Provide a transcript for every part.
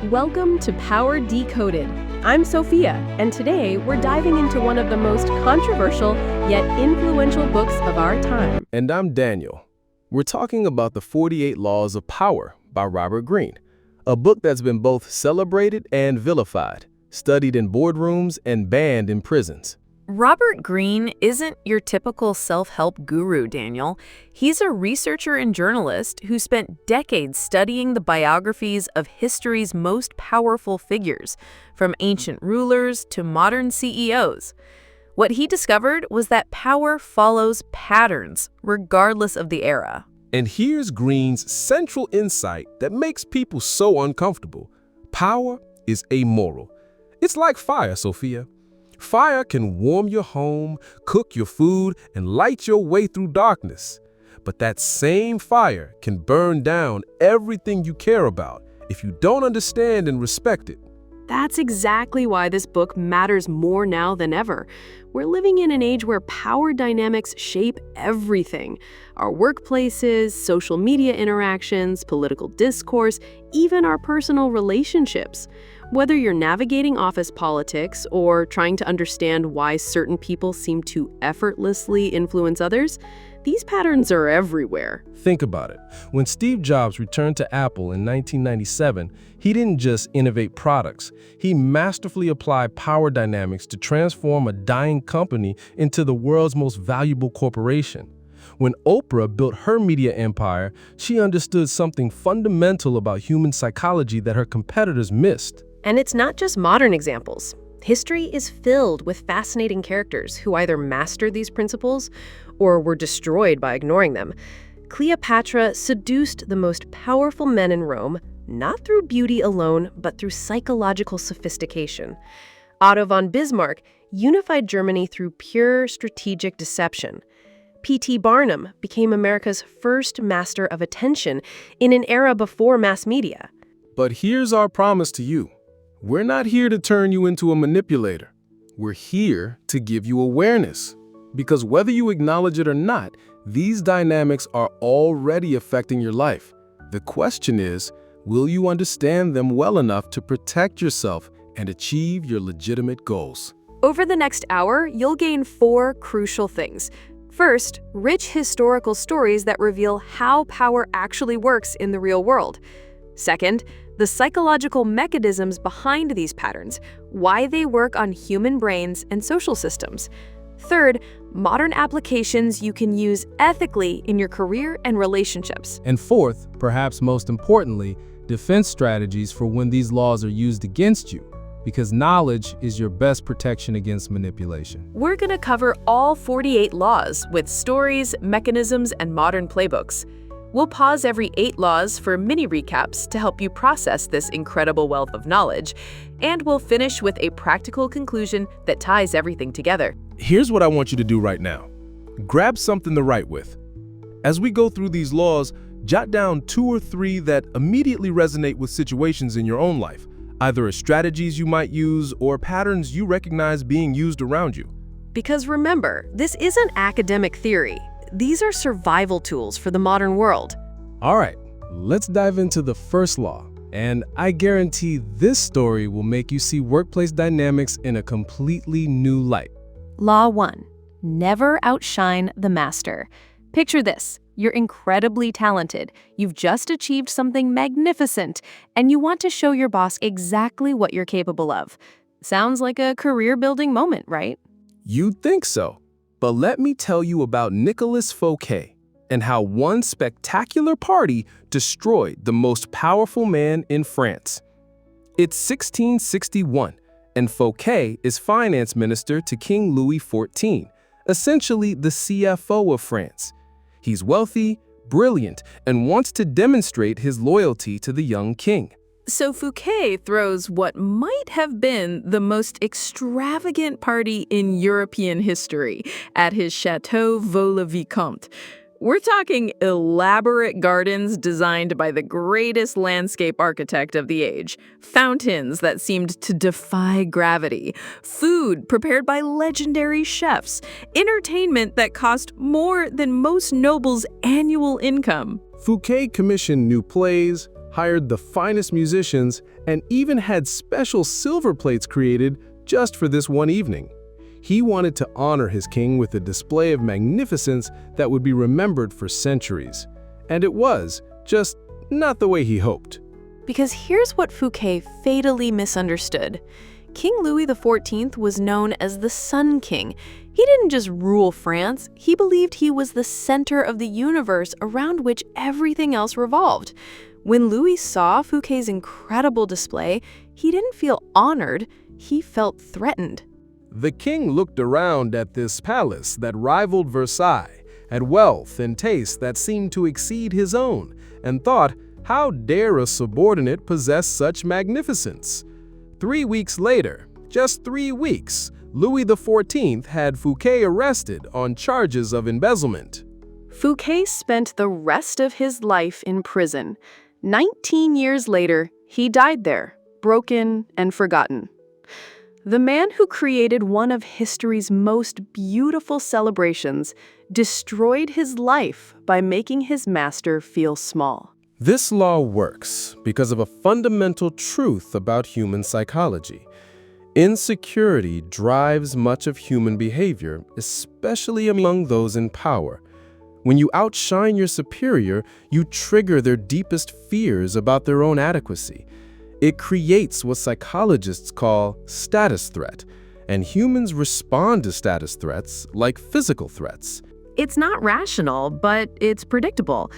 Welcome to Power Decoded. I'm Sophia, and today we're diving into one of the most controversial yet influential books of our time. And I'm Daniel. We're talking about The 48 Laws of Power by Robert Greene, a book that's been both celebrated and vilified, studied in boardrooms and banned in prisons. Robert Greene isn't your typical self-help guru, Daniel. He's a researcher and journalist who spent decades studying the biographies of history's most powerful figures, from ancient rulers to modern CEOs. What he discovered was that power follows patterns, regardless of the era. And here's Greene's central insight that makes people so uncomfortable. Power is amoral. It's like fire, Sophia. Fire can warm your home, cook your food, and light your way through darkness. But that same fire can burn down everything you care about if you don't understand and respect it. That's exactly why this book matters more now than ever. We're living in an age where power dynamics shape everything. Our workplaces, social media interactions, political discourse, even our personal relationships. Whether you're navigating office politics or trying to understand why certain people seem to effortlessly influence others, these patterns are everywhere. Think about it. When Steve Jobs returned to Apple in 1997, he didn't just innovate products. He masterfully applied power dynamics to transform a dying company into the world's most valuable corporation. When Oprah built her media empire, she understood something fundamental about human psychology that her competitors missed. And it's not just modern examples. History is filled with fascinating characters who either mastered these principles or were destroyed by ignoring them. Cleopatra seduced the most powerful men in Rome, not through beauty alone, but through psychological sophistication. Otto von Bismarck unified Germany through pure strategic deception. P.T. Barnum became America's first master of attention in an era before mass media. But here's our promise to you. We're not here to turn you into a manipulator. We're here to give you awareness. Because whether you acknowledge it or not, these dynamics are already affecting your life. The question is, will you understand them well enough to protect yourself and achieve your legitimate goals? Over the next hour, you'll gain 4 crucial things. First, rich historical stories that reveal how power actually works in the real world. Second, the psychological mechanisms behind these patterns, why they work on human brains and social systems. Third, modern applications you can use ethically in your career and relationships. And fourth, perhaps most importantly, defense strategies for when these laws are used against you, because knowledge is your best protection against manipulation. We're going to cover all 48 laws with stories, mechanisms, and modern playbooks. We'll pause every 8 laws for mini recaps to help you process this incredible wealth of knowledge, and we'll finish with a practical conclusion that ties everything together. Here's what I want you to do right now. Grab something to write with. As we go through these laws, jot down 2 or 3 that immediately resonate with situations in your own life, either as strategies you might use or patterns you recognize being used around you. Because remember, this isn't academic theory. These are survival tools for the modern world. All right, let's dive into the first law. And I guarantee this story will make you see workplace dynamics in a completely new light. Law 1. Never outshine the master. Picture this. You're incredibly talented. You've just achieved something magnificent, and you want to show your boss exactly what you're capable of. Sounds like a career-building moment, right? You'd think so. But let me tell you about Nicolas Fouquet and how one spectacular party destroyed the most powerful man in France. It's 1661, and Fouquet is finance minister to King Louis XIV, essentially the CFO of France. He's wealthy, brilliant, and wants to demonstrate his loyalty to the young king. So Fouquet throws what might have been the most extravagant party in European history at his Chateau Vaux-le-Vicomte. We're talking elaborate gardens designed by the greatest landscape architect of the age, fountains that seemed to defy gravity, food prepared by legendary chefs, entertainment that cost more than most nobles' annual income. Fouquet commissioned new plays, hired the finest musicians, and even had special silver plates created just for this one evening. He wanted to honor his king with a display of magnificence that would be remembered for centuries. And it was, just not the way he hoped. Because here's what Fouquet fatally misunderstood. King Louis XIV was known as the Sun King. He didn't just rule France, he believed he was the center of the universe around which everything else revolved. When Louis saw Fouquet's incredible display, he didn't feel honored, he felt threatened. The king looked around at this palace that rivaled Versailles, at wealth and taste that seemed to exceed his own, and thought, how dare a subordinate possess such magnificence? 3 weeks later, just 3 weeks, Louis XIV had Fouquet arrested on charges of embezzlement. Fouquet spent the rest of his life in prison. 19 years later, he died there, broken and forgotten. The man who created one of history's most beautiful celebrations destroyed his life by making his master feel small. This law works because of a fundamental truth about human psychology. Insecurity drives much of human behavior, especially among those in power. When you outshine your superior, you trigger their deepest fears about their own adequacy. It creates what psychologists call status threat, and humans respond to status threats like physical threats. It's not rational, but it's predictable.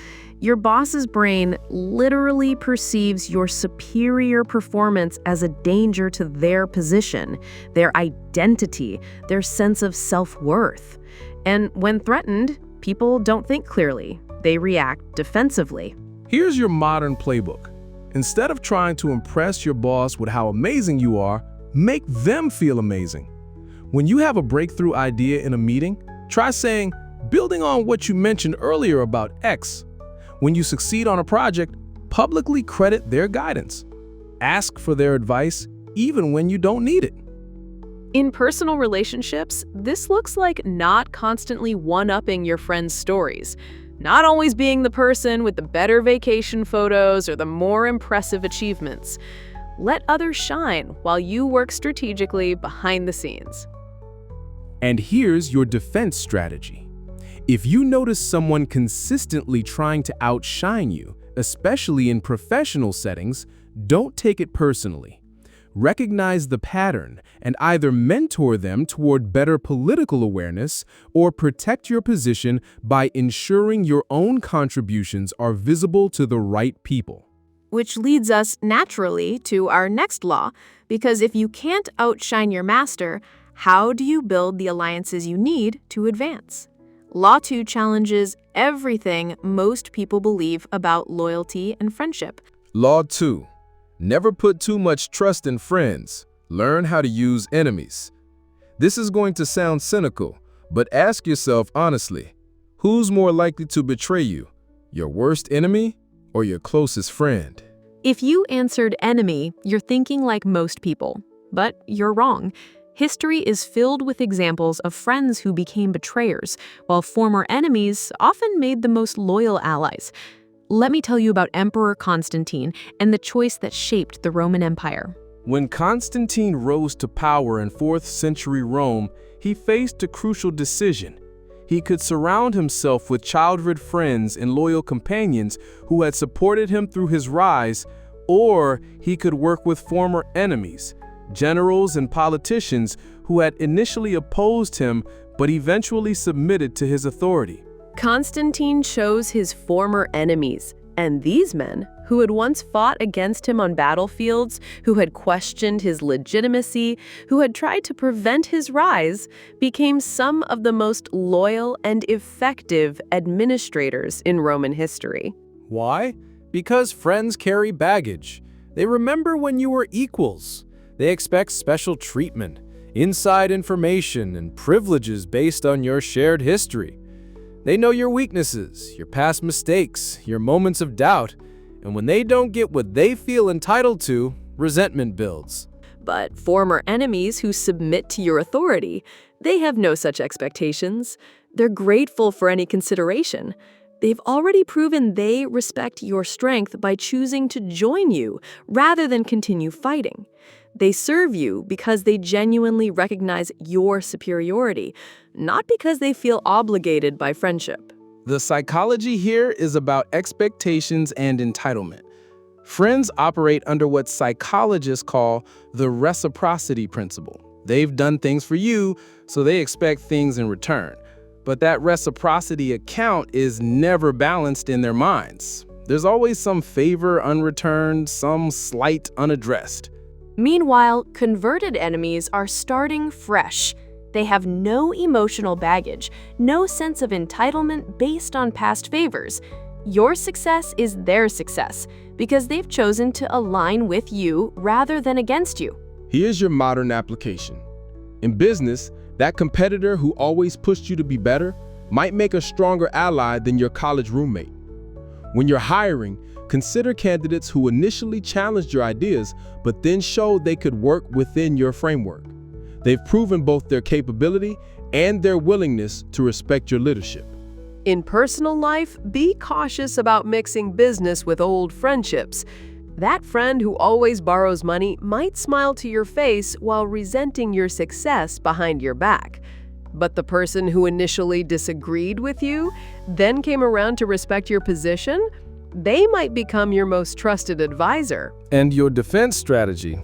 Your boss's brain literally perceives your superior performance as a danger to their position, their identity, their sense of self-worth. And when threatened, people don't think clearly. They react defensively. Here's your modern playbook. Instead of trying to impress your boss with how amazing you are, make them feel amazing. When you have a breakthrough idea in a meeting, try saying, building on what you mentioned earlier about X. When you succeed on a project, publicly credit their guidance. Ask for their advice even when you don't need it. In personal relationships, this looks like not constantly one-upping your friends' stories, not always being the person with the better vacation photos or the more impressive achievements. Let others shine while you work strategically behind the scenes. And here's your defense strategy. If you notice someone consistently trying to outshine you, especially in professional settings, don't take it personally. Recognize the pattern and either mentor them toward better political awareness or protect your position by ensuring your own contributions are visible to the right people. Which leads us naturally to our next law, because if you can't outshine your master, how do you build the alliances you need to advance? Law 2 challenges everything most people believe about loyalty and friendship. Law 2. Never put too much trust in friends. Learn how to use enemies. This is going to sound cynical, but ask yourself honestly, who's more likely to betray you, your worst enemy or your closest friend? If you answered enemy, you're thinking like most people, but you're wrong. History is filled with examples of friends who became betrayers, while former enemies often made the most loyal allies. Let me tell you about Emperor Constantine and the choice that shaped the Roman Empire. When Constantine rose to power in 4th century Rome, he faced a crucial decision. He could surround himself with childhood friends and loyal companions who had supported him through his rise, or he could work with former enemies, generals and politicians who had initially opposed him but eventually submitted to his authority. Constantine chose his former enemies, and these men, who had once fought against him on battlefields, who had questioned his legitimacy, who had tried to prevent his rise, became some of the most loyal and effective administrators in Roman history. Why? Because friends carry baggage. They remember when you were equals. They expect special treatment, inside information, and privileges based on your shared history. They know your weaknesses, your past mistakes, your moments of doubt, and when they don't get what they feel entitled to, resentment builds. But former enemies who submit to your authority, they have no such expectations. They're grateful for any consideration. They've already proven they respect your strength by choosing to join you rather than continue fighting. They serve you because they genuinely recognize your superiority, not because they feel obligated by friendship. The psychology here is about expectations and entitlement. Friends operate under what psychologists call the reciprocity principle. They've done things for you, so they expect things in return. But that reciprocity account is never balanced in their minds. There's always some favor unreturned, some slight unaddressed. Meanwhile, converted enemies are starting fresh. They have no emotional baggage, no sense of entitlement based on past favors. Your success is their success because they've chosen to align with you rather than against you. Here's your modern application. In business, that competitor who always pushed you to be better might make a stronger ally than your college roommate. When you're hiring, consider candidates who initially challenged your ideas but then showed they could work within your framework. They've proven both their capability and their willingness to respect your leadership. In personal life, be cautious about mixing business with old friendships. That friend who always borrows money might smile to your face while resenting your success behind your back. But the person who initially disagreed with you, then came around to respect your position, they might become your most trusted advisor. And your defense strategy.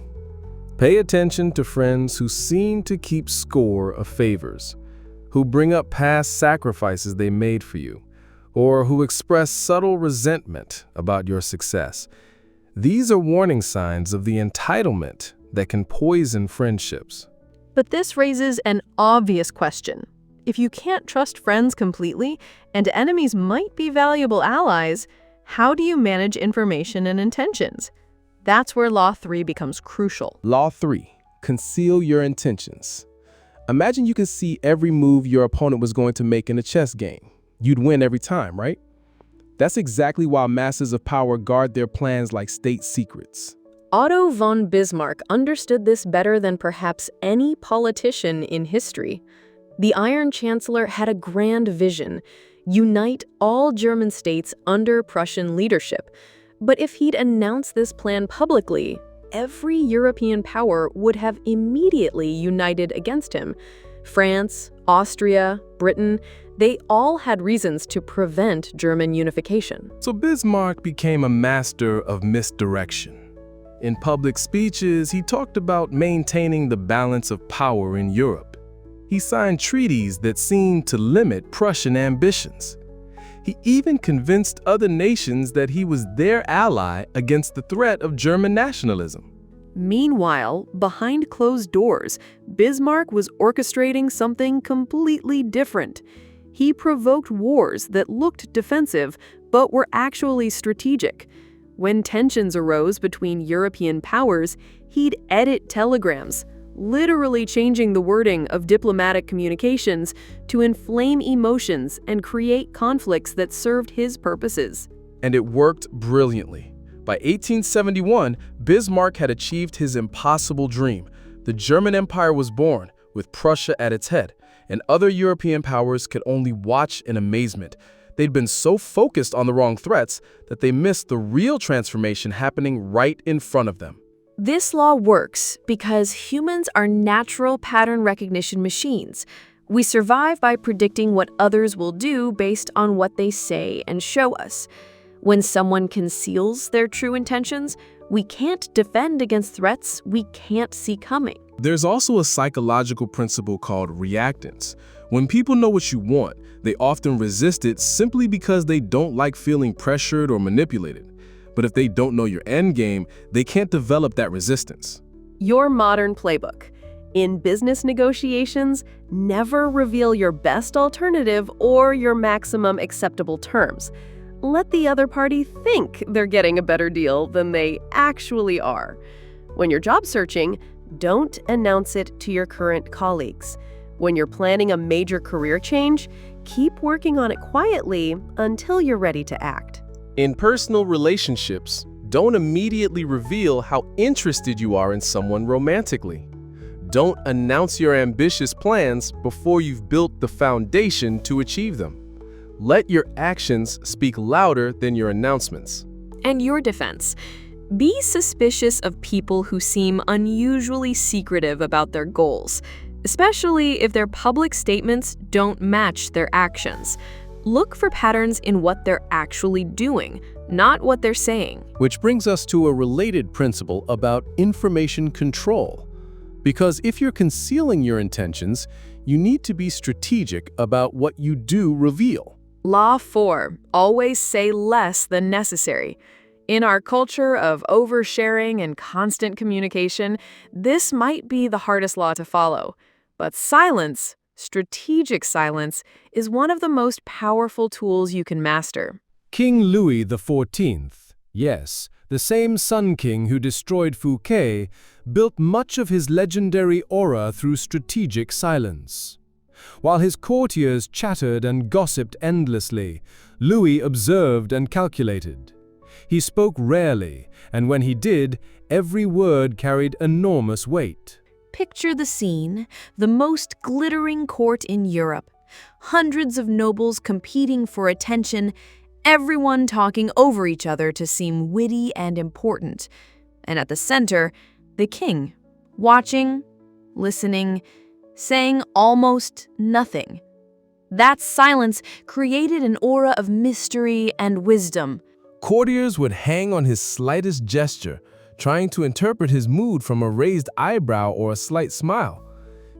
Pay attention to friends who seem to keep score of favors, who bring up past sacrifices they made for you, or who express subtle resentment about your success. These are warning signs of the entitlement that can poison friendships. But this raises an obvious question. If you can't trust friends completely, and enemies might be valuable allies, how do you manage information and intentions? That's where Law 3 becomes crucial. Law 3. Conceal your intentions. Imagine you could see every move your opponent was going to make in a chess game. You'd win every time, right? That's exactly why masses of power guard their plans like state secrets. Otto von Bismarck understood this better than perhaps any politician in history. The Iron Chancellor had a grand vision: unite all German states under Prussian leadership. But if he'd announced this plan publicly, every European power would have immediately united against him. France, Austria, Britain, they all had reasons to prevent German unification. So Bismarck became a master of misdirection. In public speeches, he talked about maintaining the balance of power in Europe. He signed treaties that seemed to limit Prussian ambitions. He even convinced other nations that he was their ally against the threat of German nationalism. Meanwhile, behind closed doors, Bismarck was orchestrating something completely different. He provoked wars that looked defensive, but were actually strategic. When tensions arose between European powers, he'd edit telegrams, literally changing the wording of diplomatic communications to inflame emotions and create conflicts that served his purposes. And it worked brilliantly. By 1871, Bismarck had achieved his impossible dream. The German Empire was born, with Prussia at its head, and other European powers could only watch in amazement. They'd been so focused on the wrong threats that they missed the real transformation happening right in front of them. This law works because humans are natural pattern recognition machines. We survive by predicting what others will do based on what they say and show us. When someone conceals their true intentions, we can't defend against threats we can't see coming. There's also a psychological principle called reactance. When people know what you want, they often resist it simply because they don't like feeling pressured or manipulated. But if they don't know your end game, they can't develop that resistance. Your modern playbook. In business negotiations, never reveal your best alternative or your maximum acceptable terms. Let the other party think they're getting a better deal than they actually are. When you're job searching, don't announce it to your current colleagues. When you're planning a major career change, keep working on it quietly until you're ready to act. In personal relationships, don't immediately reveal how interested you are in someone romantically. Don't announce your ambitious plans before you've built the foundation to achieve them. Let your actions speak louder than your announcements. And your defense. Be suspicious of people who seem unusually secretive about their goals, especially if their public statements don't match their actions. Look for patterns in what they're actually doing, not what they're saying. Which brings us to a related principle about information control. Because if you're concealing your intentions, you need to be strategic about what you do reveal. Law 4. Always say less than necessary. In our culture of oversharing and constant communication, this might be the hardest law to follow. But silence, strategic silence, is one of the most powerful tools you can master. King Louis XIV, yes, the same Sun King who destroyed Fouquet, built much of his legendary aura through strategic silence. While his courtiers chattered and gossiped endlessly, Louis observed and calculated. He spoke rarely, and when he did, every word carried enormous weight. Picture the scene, the most glittering court in Europe. Hundreds of nobles competing for attention, everyone talking over each other to seem witty and important. And at the center, the king, watching, listening, saying almost nothing. That silence created an aura of mystery and wisdom. Courtiers would hang on his slightest gesture, trying to interpret his mood from a raised eyebrow or a slight smile.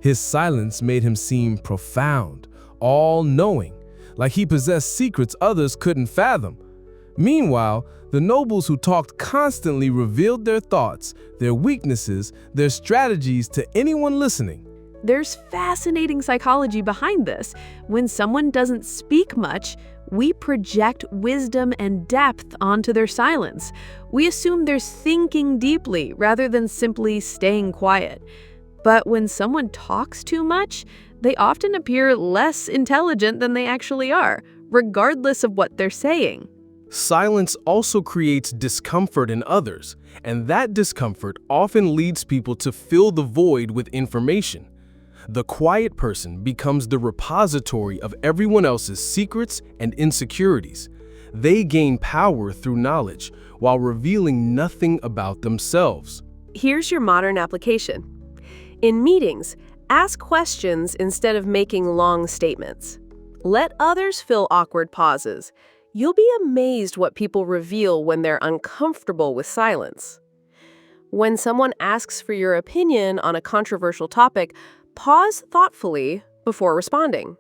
His silence made him seem profound, all-knowing, like he possessed secrets others couldn't fathom. Meanwhile, the nobles who talked constantly revealed their thoughts, their weaknesses, their strategies to anyone listening. There's fascinating psychology behind this. When someone doesn't speak much, we project wisdom and depth onto their silence. We assume they're thinking deeply rather than simply staying quiet. But when someone talks too much, they often appear less intelligent than they actually are, regardless of what they're saying. Silence also creates discomfort in others, and that discomfort often leads people to fill the void with information. The quiet person becomes the repository of everyone else's secrets and insecurities. They gain power through knowledge while revealing nothing about themselves. Here's your modern application. In meetings, ask questions instead of making long statements. Let others fill awkward pauses. You'll be amazed what people reveal when they're uncomfortable with silence. When someone asks for your opinion on a controversial topic, pause thoughtfully before responding.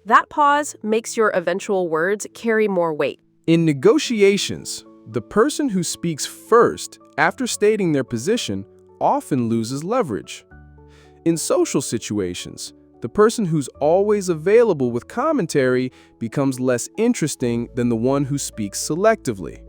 That pause makes your eventual words carry more weight. In negotiations, the person who speaks first after stating their position often loses leverage. In social situations, the person who's always available with commentary becomes less interesting than the one who speaks selectively.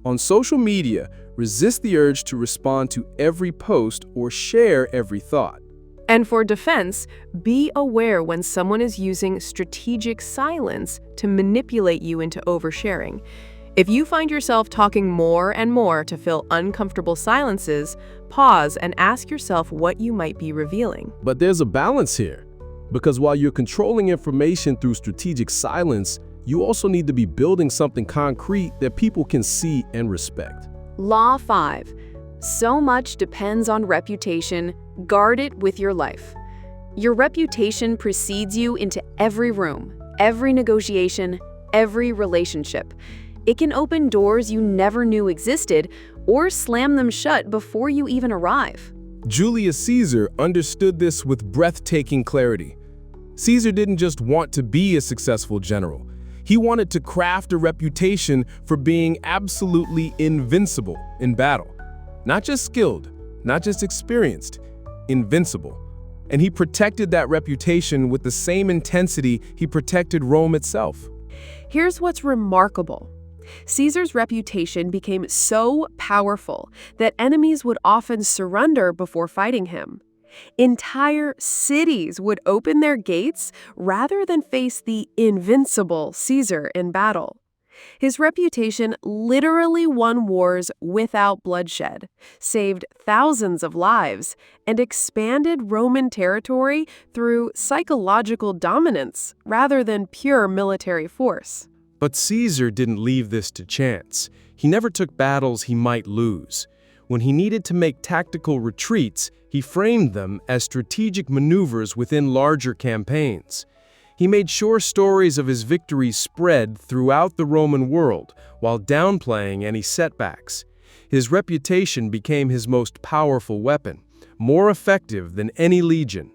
On social media, resist the urge to respond to every post or share every thought. And for defense, be aware when someone is using strategic silence to manipulate you into oversharing. If you find yourself talking more and more to fill uncomfortable silences, pause and ask yourself what you might be revealing. But there's a balance here, because while you're controlling information through strategic silence, you also need to be building something concrete that people can see and respect. Law 5. So much depends on reputation. Guard it with your life. Your reputation precedes you into every room, every negotiation, every relationship. It can open doors you never knew existed or slam them shut before you even arrive. Julius Caesar understood this with breathtaking clarity. Caesar didn't just want to be a successful general. He wanted to craft a reputation for being absolutely invincible in battle. Not just skilled, not just experienced, invincible. And he protected that reputation with the same intensity he protected Rome itself. Here's what's remarkable. Caesar's reputation became so powerful that enemies would often surrender before fighting him. Entire cities would open their gates rather than face the invincible Caesar in battle. His reputation literally won wars without bloodshed, saved thousands of lives, and expanded Roman territory through psychological dominance rather than pure military force. But Caesar didn't leave this to chance. He never took battles he might lose. When he needed to make tactical retreats, he framed them as strategic maneuvers within larger campaigns. He made sure stories of his victories spread throughout the Roman world while downplaying any setbacks. His reputation became his most powerful weapon, more effective than any legion.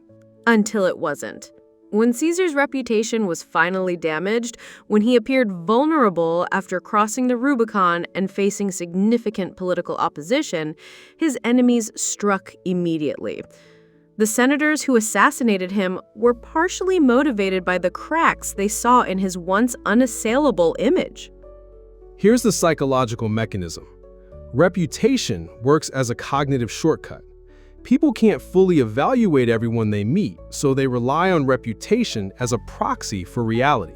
Until it wasn't. When Caesar's reputation was finally damaged, when he appeared vulnerable after crossing the Rubicon and facing significant political opposition, his enemies struck immediately. The senators who assassinated him were partially motivated by the cracks they saw in his once unassailable image. Here's the psychological mechanism. Reputation works as a cognitive shortcut. People can't fully evaluate everyone they meet, so they rely on reputation as a proxy for reality.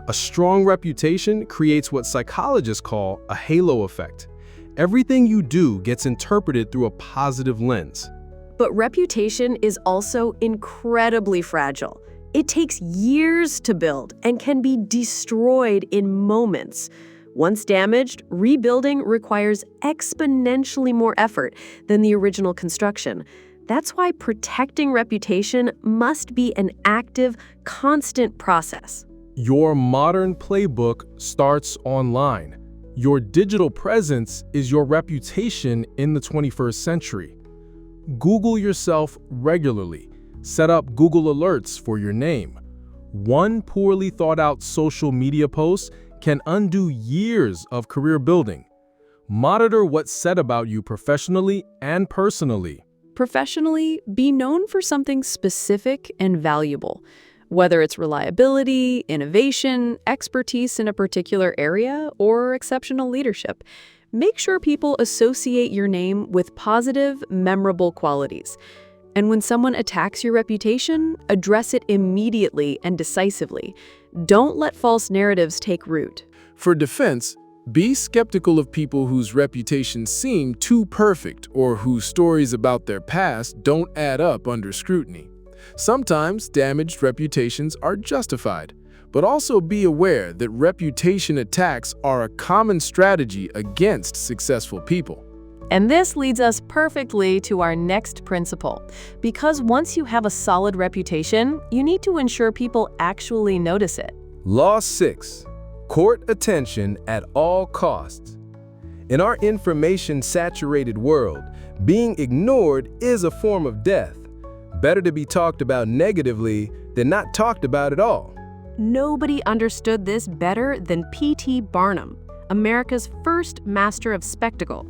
A strong reputation creates what psychologists call a halo effect. Everything you do gets interpreted through a positive lens. But reputation is also incredibly fragile. It takes years to build and can be destroyed in moments. Once damaged, rebuilding requires exponentially more effort than the original construction. That's why protecting reputation must be an active, constant process. Your modern playbook starts online. Your digital presence is your reputation in the 21st century. Google yourself regularly. Set up Google Alerts for your name. One poorly thought out social media post can undo years of career building. Monitor what's said about you professionally and personally. Professionally, be known for something specific and valuable, whether it's reliability, innovation, expertise in a particular area, or exceptional leadership. Make sure people associate your name with positive, memorable qualities. And when someone attacks your reputation, address it immediately and decisively. Don't let false narratives take root. For defense, be skeptical of people whose reputations seem too perfect or whose stories about their past don't add up under scrutiny. Sometimes damaged reputations are justified, but also be aware that reputation attacks are a common strategy against successful people. And this leads us perfectly to our next principle. Because once you have a solid reputation, you need to ensure people actually notice it. Law 6. Court attention at all costs. In our information-saturated world, being ignored is a form of death. Better to be talked about negatively than not talked about at all. Nobody understood this better than P.T. Barnum, America's first master of spectacle.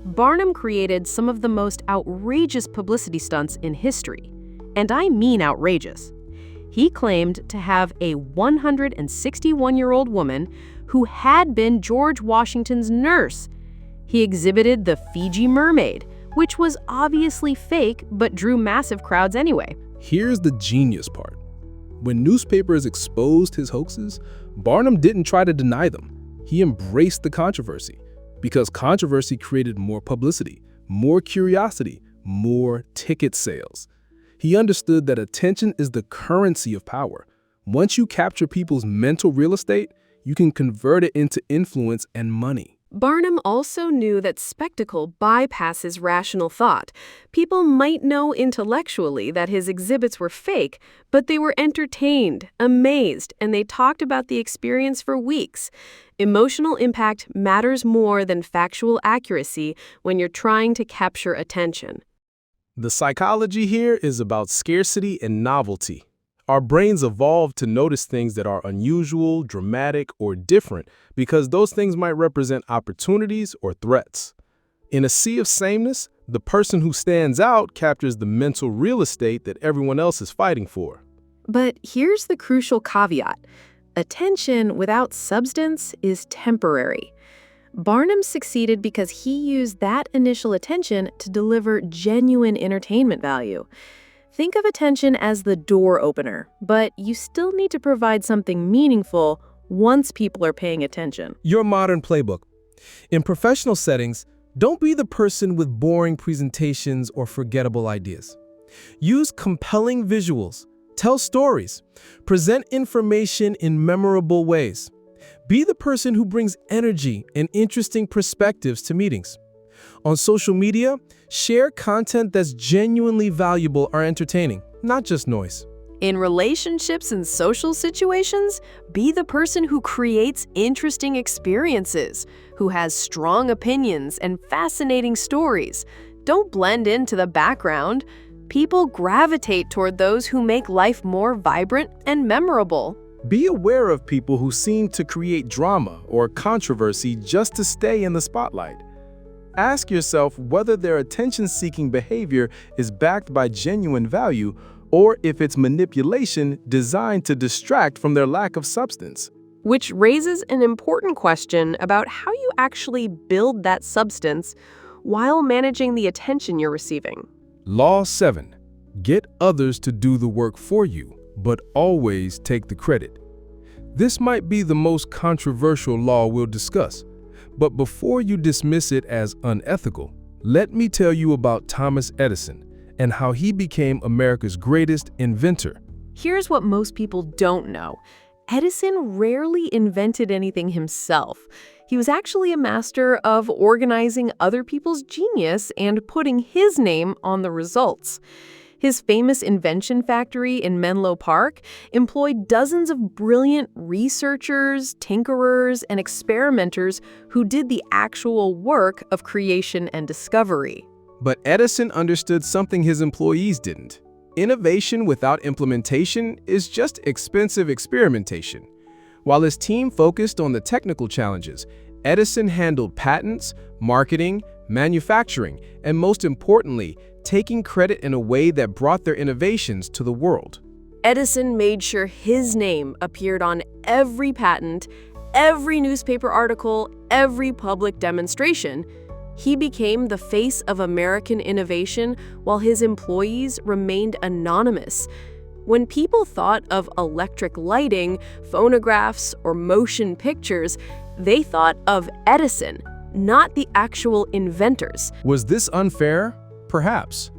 Barnum created some of the most outrageous publicity stunts in history. And I mean outrageous. He claimed to have a 161-year-old woman who had been George Washington's nurse. He exhibited the Fiji mermaid, which was obviously fake but drew massive crowds anyway. Here's the genius part. When newspapers exposed his hoaxes, Barnum didn't try to deny them. He embraced the controversy, because controversy created more publicity, more curiosity, more ticket sales. He understood that attention is the currency of power. Once you capture people's mental real estate, you can convert it into influence and money. Barnum also knew that spectacle bypasses rational thought. People might know intellectually that his exhibits were fake, but they were entertained, amazed, and they talked about the experience for weeks. Emotional impact matters more than factual accuracy when you're trying to capture attention. The psychology here is about scarcity and novelty. Our brains evolved to notice things that are unusual, dramatic, or different because those things might represent opportunities or threats. In a sea of sameness, the person who stands out captures the mental real estate that everyone else is fighting for. But here's the crucial caveat. Attention without substance is temporary. Barnum succeeded because he used that initial attention to deliver genuine entertainment value. Think of attention as the door opener, but you still need to provide something meaningful once people are paying attention. Your modern playbook. In professional settings, don't be the person with boring presentations or forgettable ideas. Use compelling visuals, tell stories, present information in memorable ways. Be the person who brings energy and interesting perspectives to meetings. On social media, share content that's genuinely valuable or entertaining, not just noise. In relationships and social situations, be the person who creates interesting experiences, who has strong opinions and fascinating stories. Don't blend into the background. People gravitate toward those who make life more vibrant and memorable. Be aware of people who seem to create drama or controversy just to stay in the spotlight. Ask yourself whether their attention-seeking behavior is backed by genuine value or if it's manipulation designed to distract from their lack of substance. Which raises an important question about how you actually build that substance while managing the attention you're receiving. Law 7. Get others to do the work for you, but always take the credit. This might be the most controversial law we'll discuss, but before you dismiss it as unethical, let me tell you about Thomas Edison and how he became America's greatest inventor. Here's what most people don't know. Edison rarely invented anything himself. He was actually a master of organizing other people's genius and putting his name on the results. His famous invention factory in Menlo Park employed dozens of brilliant researchers, tinkerers, and experimenters who did the actual work of creation and discovery. But Edison understood something his employees didn't. Innovation without implementation is just expensive experimentation. While his team focused on the technical challenges, Edison handled patents, marketing, manufacturing, and most importantly, taking credit in a way that brought their innovations to the world. Edison made sure his name appeared on every patent, every newspaper article, every public demonstration. He became the face of American innovation while his employees remained anonymous. When people thought of electric lighting, phonographs, or motion pictures, they thought of Edison, not the actual inventors. Was this unfair? Perhaps.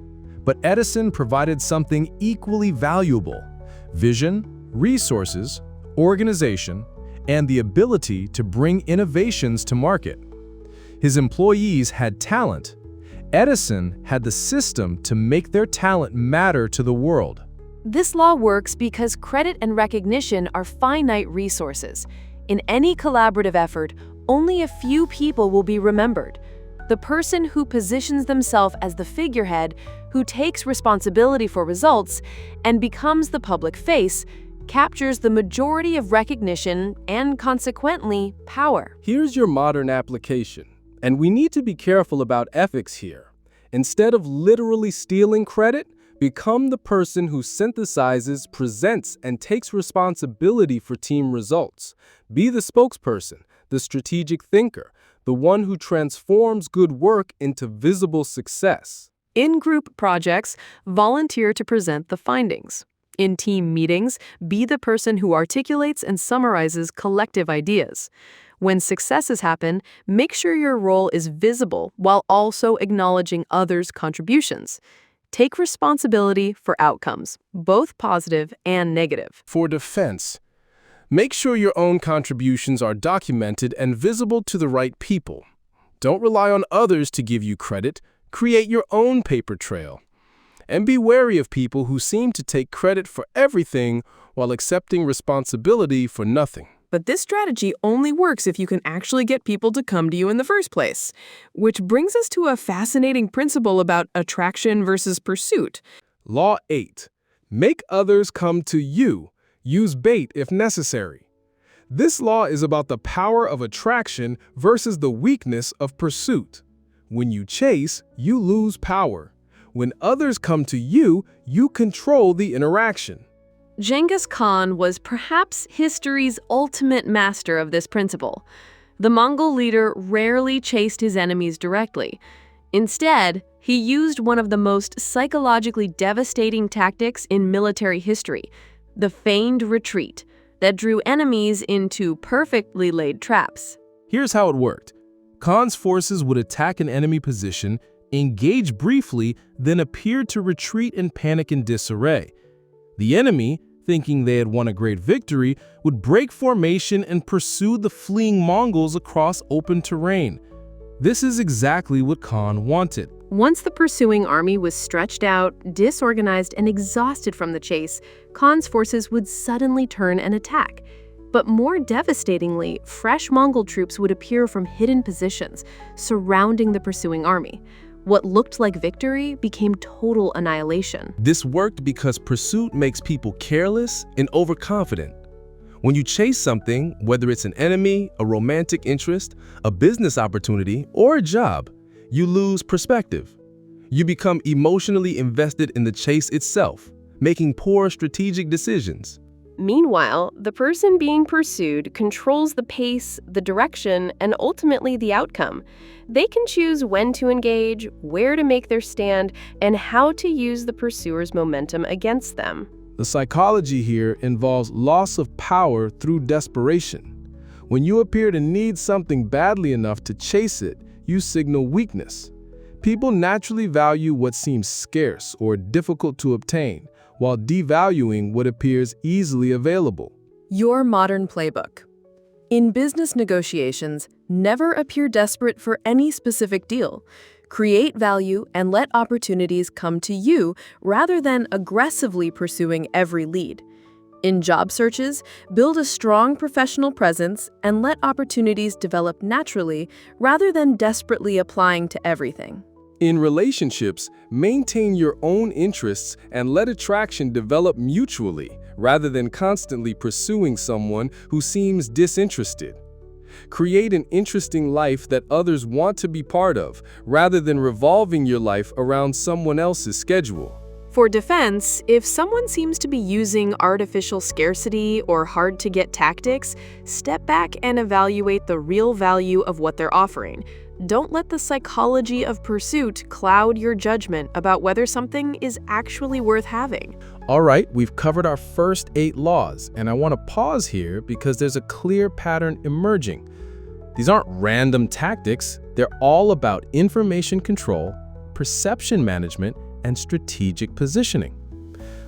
But Edison provided something equally valuable: vision, resources, organization, and the ability to bring innovations to market. His employees had talent. Edison had the system to make their talent matter to the world. This law works because credit and recognition are finite resources. In any collaborative effort, only a few people will be remembered. The person who positions themselves as the figurehead, who takes responsibility for results, and becomes the public face, captures the majority of recognition and, consequently, power. Here's your modern application. And we need to be careful about ethics here. Instead of literally stealing credit, become the person who synthesizes, presents, and takes responsibility for team results. Be the spokesperson, the strategic thinker, the one who transforms good work into visible success. In group projects, volunteer to present the findings. In team meetings, be the person who articulates and summarizes collective ideas. When successes happen, make sure your role is visible while also acknowledging others' contributions. Take responsibility for outcomes, both positive and negative. For defense, make sure your own contributions are documented and visible to the right people. Don't rely on others to give you credit. Create your own paper trail. And be wary of people who seem to take credit for everything while accepting responsibility for nothing. But this strategy only works if you can actually get people to come to you in the first place. Which brings us to a fascinating principle about attraction versus pursuit. Law 8. Make others come to you. Use bait if necessary. This law is about the power of attraction versus the weakness of pursuit. When you chase, you lose power. When others come to you, you control the interaction. Genghis Khan was perhaps history's ultimate master of this principle. The Mongol leader rarely chased his enemies directly. Instead, he used one of the most psychologically devastating tactics in military history, the feigned retreat. that drew enemies into perfectly laid traps. Here's how it worked. Khan's forces would attack an enemy position, engage briefly, then appear to retreat in panic and disarray. The enemy, thinking they had won a great victory, would break formation and pursue the fleeing Mongols across open terrain. This is exactly what Khan wanted. Once the pursuing army was stretched out, disorganized, and exhausted from the chase, Khan's forces would suddenly turn and attack. But more devastatingly, fresh Mongol troops would appear from hidden positions, surrounding the pursuing army. What looked like victory became total annihilation. This worked because pursuit makes people careless and overconfident. When you chase something, whether it's an enemy, a romantic interest, a business opportunity, or a job, you lose perspective. You become emotionally invested in the chase itself, making poor strategic decisions. Meanwhile, the person being pursued controls the pace, the direction, and ultimately the outcome. They can choose when to engage, where to make their stand, and how to use the pursuer's momentum against them. The psychology here involves loss of power through desperation. When you appear to need something badly enough to chase it, you signal weakness. People naturally value what seems scarce or difficult to obtain, while devaluing what appears easily available. Your modern playbook. In business negotiations, never appear desperate for any specific deal. Create value and let opportunities come to you rather than aggressively pursuing every lead. In job searches, build a strong professional presence and let opportunities develop naturally rather than desperately applying to everything. In relationships, maintain your own interests and let attraction develop mutually, rather than constantly pursuing someone who seems disinterested. Create an interesting life that others want to be part of, rather than revolving your life around someone else's schedule. For defense, if someone seems to be using artificial scarcity or hard-to-get tactics, step back and evaluate the real value of what they're offering. Don't let the psychology of pursuit cloud your judgment about whether something is actually worth having. All right, we've covered our first 8 laws, and I want to pause here because there's a clear pattern emerging. These aren't random tactics, they're all about information control, perception management, and strategic positioning.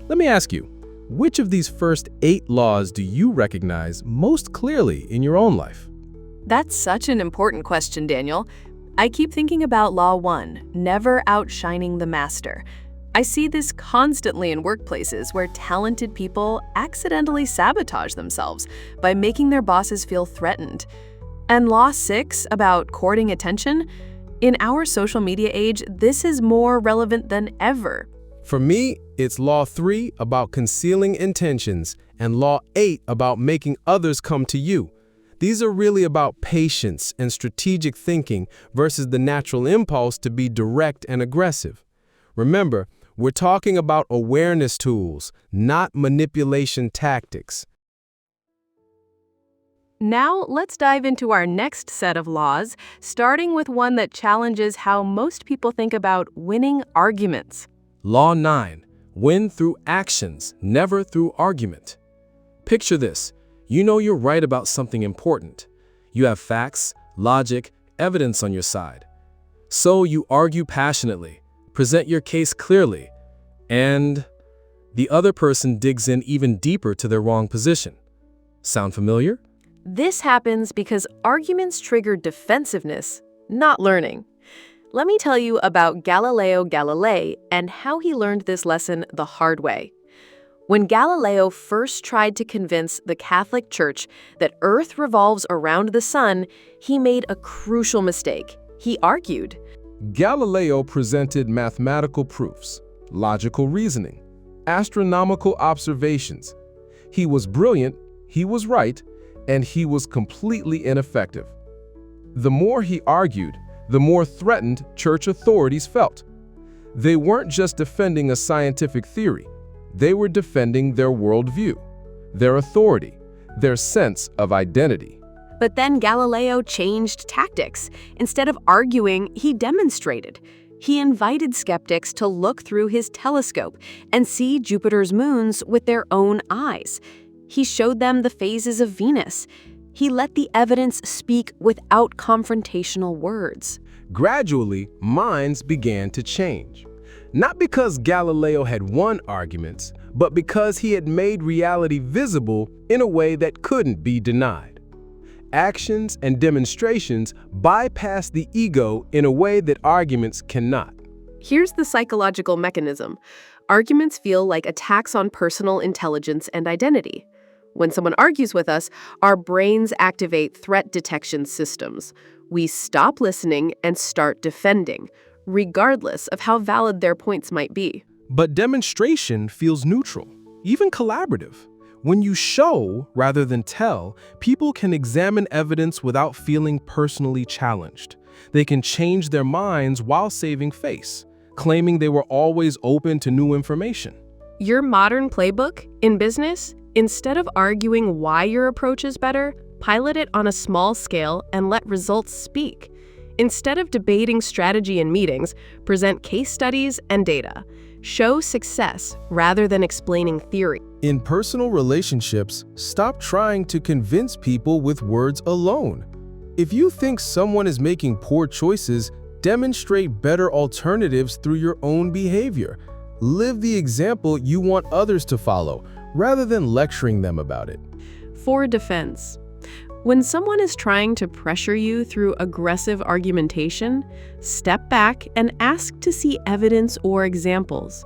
Let me ask you, which of these first 8 laws do you recognize most clearly in your own life? That's such an important question, Daniel. I keep thinking about Law 1, never outshining the master. I see this constantly in workplaces where talented people accidentally sabotage themselves by making their bosses feel threatened. And Law 6, about courting attention, in our social media age, this is more relevant than ever. For me, it's Law 3 about concealing intentions and Law 8 about making others come to you. These are really about patience and strategic thinking versus the natural impulse to be direct and aggressive. Remember, we're talking about awareness tools, not manipulation tactics. Now, let's dive into our next set of laws, starting with one that challenges how most people think about winning arguments. Law 9, win through actions, never through argument. Picture this. You know you're right about something important. You have facts, logic, evidence on your side. So you argue passionately, present your case clearly, and the other person digs in even deeper to their wrong position. Sound familiar? This happens because arguments trigger defensiveness, not learning. Let me tell you about Galileo Galilei and how he learned this lesson the hard way. When Galileo first tried to convince the Catholic Church that Earth revolves around the sun, he made a crucial mistake. He argued. Galileo presented mathematical proofs, logical reasoning, astronomical observations. He was brilliant, he was right, and he was completely ineffective. The more he argued, the more threatened church authorities felt. They weren't just defending a scientific theory. They were defending their worldview, their authority, their sense of identity. But then Galileo changed tactics. Instead of arguing, he demonstrated. He invited skeptics to look through his telescope and see Jupiter's moons with their own eyes. He showed them the phases of Venus. He let the evidence speak without confrontational words. Gradually, minds began to change. Not because Galileo had won arguments, but because he had made reality visible in a way that couldn't be denied. Actions and demonstrations bypass the ego in a way that arguments cannot. Here's the psychological mechanism. Arguments feel like attacks on personal intelligence and identity. When someone argues with us, our brains activate threat detection systems. We stop listening and start defending, regardless of how valid their points might be. But demonstration feels neutral, even collaborative. When you show rather than tell, people can examine evidence without feeling personally challenged. They can change their minds while saving face, claiming they were always open to new information. Your modern playbook in business, instead of arguing why your approach is better, pilot it on a small scale and let results speak. Instead of debating strategy in meetings, present case studies and data. Show success rather than explaining theory. In personal relationships, stop trying to convince people with words alone. If you think someone is making poor choices, demonstrate better alternatives through your own behavior. Live the example you want others to follow, rather than lecturing them about it. For defense. When someone is trying to pressure you through aggressive argumentation, step back and ask to see evidence or examples.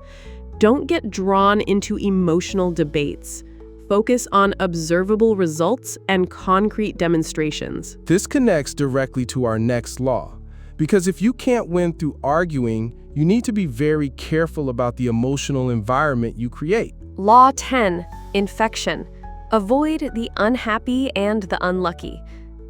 Don't get drawn into emotional debates. Focus on observable results and concrete demonstrations. This connects directly to our next law, because if you can't win through arguing, you need to be very careful about the emotional environment you create. Law 10, infection. Avoid the unhappy and the unlucky.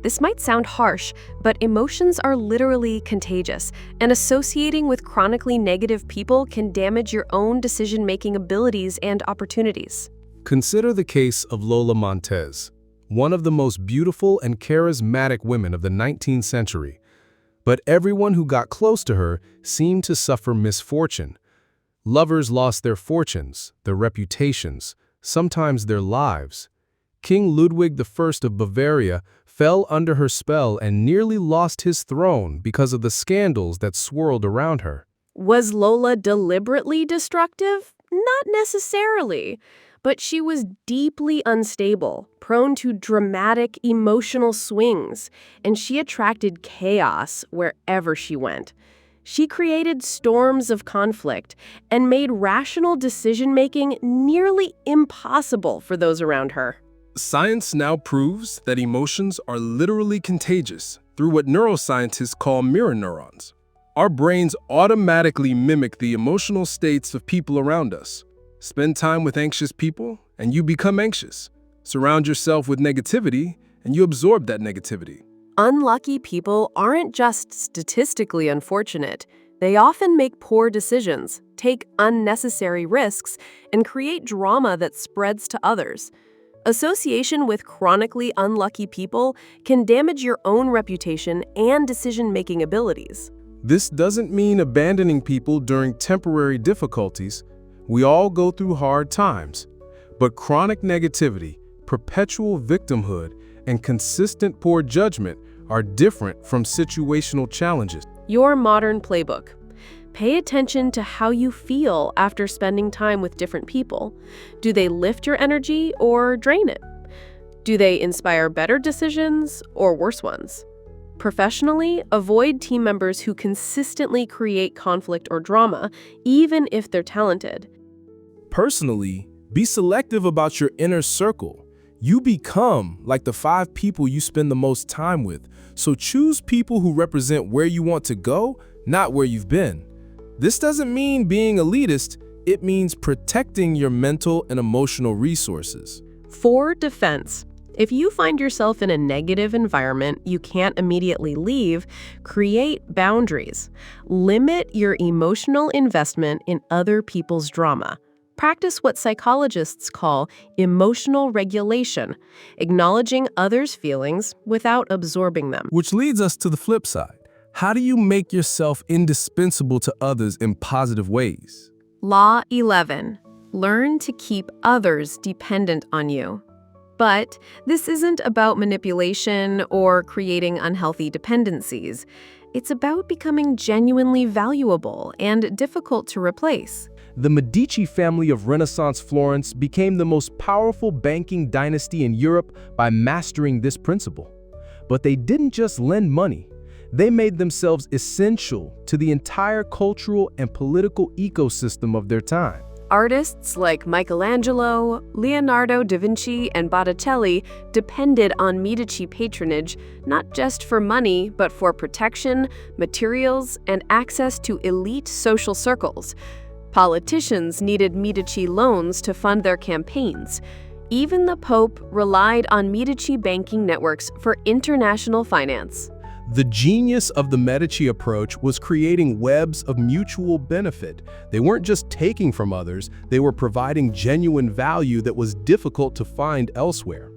This might sound harsh, but emotions are literally contagious, and associating with chronically negative people can damage your own decision-making abilities and opportunities. Consider the case of Lola Montez, one of the most beautiful and charismatic women of the 19th century. But everyone who got close to her seemed to suffer misfortune. Lovers lost their fortunes, their reputations, sometimes their lives. King Ludwig I of Bavaria fell under her spell and nearly lost his throne because of the scandals that swirled around her. Was Lola deliberately destructive? Not necessarily. But she was deeply unstable, prone to dramatic emotional swings, and she attracted chaos wherever she went. She created storms of conflict and made rational decision-making nearly impossible for those around her. Science now proves that emotions are literally contagious through what neuroscientists call mirror neurons. Our brains automatically mimic the emotional states of people around us. Spend time with anxious people, and you become anxious. Surround yourself with negativity, and you absorb that negativity. Unlucky people aren't just statistically unfortunate. They often make poor decisions, take unnecessary risks, and create drama that spreads to others. Association with chronically unlucky people can damage your own reputation and decision-making abilities. This doesn't mean abandoning people during temporary difficulties. We all go through hard times. But chronic negativity, perpetual victimhood, and consistent poor judgment are different from situational challenges. Your modern playbook. Pay attention to how you feel after spending time with different people. Do they lift your energy or drain it? Do they inspire better decisions or worse ones? Professionally, avoid team members who consistently create conflict or drama, even if they're talented. Personally, be selective about your inner circle. You become like the 5 people you spend the most time with, so choose people who represent where you want to go, not where you've been. This doesn't mean being elitist, it means protecting your mental and emotional resources. For defense, if you find yourself in a negative environment you can't immediately leave, create boundaries. Limit your emotional investment in other people's drama. Practice what psychologists call emotional regulation, acknowledging others' feelings without absorbing them. Which leads us to the flip side. How do you make yourself indispensable to others in positive ways? Law 11. Learn to keep others dependent on you. But this isn't about manipulation or creating unhealthy dependencies. It's about becoming genuinely valuable and difficult to replace. The Medici family of Renaissance Florence became the most powerful banking dynasty in Europe by mastering this principle. But they didn't just lend money. They made themselves essential to the entire cultural and political ecosystem of their time. Artists like Michelangelo, Leonardo da Vinci, and Botticelli depended on Medici patronage not just for money, but for protection, materials, and access to elite social circles. Politicians needed Medici loans to fund their campaigns. Even the Pope relied on Medici banking networks for international finance. The genius of the Medici approach was creating webs of mutual benefit. They weren't just taking from others, they were providing genuine value that was difficult to find elsewhere.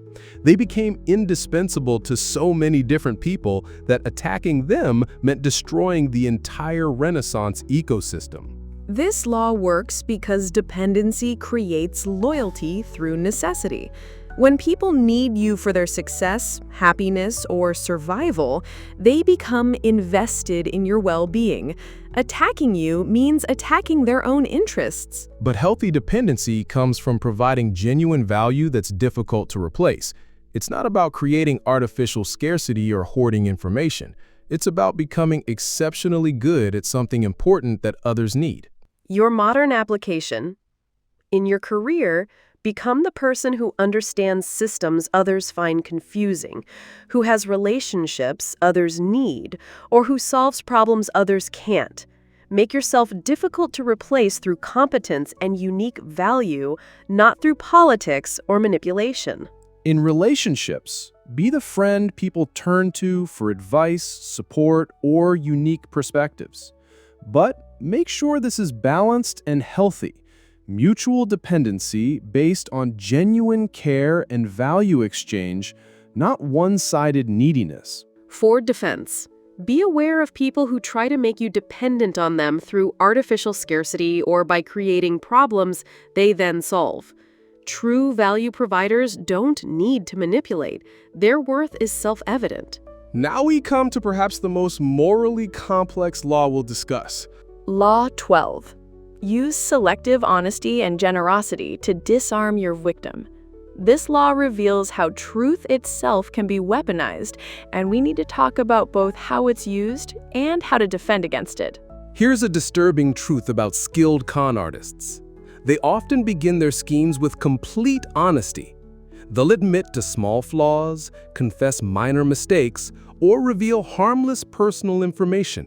They became indispensable to so many different people that attacking them meant destroying the entire Renaissance ecosystem. This law works because dependency creates loyalty through necessity. When people need you for their success, happiness, or survival, they become invested in your well-being. Attacking you means attacking their own interests. But healthy dependency comes from providing genuine value that's difficult to replace. It's not about creating artificial scarcity or hoarding information. It's about becoming exceptionally good at something important that others need. Your modern application. In your career, become the person who understands systems others find confusing, who has relationships others need, or who solves problems others can't. Make yourself difficult to replace through competence and unique value, not through politics or manipulation. In relationships, be the friend people turn to for advice, support, or unique perspectives. But make sure this is balanced and healthy. Mutual dependency based on genuine care and value exchange, not one-sided neediness. For defense, be aware of people who try to make you dependent on them through artificial scarcity or by creating problems they then solve. True value providers don't need to manipulate. Their worth is self-evident. Now we come to perhaps the most morally complex law we'll discuss. Law 12. Use selective honesty and generosity to disarm your victim. This law reveals how truth itself can be weaponized, and we need to talk about both how it's used and how to defend against it. Here's a disturbing truth about skilled con artists. They often begin their schemes with complete honesty. They'll admit to small flaws, confess minor mistakes, or reveal harmless personal information.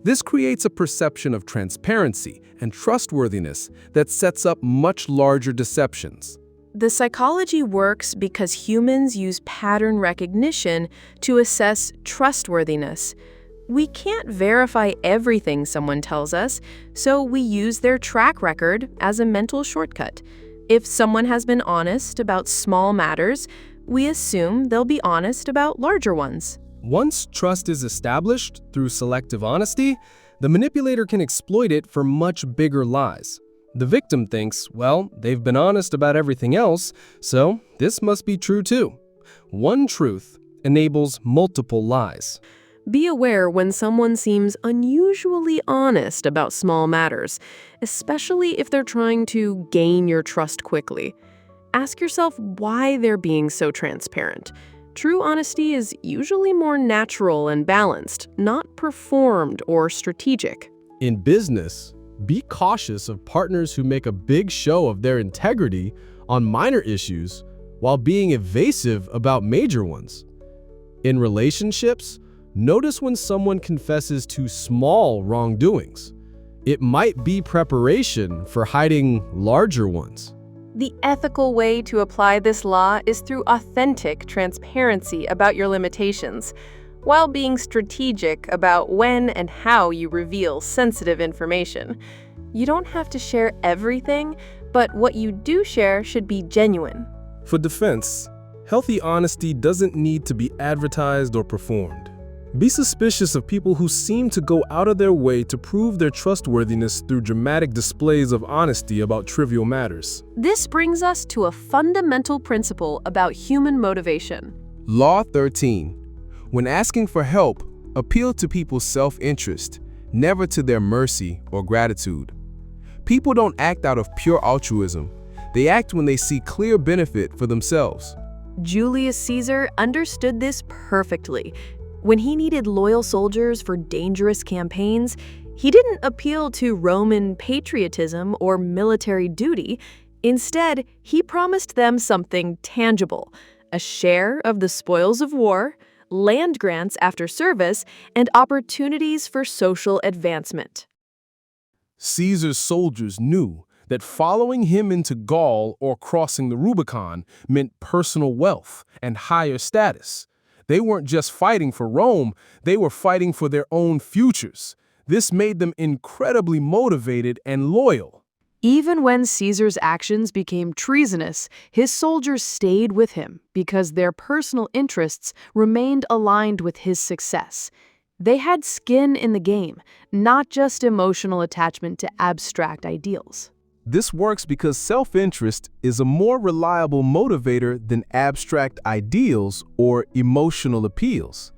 This creates a perception of transparency and trustworthiness that sets up much larger deceptions. The psychology works because humans use pattern recognition to assess trustworthiness. We can't verify everything someone tells us, so we use their track record as a mental shortcut. If someone has been honest about small matters, we assume they'll be honest about larger ones. Once trust is established through selective honesty, the manipulator can exploit it for much bigger lies. The victim thinks, well, they've been honest about everything else, so this must be true too. One truth enables multiple lies. Be aware when someone seems unusually honest about small matters, especially if they're trying to gain your trust quickly. Ask yourself why they're being so transparent. True honesty is usually more natural and balanced, not performed or strategic. In business, be cautious of partners who make a big show of their integrity on minor issues while being evasive about major ones. In relationships, notice when someone confesses to small wrongdoings. It might be preparation for hiding larger ones. The ethical way to apply this law is through authentic transparency about your limitations, while being strategic about when and how you reveal sensitive information. You don't have to share everything, but what you do share should be genuine. For defense, healthy honesty doesn't need to be advertised or performed. Be suspicious of people who seem to go out of their way to prove their trustworthiness through dramatic displays of honesty about trivial matters. This brings us to a fundamental principle about human motivation. Law 13. When asking for help, appeal to people's self-interest, never to their mercy or gratitude. People don't act out of pure altruism. They act when they see clear benefit for themselves. Julius Caesar understood this perfectly. When he needed loyal soldiers for dangerous campaigns, he didn't appeal to Roman patriotism or military duty. Instead, he promised them something tangible: a share of the spoils of war, land grants after service, and opportunities for social advancement. Caesar's soldiers knew that following him into Gaul or crossing the Rubicon meant personal wealth and higher status. They weren't just fighting for Rome, they were fighting for their own futures. This made them incredibly motivated and loyal. Even when Caesar's actions became treasonous, his soldiers stayed with him because their personal interests remained aligned with his success. They had skin in the game, not just emotional attachment to abstract ideals. This works because self-interest is a more reliable motivator than abstract ideals or emotional appeals.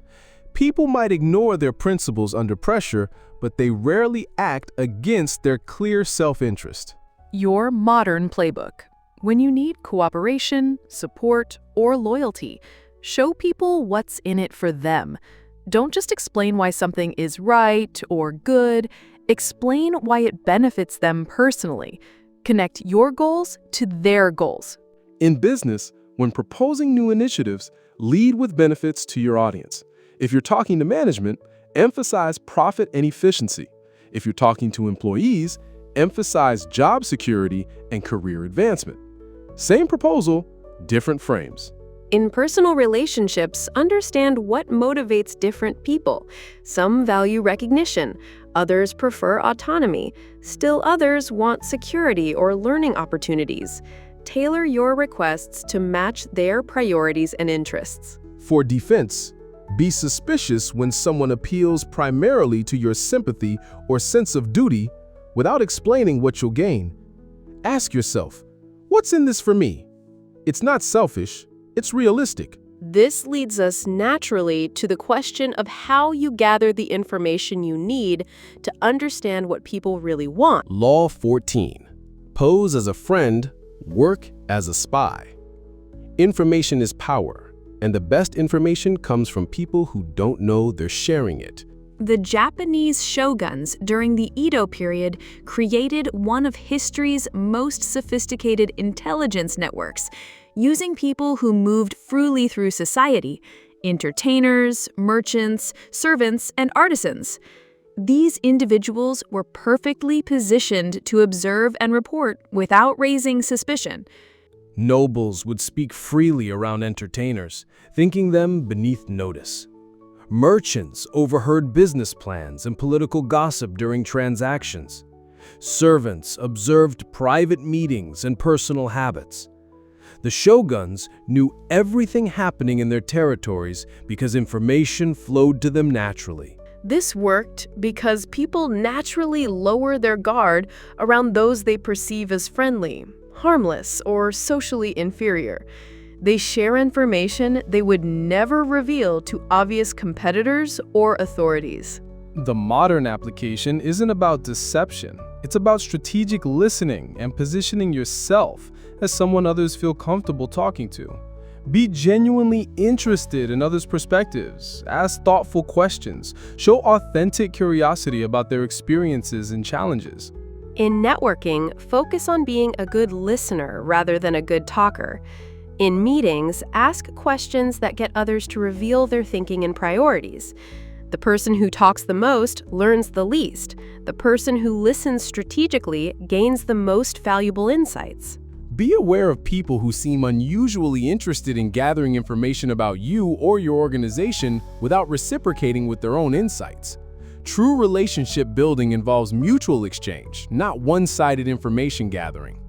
People might ignore their principles under pressure, but they rarely act against their clear self-interest. Your modern playbook. When you need cooperation, support, or loyalty, show people what's in it for them. Don't just explain why something is right or good. Explain why it benefits them personally. Connect your goals to their goals. In business, when proposing new initiatives, lead with benefits to your audience. If you're talking to management, emphasize profit and efficiency. If you're talking to employees, emphasize job security and career advancement. Same proposal, different frames. In personal relationships, understand what motivates different people. Some value recognition, others prefer autonomy, still others want security or learning opportunities. Tailor your requests to match their priorities and interests. For defense, be suspicious when someone appeals primarily to your sympathy or sense of duty without explaining what you'll gain. Ask yourself, what's in this for me? It's not selfish. It's realistic. This leads us naturally to the question of how you gather the information you need to understand what people really want. Law 14. Pose as a friend, work as a spy. Information is power, and the best information comes from people who don't know they're sharing it. The Japanese shoguns during the Edo period created one of history's most sophisticated intelligence networks, using people who moved freely through society: entertainers, merchants, servants, and artisans. These individuals were perfectly positioned to observe and report without raising suspicion. Nobles would speak freely around entertainers, thinking them beneath notice. Merchants overheard business plans and political gossip during transactions. Servants observed private meetings and personal habits. The shoguns knew everything happening in their territories because information flowed to them naturally. This worked because people naturally lower their guard around those they perceive as friendly, harmless, or socially inferior. They share information they would never reveal to obvious competitors or authorities. The modern application isn't about deception. It's about strategic listening and positioning yourself as someone others feel comfortable talking to. Be genuinely interested in others' perspectives. Ask thoughtful questions. Show authentic curiosity about their experiences and challenges. In networking, focus on being a good listener rather than a good talker. In meetings, ask questions that get others to reveal their thinking and priorities. The person who talks the most learns the least. The person who listens strategically gains the most valuable insights. Be aware of people who seem unusually interested in gathering information about you or your organization without reciprocating with their own insights. True relationship building involves mutual exchange, not one-sided information gathering.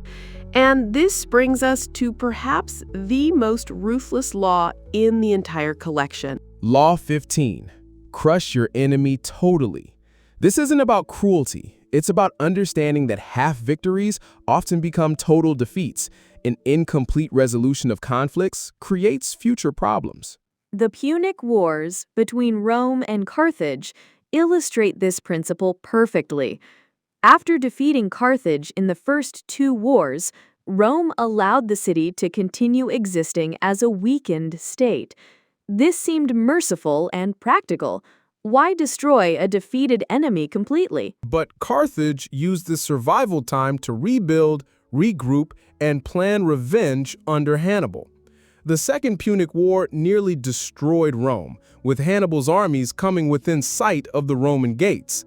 And this brings us to perhaps the most ruthless law in the entire collection. Law 15. crush your enemy totally. This isn't about cruelty. It's about understanding that half victories often become total defeats. An incomplete resolution of conflicts creates future problems. The Punic Wars between Rome and Carthage illustrate this principle perfectly. After defeating Carthage in the first two wars, Rome allowed the city to continue existing as a weakened state. This seemed merciful and practical. Why destroy a defeated enemy completely? But Carthage used this survival time to rebuild, regroup, and plan revenge under Hannibal. The Second Punic War nearly destroyed Rome, with Hannibal's armies coming within sight of the Roman gates.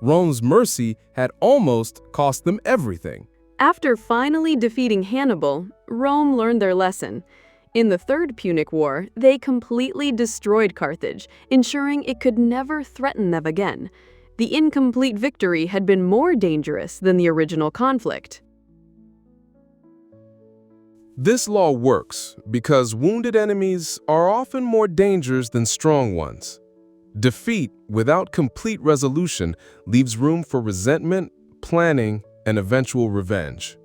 Rome's mercy had almost cost them everything. After finally defeating Hannibal, Rome learned their lesson. In the Third Punic War, they completely destroyed Carthage, ensuring it could never threaten them again. The incomplete victory had been more dangerous than the original conflict. This law works because wounded enemies are often more dangerous than strong ones. Defeat without complete resolution leaves room for resentment, planning, and eventual revenge.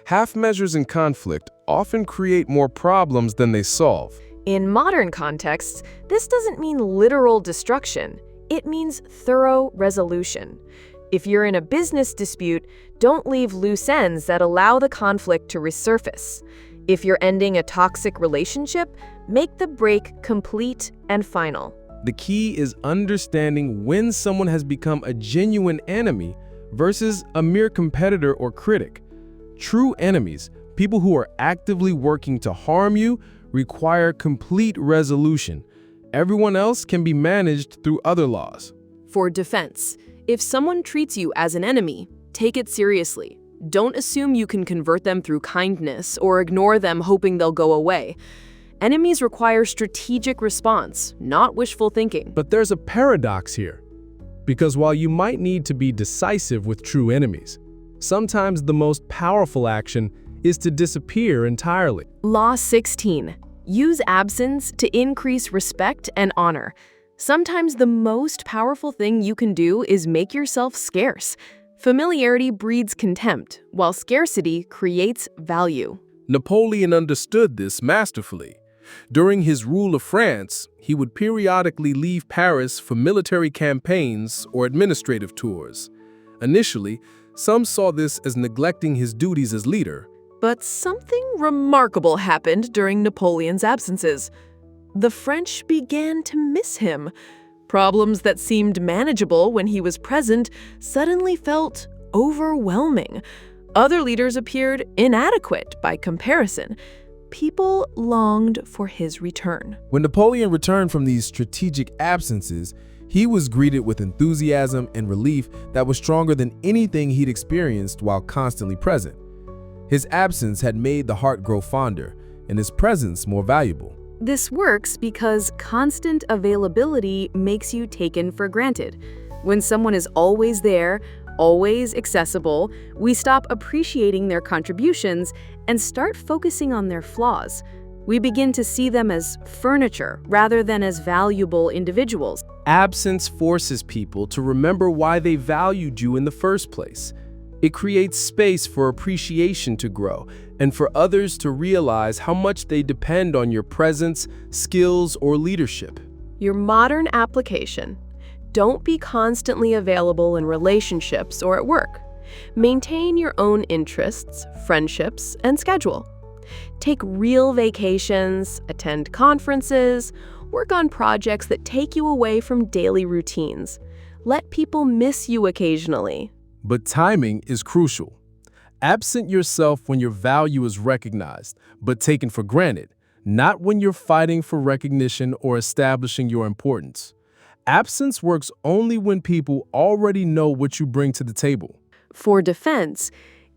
Half measures in conflict often create more problems than they solve. In modern contexts, this doesn't mean literal destruction. It means thorough resolution. If you're in a business dispute, don't leave loose ends that allow the conflict to resurface. If you're ending a toxic relationship, make the break complete and final. The key is understanding when someone has become a genuine enemy versus a mere competitor or critic. True enemies, people who are actively working to harm you, require complete resolution. Everyone else can be managed through other laws. For defense, if someone treats you as an enemy, take it seriously. Don't assume you can convert them through kindness or ignore them hoping they'll go away. Enemies require strategic response, not wishful thinking. But there's a paradox here. Because while you might need to be decisive with true enemies, sometimes the most powerful action is to disappear entirely. Law 16. Use absence to increase respect and honor. Sometimes the most powerful thing you can do is make yourself scarce. Familiarity breeds contempt, while scarcity creates value. Napoleon understood this masterfully. During his rule of France, he would periodically leave Paris for military campaigns or administrative tours. Initially, some saw this as neglecting his duties as leader. But something remarkable happened during Napoleon's absences. The French began to miss him. Problems that seemed manageable when he was present suddenly felt overwhelming. Other leaders appeared inadequate by comparison. People longed for his return. When Napoleon returned from these strategic absences, he was greeted with enthusiasm and relief that was stronger than anything he'd experienced while constantly present. His absence had made the heart grow fonder, and his presence more valuable. This works because constant availability makes you taken for granted. When someone is always there, always accessible, we stop appreciating their contributions and start focusing on their flaws. We begin to see them as furniture rather than as valuable individuals. Absence forces people to remember why they valued you in the first place. It creates space for appreciation to grow and for others to realize how much they depend on your presence, skills, or leadership. Your modern application. Don't be constantly available in relationships or at work. Maintain your own interests, friendships, and schedule. Take real vacations, attend conferences, work on projects that take you away from daily routines. Let people miss you occasionally. But timing is crucial. Absent yourself when your value is recognized, but taken for granted, not when you're fighting for recognition or establishing your importance. Absence works only when people already know what you bring to the table. For defense,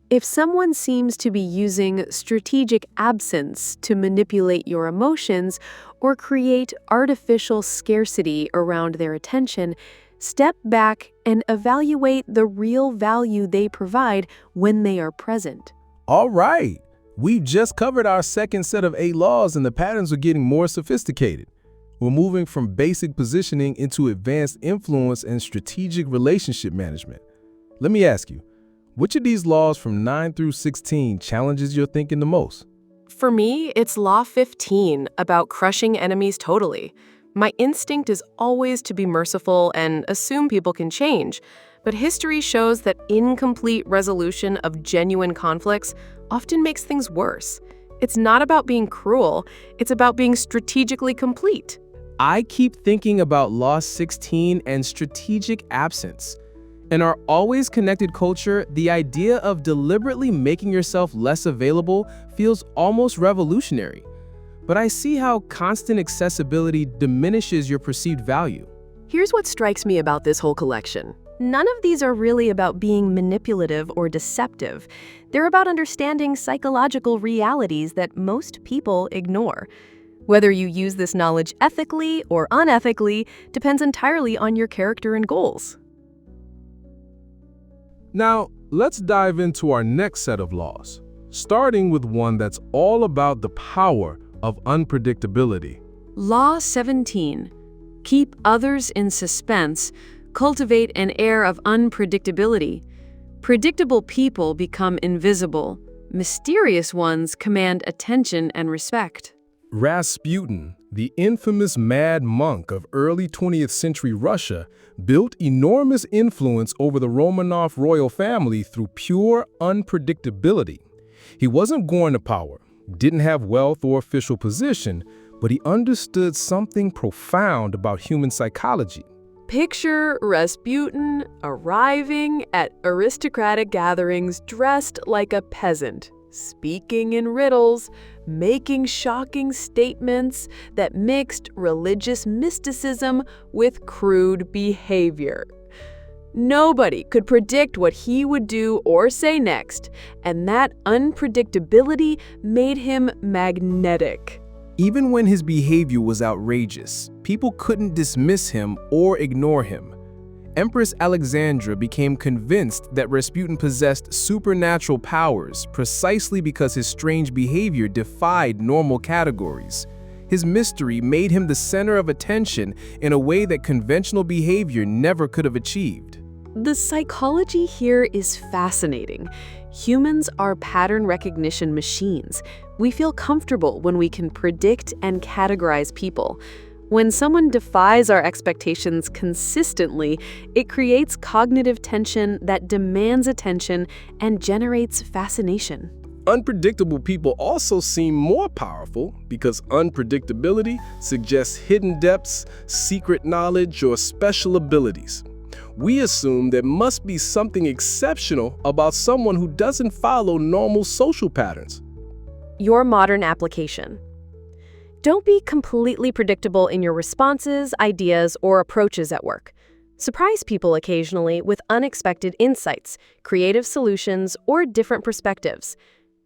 if someone seems to be using strategic absence to manipulate your emotions or create artificial scarcity around their attention, step back and evaluate the real value they provide when they are present. All right, we've just covered our second set of 8 laws and the patterns are getting more sophisticated. We're moving from basic positioning into advanced influence and strategic relationship management. Let me ask you, which of these laws from 9 through 16 challenges your thinking the most? For me, it's Law 15 about crushing enemies totally. My instinct is always to be merciful and assume people can change, but history shows that incomplete resolution of genuine conflicts often makes things worse. It's not about being cruel, it's about being strategically complete. I keep thinking about Law 16 and strategic absence. In our always connected culture, the idea of deliberately making yourself less available feels almost revolutionary. But I see how constant accessibility diminishes your perceived value. Here's what strikes me about this whole collection. None of these are really about being manipulative or deceptive. They're about understanding psychological realities that most people ignore. Whether you use this knowledge ethically or unethically depends entirely on your character and goals. Now, let's dive into our next set of laws, starting with one that's all about the power of unpredictability. Law 17. Keep others in suspense. Cultivate an air of unpredictability. Predictable people become invisible. Mysterious ones command attention and respect. Rasputin, the infamous mad monk of early 20th century Russia, built enormous influence over the Romanov royal family through pure unpredictability. He wasn't born to power, didn't have wealth or official position, but he understood something profound about human psychology. Picture Rasputin arriving at aristocratic gatherings dressed like a peasant, speaking in riddles, making shocking statements that mixed religious mysticism with crude behavior. Nobody could predict what he would do or say next, and that unpredictability made him magnetic. Even when his behavior was outrageous, people couldn't dismiss him or ignore him. Empress Alexandra became convinced that Rasputin possessed supernatural powers precisely because his strange behavior defied normal categories. His mystery made him the center of attention in a way that conventional behavior never could have achieved. The psychology here is fascinating. Humans are pattern recognition machines. We feel comfortable when we can predict and categorize people. When someone defies our expectations consistently, it creates cognitive tension that demands attention and generates fascination. Unpredictable people also seem more powerful because unpredictability suggests hidden depths, secret knowledge, or special abilities. We assume there must be something exceptional about someone who doesn't follow normal social patterns. Your modern application. Don't be completely predictable in your responses, ideas, or approaches at work. Surprise people occasionally with unexpected insights, creative solutions, or different perspectives.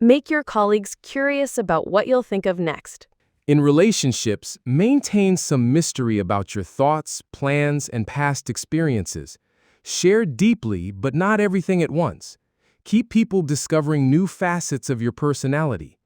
Make your colleagues curious about what you'll think of next. In relationships, maintain some mystery about your thoughts, plans, and past experiences. Share deeply, but not everything at once. Keep people discovering new facets of your personality.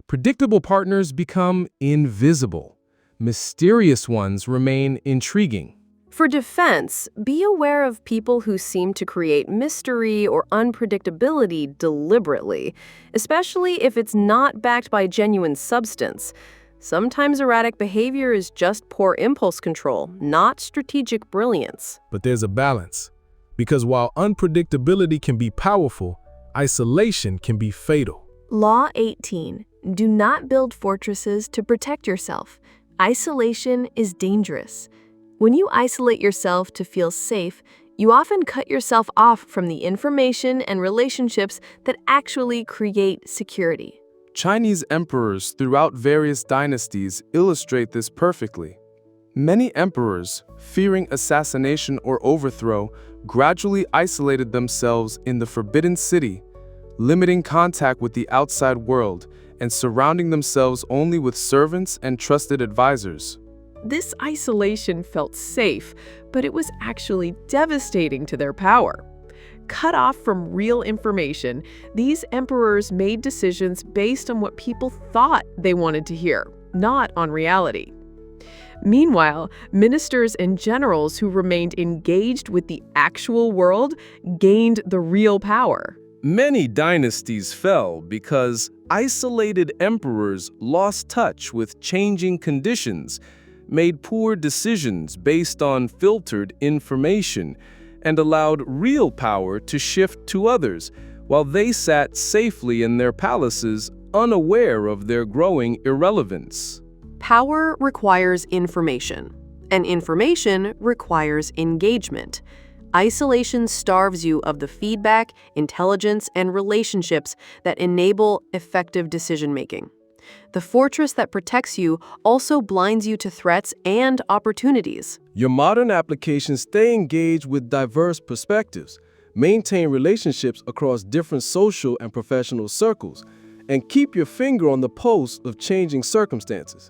Predictable partners become invisible. Mysterious ones remain intriguing. For defense, be aware of people who seem to create mystery or unpredictability deliberately, especially if it's not backed by genuine substance. Sometimes erratic behavior is just poor impulse control, not strategic brilliance. But there's a balance, because while unpredictability can be powerful, isolation can be fatal. Law 18. Do not build fortresses to protect yourself. Isolation is dangerous. When you isolate yourself to feel safe, you often cut yourself off from the information and relationships that actually create security. Chinese emperors throughout various dynasties illustrate this perfectly. Many emperors, fearing assassination or overthrow, gradually isolated themselves in the Forbidden City, limiting contact with the outside world and surrounding themselves only with servants and trusted advisors. This isolation felt safe, but it was actually devastating to their power. Cut off from real information, these emperors made decisions based on what people thought they wanted to hear, not on reality. Meanwhile, ministers and generals who remained engaged with the actual world gained the real power. Many dynasties fell because isolated emperors lost touch with changing conditions, made poor decisions based on filtered information, and allowed real power to shift to others, while they sat safely in their palaces, unaware of their growing irrelevance. Power requires information, and information requires engagement. Isolation starves you of the feedback, intelligence, and relationships that enable effective decision-making. The fortress that protects you also blinds you to threats and opportunities. Your modern applications stay engaged with diverse perspectives, maintain relationships across different social and professional circles, and keep your finger on the pulse of changing circumstances.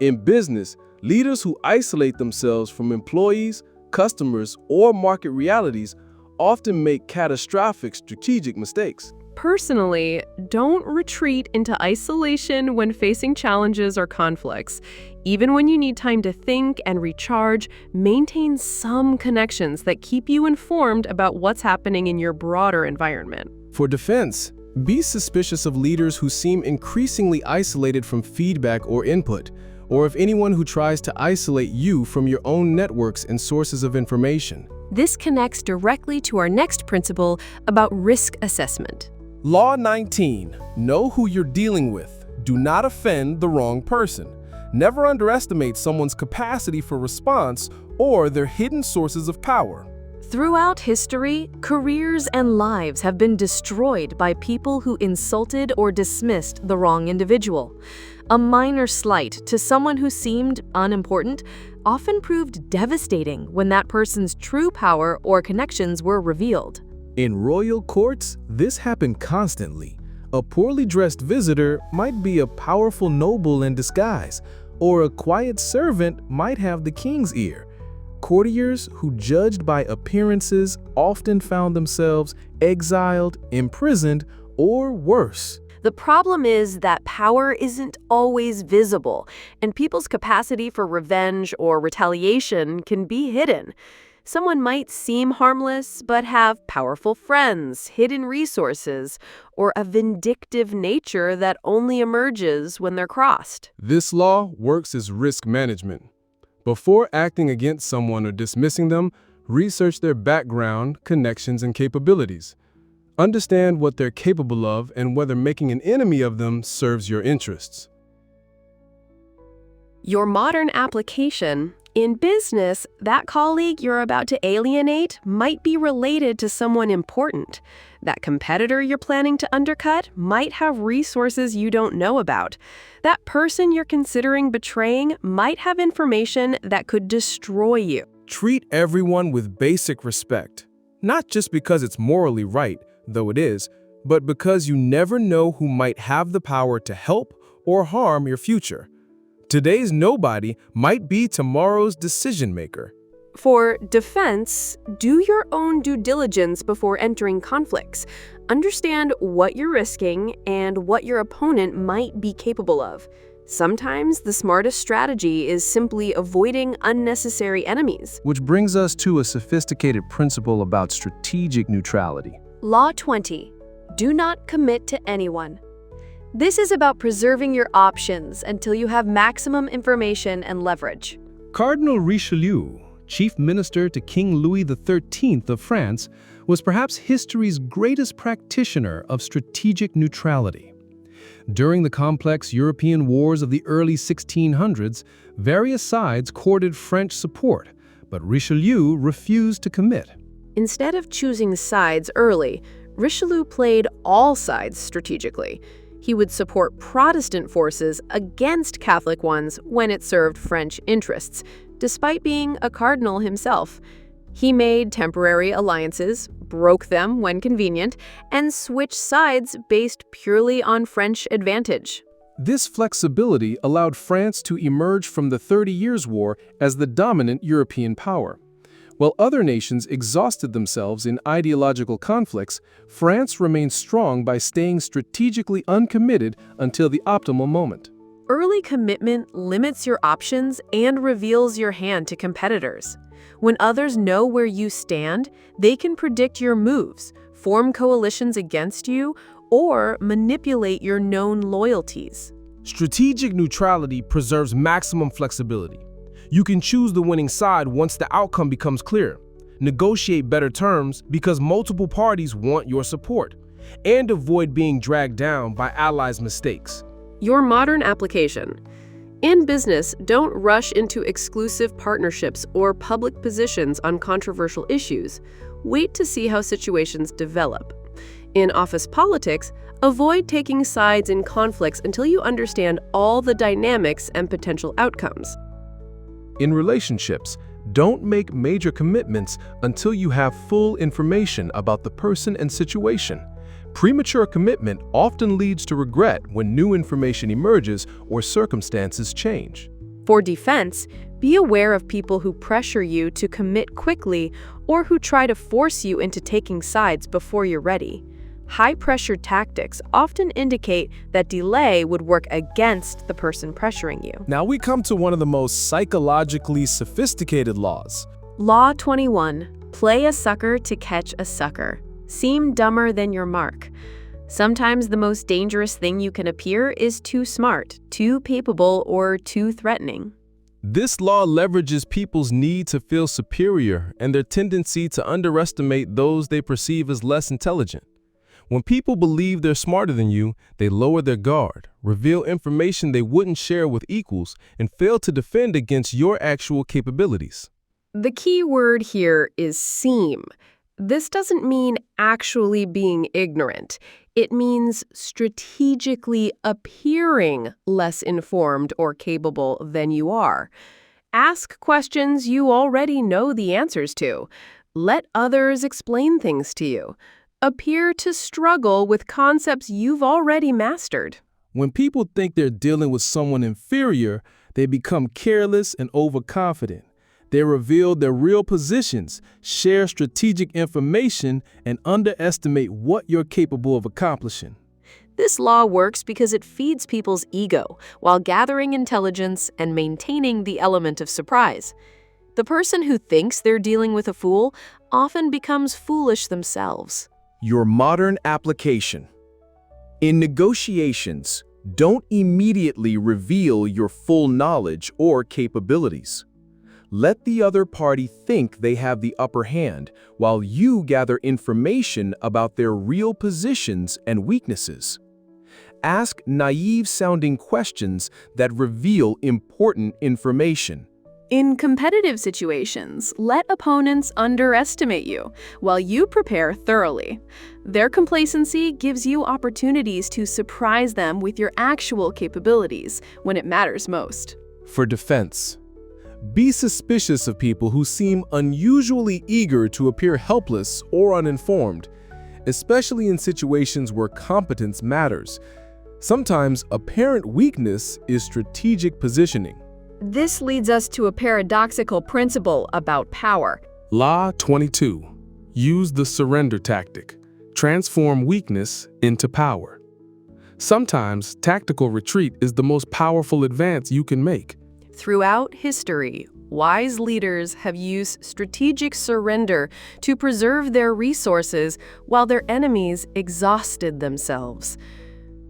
In business, leaders who isolate themselves from employees, customers, or market realities often make catastrophic strategic mistakes. Personally, don't retreat into isolation when facing challenges or conflicts. Even when you need time to think and recharge, maintain some connections that keep you informed about what's happening in your broader environment. For defense, be suspicious of leaders who seem increasingly isolated from feedback or input, or of anyone who tries to isolate you from your own networks and sources of information. This connects directly to our next principle about risk assessment. Law 19. Know who you're dealing with. Do not offend the wrong person. Never underestimate someone's capacity for response or their hidden sources of power. Throughout history, careers and lives have been destroyed by people who insulted or dismissed the wrong individual. A minor slight to someone who seemed unimportant often proved devastating when that person's true power or connections were revealed. In royal courts, this happened constantly. A poorly dressed visitor might be a powerful noble in disguise, or a quiet servant might have the king's ear. Courtiers who judged by appearances often found themselves exiled, imprisoned, or worse. The problem is that power isn't always visible, and people's capacity for revenge or retaliation can be hidden. Someone might seem harmless, but have powerful friends, hidden resources, or a vindictive nature that only emerges when they're crossed. This law works as risk management. Before acting against someone or dismissing them, research their background, connections, and capabilities. Understand what they're capable of and whether making an enemy of them serves your interests. Your modern application. In business, that colleague you're about to alienate might be related to someone important. That competitor you're planning to undercut might have resources you don't know about. That person you're considering betraying might have information that could destroy you. Treat everyone with basic respect, not just because it's morally right, though it is, but because you never know who might have the power to help or harm your future. Today's nobody might be tomorrow's decision maker. For defense, do your own due diligence before entering conflicts. Understand what you're risking and what your opponent might be capable of. Sometimes the smartest strategy is simply avoiding unnecessary enemies. Which brings us to a sophisticated principle about strategic neutrality. Law 20. Do not commit to anyone. This is about preserving your options until you have maximum information and leverage. Cardinal Richelieu, chief minister to King Louis XIII of France, was perhaps history's greatest practitioner of strategic neutrality. During the complex European wars of the early 1600s, various sides courted French support, but Richelieu refused to commit. Instead of choosing sides early, Richelieu played all sides strategically. He would support Protestant forces against Catholic ones when it served French interests, despite being a cardinal himself. He made temporary alliances, broke them when convenient, and switched sides based purely on French advantage. This flexibility allowed France to emerge from the 30 Years' War as the dominant European power. While other nations exhausted themselves in ideological conflicts, France remained strong by staying strategically uncommitted until the optimal moment. Early commitment limits your options and reveals your hand to competitors. When others know where you stand, they can predict your moves, form coalitions against you, or manipulate your known loyalties. Strategic neutrality preserves maximum flexibility. You can choose the winning side once the outcome becomes clear, negotiate better terms because multiple parties want your support, and avoid being dragged down by allies' mistakes. Your modern application. In business, don't rush into exclusive partnerships or public positions on controversial issues. Wait to see how situations develop. In office politics, avoid taking sides in conflicts until you understand all the dynamics and potential outcomes. In relationships, don't make major commitments until you have full information about the person and situation. Premature commitment often leads to regret when new information emerges or circumstances change. For defense, be aware of people who pressure you to commit quickly or who try to force you into taking sides before you're ready. High-pressure tactics often indicate that delay would work against the person pressuring you. Now we come to one of the most psychologically sophisticated laws. Law 21. Play a sucker to catch a sucker. Seem dumber than your mark. Sometimes the most dangerous thing you can appear is too smart, too capable, or too threatening. This law leverages people's need to feel superior and their tendency to underestimate those they perceive as less intelligent. When people believe they're smarter than you, they lower their guard, reveal information they wouldn't share with equals, and fail to defend against your actual capabilities. The key word here is seem. This doesn't mean actually being ignorant. It means strategically appearing less informed or capable than you are. Ask questions you already know the answers to. Let others explain things to you. Appear to struggle with concepts you've already mastered. When people think they're dealing with someone inferior, they become careless and overconfident. They reveal their real positions, share strategic information, and underestimate what you're capable of accomplishing. This law works because it feeds people's ego while gathering intelligence and maintaining the element of surprise. The person who thinks they're dealing with a fool often becomes foolish themselves. Your modern application. In negotiations, don't immediately reveal your full knowledge or capabilities. Let the other party think they have the upper hand while you gather information about their real positions and weaknesses. Ask naive-sounding questions that reveal important information. In competitive situations, let opponents underestimate you while you prepare thoroughly. Their complacency gives you opportunities to surprise them with your actual capabilities when it matters most. For defense, be suspicious of people who seem unusually eager to appear helpless or uninformed, especially in situations where competence matters. Sometimes apparent weakness is strategic positioning. This leads us to a paradoxical principle about power. Law 22. Use the surrender tactic. Transform weakness into power. Sometimes tactical retreat is the most powerful advance you can make. Throughout history, wise leaders have used strategic surrender to preserve their resources while their enemies exhausted themselves.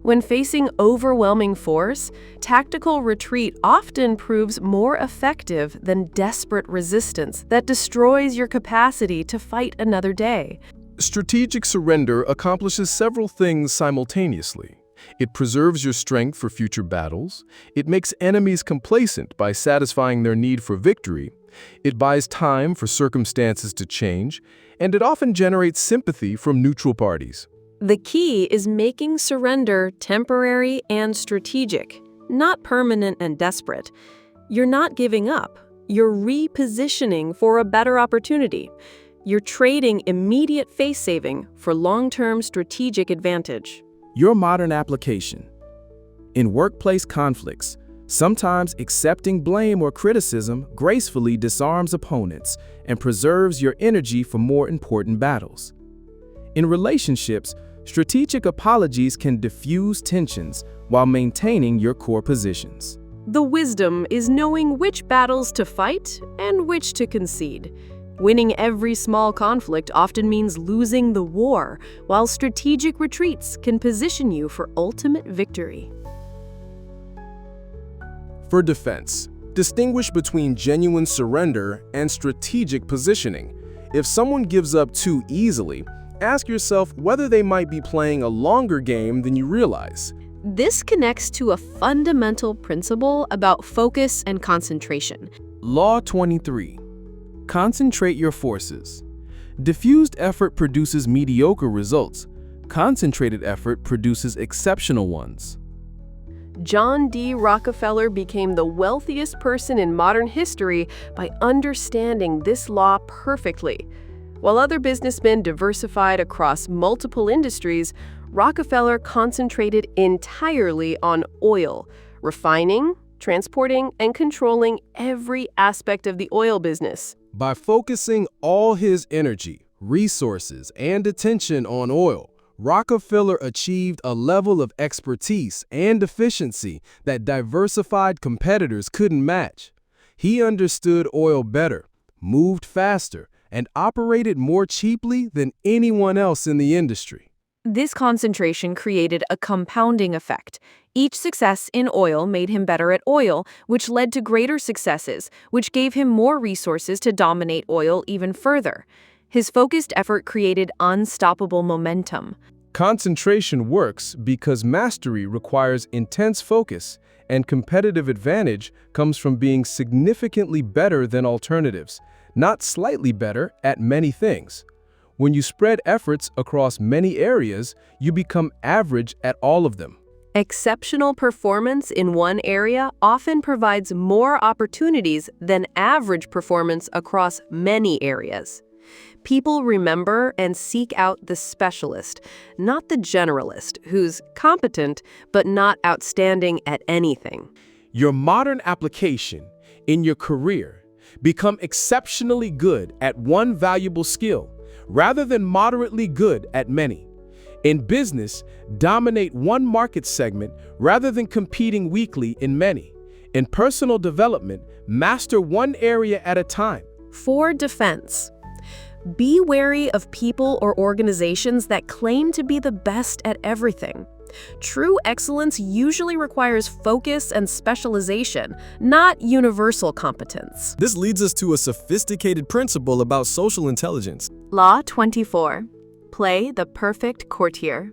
When facing overwhelming force, tactical retreat often proves more effective than desperate resistance that destroys your capacity to fight another day. Strategic surrender accomplishes several things simultaneously. It preserves your strength for future battles. It makes enemies complacent by satisfying their need for victory. It buys time for circumstances to change. And it often generates sympathy from neutral parties. The key is making surrender temporary and strategic, not permanent and desperate. You're not giving up. You're repositioning for a better opportunity. You're trading immediate face-saving for long-term strategic advantage. Your modern application. In workplace conflicts, sometimes accepting blame or criticism gracefully disarms opponents and preserves your energy for more important battles. In relationships, Strategic apologies can diffuse tensions while maintaining your core positions. The wisdom is knowing which battles to fight and which to concede. Winning every small conflict often means losing the war, while strategic retreats can position you for ultimate victory. For defense, distinguish between genuine surrender and strategic positioning. If someone gives up too easily, ask yourself whether they might be playing a longer game than you realize. This connects to a fundamental principle about focus and concentration. Law 23. Concentrate your forces. Diffused effort produces mediocre results. Concentrated effort produces exceptional ones. John D. Rockefeller became the wealthiest person in modern history by understanding this law perfectly. While other businessmen diversified across multiple industries, Rockefeller concentrated entirely on oil, refining, transporting, and controlling every aspect of the oil business. By focusing all his energy, resources, and attention on oil, Rockefeller achieved a level of expertise and efficiency that diversified competitors couldn't match. He understood oil better, moved faster, and operated more cheaply than anyone else in the industry. This concentration created a compounding effect. Each success in oil made him better at oil, which led to greater successes, which gave him more resources to dominate oil even further. His focused effort created unstoppable momentum. Concentration works because mastery requires intense focus, and competitive advantage comes from being significantly better than alternatives, not slightly better at many things. When you spread efforts across many areas, you become average at all of them. Exceptional performance in one area often provides more opportunities than average performance across many areas. People remember and seek out the specialist, not the generalist, who's competent but not outstanding at anything. Your modern application in your career become exceptionally good at one valuable skill, rather than moderately good at many. In business, dominate one market segment rather than competing weakly in many. In personal development, master one area at a time. For defense, be wary of people or organizations that claim to be the best at everything. True excellence usually requires focus and specialization, not universal competence. This leads us to a sophisticated principle about social intelligence. Law 24. Play the perfect courtier.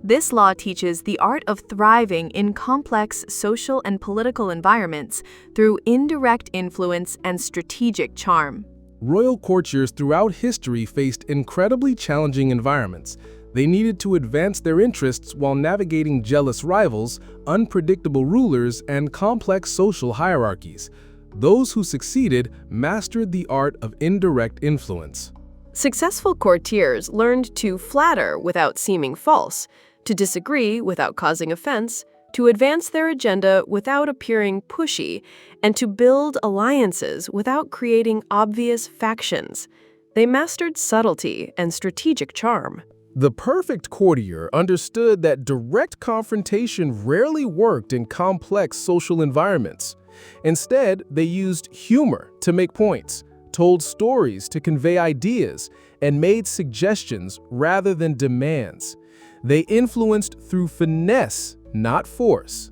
This law teaches the art of thriving in complex social and political environments through indirect influence and strategic charm. Royal courtiers throughout history faced incredibly challenging environments. They needed to advance their interests while navigating jealous rivals, unpredictable rulers, and complex social hierarchies. Those who succeeded mastered the art of indirect influence. Successful courtiers learned to flatter without seeming false, to disagree without causing offense, to advance their agenda without appearing pushy, and to build alliances without creating obvious factions. They mastered subtlety and strategic charm. The perfect courtier understood that direct confrontation rarely worked in complex social environments. Instead, they used humor to make points, told stories to convey ideas, and made suggestions rather than demands. They influenced through finesse, not force.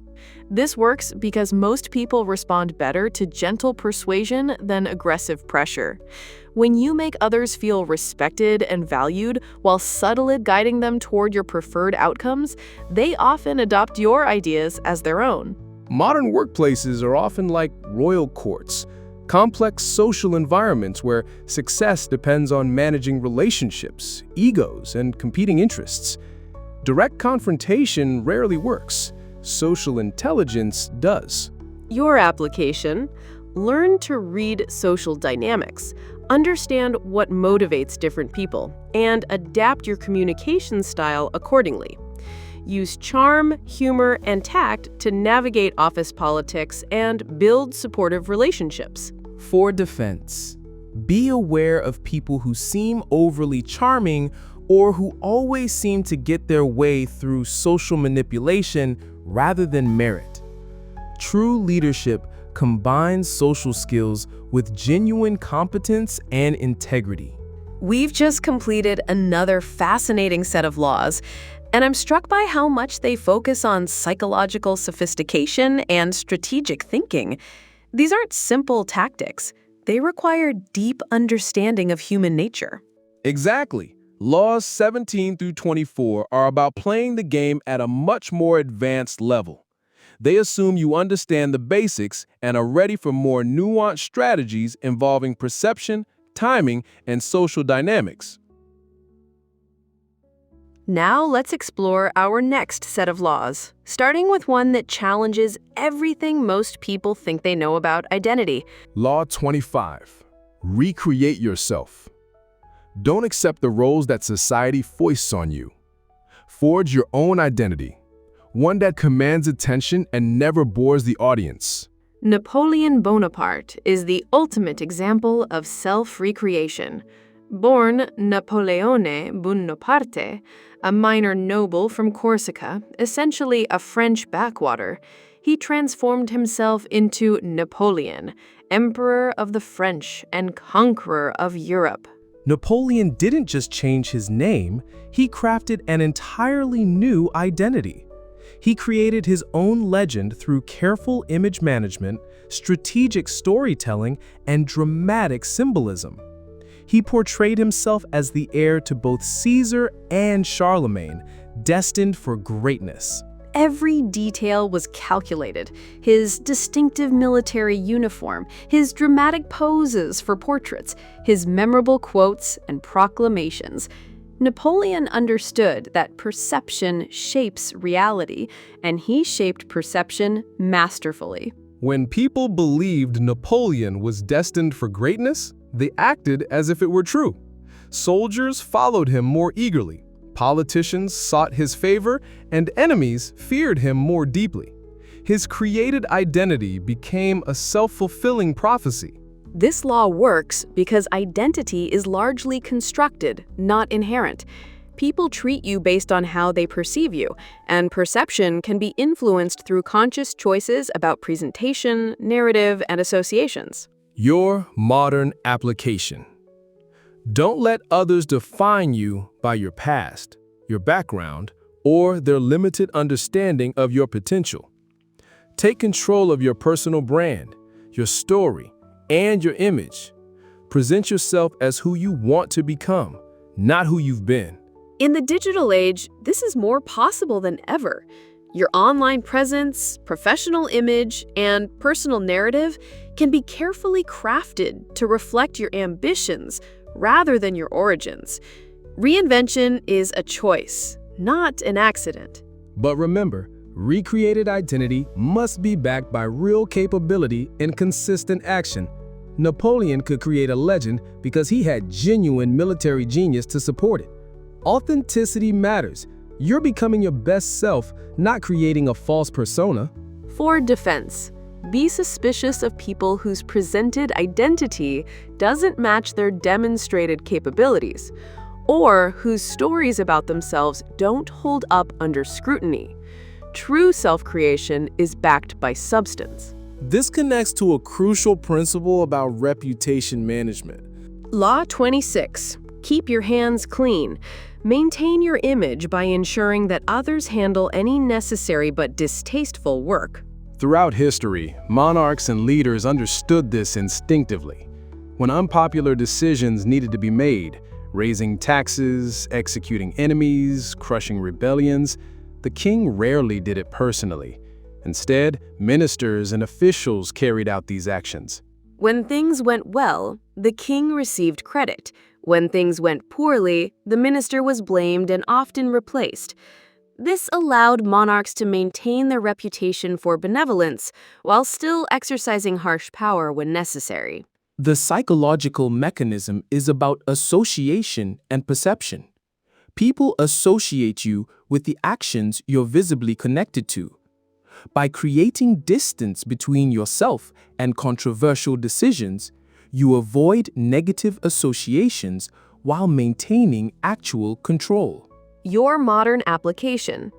This works because most people respond better to gentle persuasion than aggressive pressure. When you make others feel respected and valued while subtly guiding them toward your preferred outcomes, they often adopt your ideas as their own. Modern workplaces are often like royal courts, complex social environments where success depends on managing relationships, egos, and competing interests. Direct confrontation rarely works. Social intelligence does. Your application: learn to read social dynamics, understand what motivates different people, and adapt your communication style accordingly. Use charm, humor, and tact to navigate office politics and build supportive relationships. For defense, be aware of people who seem overly charming or who always seem to get their way through social manipulation rather than merit. True leadership combines social skills with genuine competence and integrity. We've just completed another fascinating set of laws, and I'm struck by how much they focus on psychological sophistication and strategic thinking. These aren't simple tactics. They require deep understanding of human nature. Exactly. Laws 17 through 24 are about playing the game at a much more advanced level. They assume you understand the basics and are ready for more nuanced strategies involving perception, timing, and social dynamics. Now let's explore our next set of laws, starting with one that challenges everything most people think they know about identity. Law 25. Recreate yourself. Don't accept the roles that society foists on you. Forge your own identity, one that commands attention and never bores the audience. Napoleon Bonaparte is the ultimate example of self-recreation. Born Napoleone Bonaparte, a minor noble from Corsica, essentially a French backwater, he transformed himself into Napoleon, Emperor of the French and conqueror of Europe. Napoleon didn't just change his name, he crafted an entirely new identity. He created his own legend through careful image management, strategic storytelling, and dramatic symbolism. He portrayed himself as the heir to both Caesar and Charlemagne, destined for greatness. Every detail was calculated. His distinctive military uniform, his dramatic poses for portraits, his memorable quotes and proclamations. Napoleon understood that perception shapes reality, and he shaped perception masterfully. When people believed Napoleon was destined for greatness, they acted as if it were true. Soldiers followed him more eagerly. Politicians sought his favor, and enemies feared him more deeply. His created identity became a self-fulfilling prophecy. This law works because identity is largely constructed, not inherent. People treat you based on how they perceive you, and perception can be influenced through conscious choices about presentation, narrative, and associations. Your modern application. Don't let others define you by your past, your background, or their limited understanding of your potential. Take control of your personal brand, your story, and your image. Present yourself as who you want to become, not who you've been. In the digital age, this is more possible than ever. Your online presence, professional image, and personal narrative can be carefully crafted to reflect your ambitions rather than your origins. Reinvention is a choice, not an accident. But remember, recreated identity must be backed by real capability and consistent action. Napoleon could create a legend because he had genuine military genius to support it. Authenticity matters. You're becoming your best self, not creating a false persona. For defense, be suspicious of people whose presented identity doesn't match their demonstrated capabilities, or whose stories about themselves don't hold up under scrutiny. True self-creation is backed by substance. This connects to a crucial principle about reputation management. Law 26. Keep your hands clean. Maintain your image by ensuring that others handle any necessary but distasteful work. Throughout history, monarchs and leaders understood this instinctively. When unpopular decisions needed to be made, raising taxes, executing enemies, crushing rebellions, the king rarely did it personally. Instead, ministers and officials carried out these actions. When things went well, the king received credit. When things went poorly, the minister was blamed and often replaced. This allowed monarchs to maintain their reputation for benevolence while still exercising harsh power when necessary. The psychological mechanism is about association and perception. People associate you with the actions you're visibly connected to. By creating distance between yourself and controversial decisions, you avoid negative associations while maintaining actual control. Your modern application.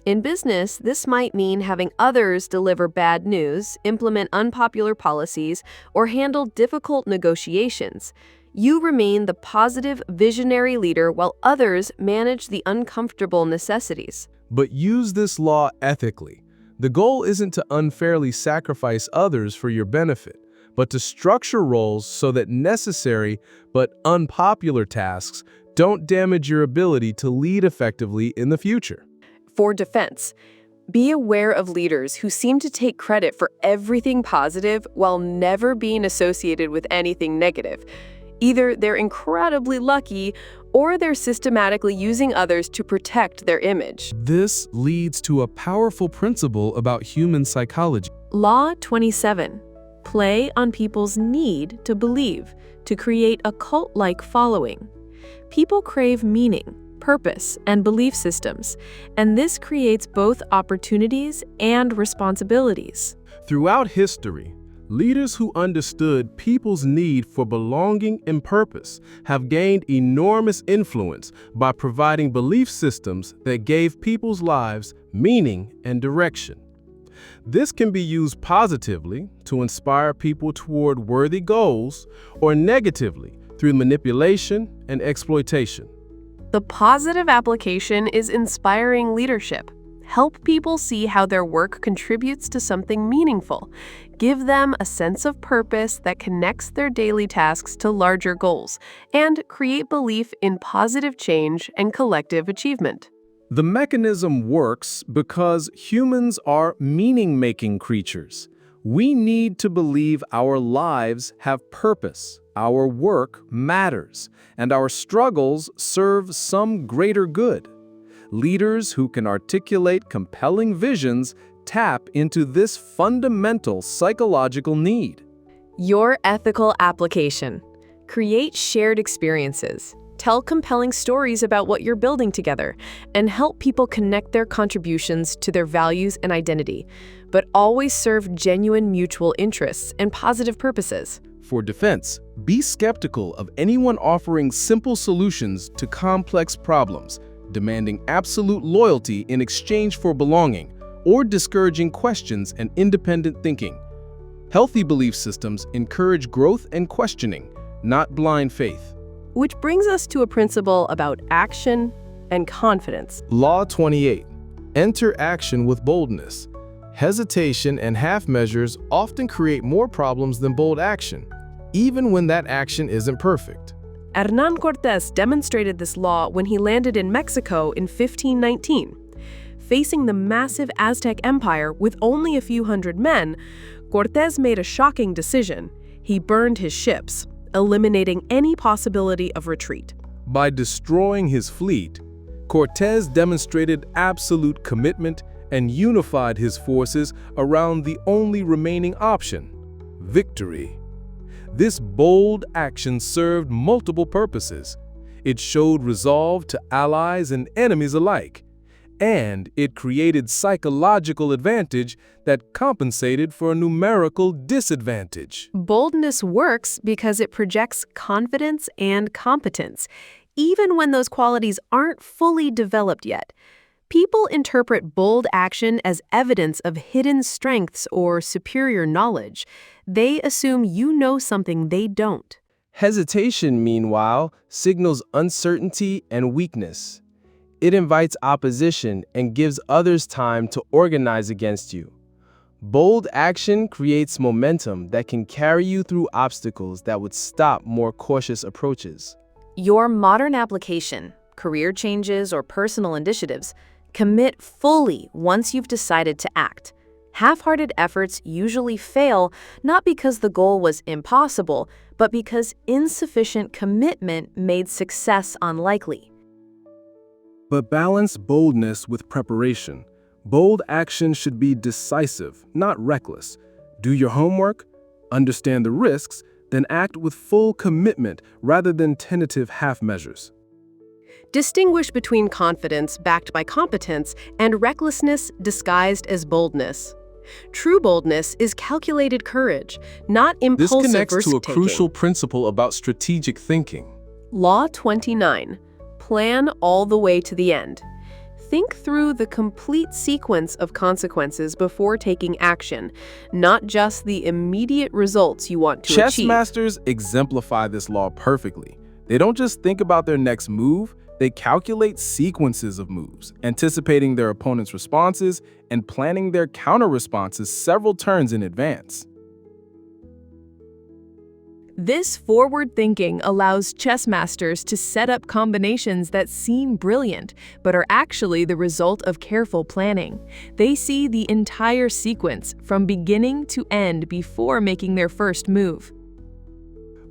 In business, this might mean having others deliver bad news, implement unpopular policies, or handle difficult negotiations. You remain the positive, visionary leader while others manage the uncomfortable necessities. But use this law ethically. The goal isn't to unfairly sacrifice others for your benefit, but to structure roles so that necessary but unpopular tasks don't damage your ability to lead effectively in the future. For defense, be aware of leaders who seem to take credit for everything positive while never being associated with anything negative. Either they're incredibly lucky or they're systematically using others to protect their image. This leads to a powerful principle about human psychology. Law 27. Play on people's need to believe, to create a cult-like following. People crave meaning, purpose, and belief systems, and this creates both opportunities and responsibilities. Throughout history, leaders who understood people's need for belonging and purpose have gained enormous influence by providing belief systems that gave people's lives meaning and direction. This can be used positively to inspire people toward worthy goals, or negatively through manipulation and exploitation. The positive application is inspiring leadership. Help people see how their work contributes to something meaningful. Give them a sense of purpose that connects their daily tasks to larger goals, and create belief in positive change and collective achievement. The mechanism works because humans are meaning-making creatures. We need to believe our lives have purpose, our work matters, and our struggles serve some greater good. Leaders who can articulate compelling visions tap into this fundamental psychological need. Your ethical application. Create shared experiences. Tell compelling stories about what you're building together, and help people connect their contributions to their values and identity, but always serve genuine mutual interests and positive purposes. For defense, be skeptical of anyone offering simple solutions to complex problems, demanding absolute loyalty in exchange for belonging, or discouraging questions and independent thinking. Healthy belief systems encourage growth and questioning, not blind faith. Which brings us to a principle about action and confidence. Law 28. Enter action with boldness. Hesitation and half measures often create more problems than bold action, even when that action isn't perfect. Hernán Cortés demonstrated this law when he landed in Mexico in 1519. Facing the massive Aztec Empire with only a few hundred men, Cortés made a shocking decision. He burned his ships, eliminating any possibility of retreat. By destroying his fleet, Cortés demonstrated absolute commitment and unified his forces around the only remaining option: victory. This bold action served multiple purposes. It showed resolve to allies and enemies alike, and it created psychological advantage that compensated for a numerical disadvantage. Boldness works because it projects confidence and competence, even when those qualities aren't fully developed yet. People interpret bold action as evidence of hidden strengths or superior knowledge. They assume you know something they don't. Hesitation, meanwhile, signals uncertainty and weakness. It invites opposition and gives others time to organize against you. Bold action creates momentum that can carry you through obstacles that would stop more cautious approaches. Your modern application, career changes, or personal initiatives, commit fully once you've decided to act. Half-hearted efforts usually fail not because the goal was impossible, but because insufficient commitment made success unlikely. But balance boldness with preparation. Bold action should be decisive, not reckless. Do your homework, understand the risks, then act with full commitment rather than tentative half measures. Distinguish between confidence backed by competence and recklessness disguised as boldness. True boldness is calculated courage, not impulsive risk-taking. This connects to a crucial principle about strategic thinking. Law 29. Plan all the way to the end. Think through the complete sequence of consequences before taking action, not just the immediate results you want to Chess achieve. masters exemplify this law perfectly. They don't just think about their next move, they calculate sequences of moves, anticipating their opponent's responses and planning their counter-responses several turns in advance. This forward thinking allows chess masters to set up combinations that seem brilliant, but are actually the result of careful planning. They see the entire sequence from beginning to end before making their first move.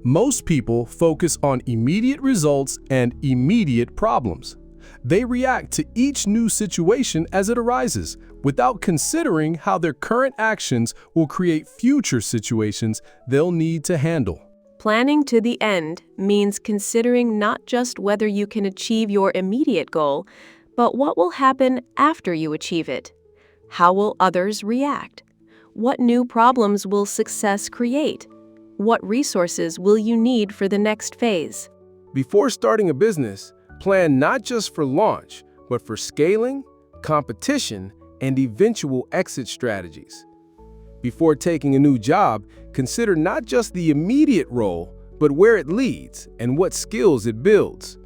Most people focus on immediate results and immediate problems. They react to each new situation as it arises, without considering how their current actions will create future situations they'll need to handle. Planning to the end means considering not just whether you can achieve your immediate goal, but what will happen after you achieve it. How will others react? What new problems will success create? What resources will you need for the next phase? Before starting a business, plan not just for launch, but for scaling, competition, and eventual exit strategies. Before taking a new job, consider not just the immediate role, but where it leads and what skills it builds.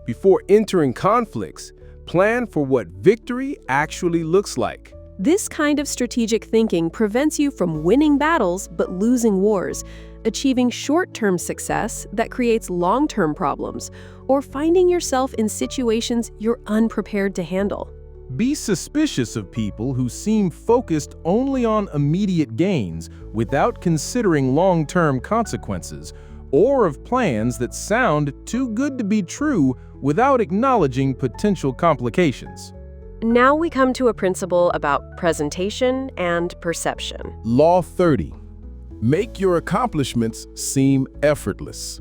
Before entering conflicts, plan for what victory actually looks like. This kind of strategic thinking prevents you from winning battles but losing wars, achieving short-term success that creates long-term problems, or finding yourself in situations you're unprepared to handle. Be suspicious of people who seem focused only on immediate gains without considering long-term consequences, or of plans that sound too good to be true without acknowledging potential complications. Now we come to a principle about presentation and perception. Law 30. Make your accomplishments seem effortless.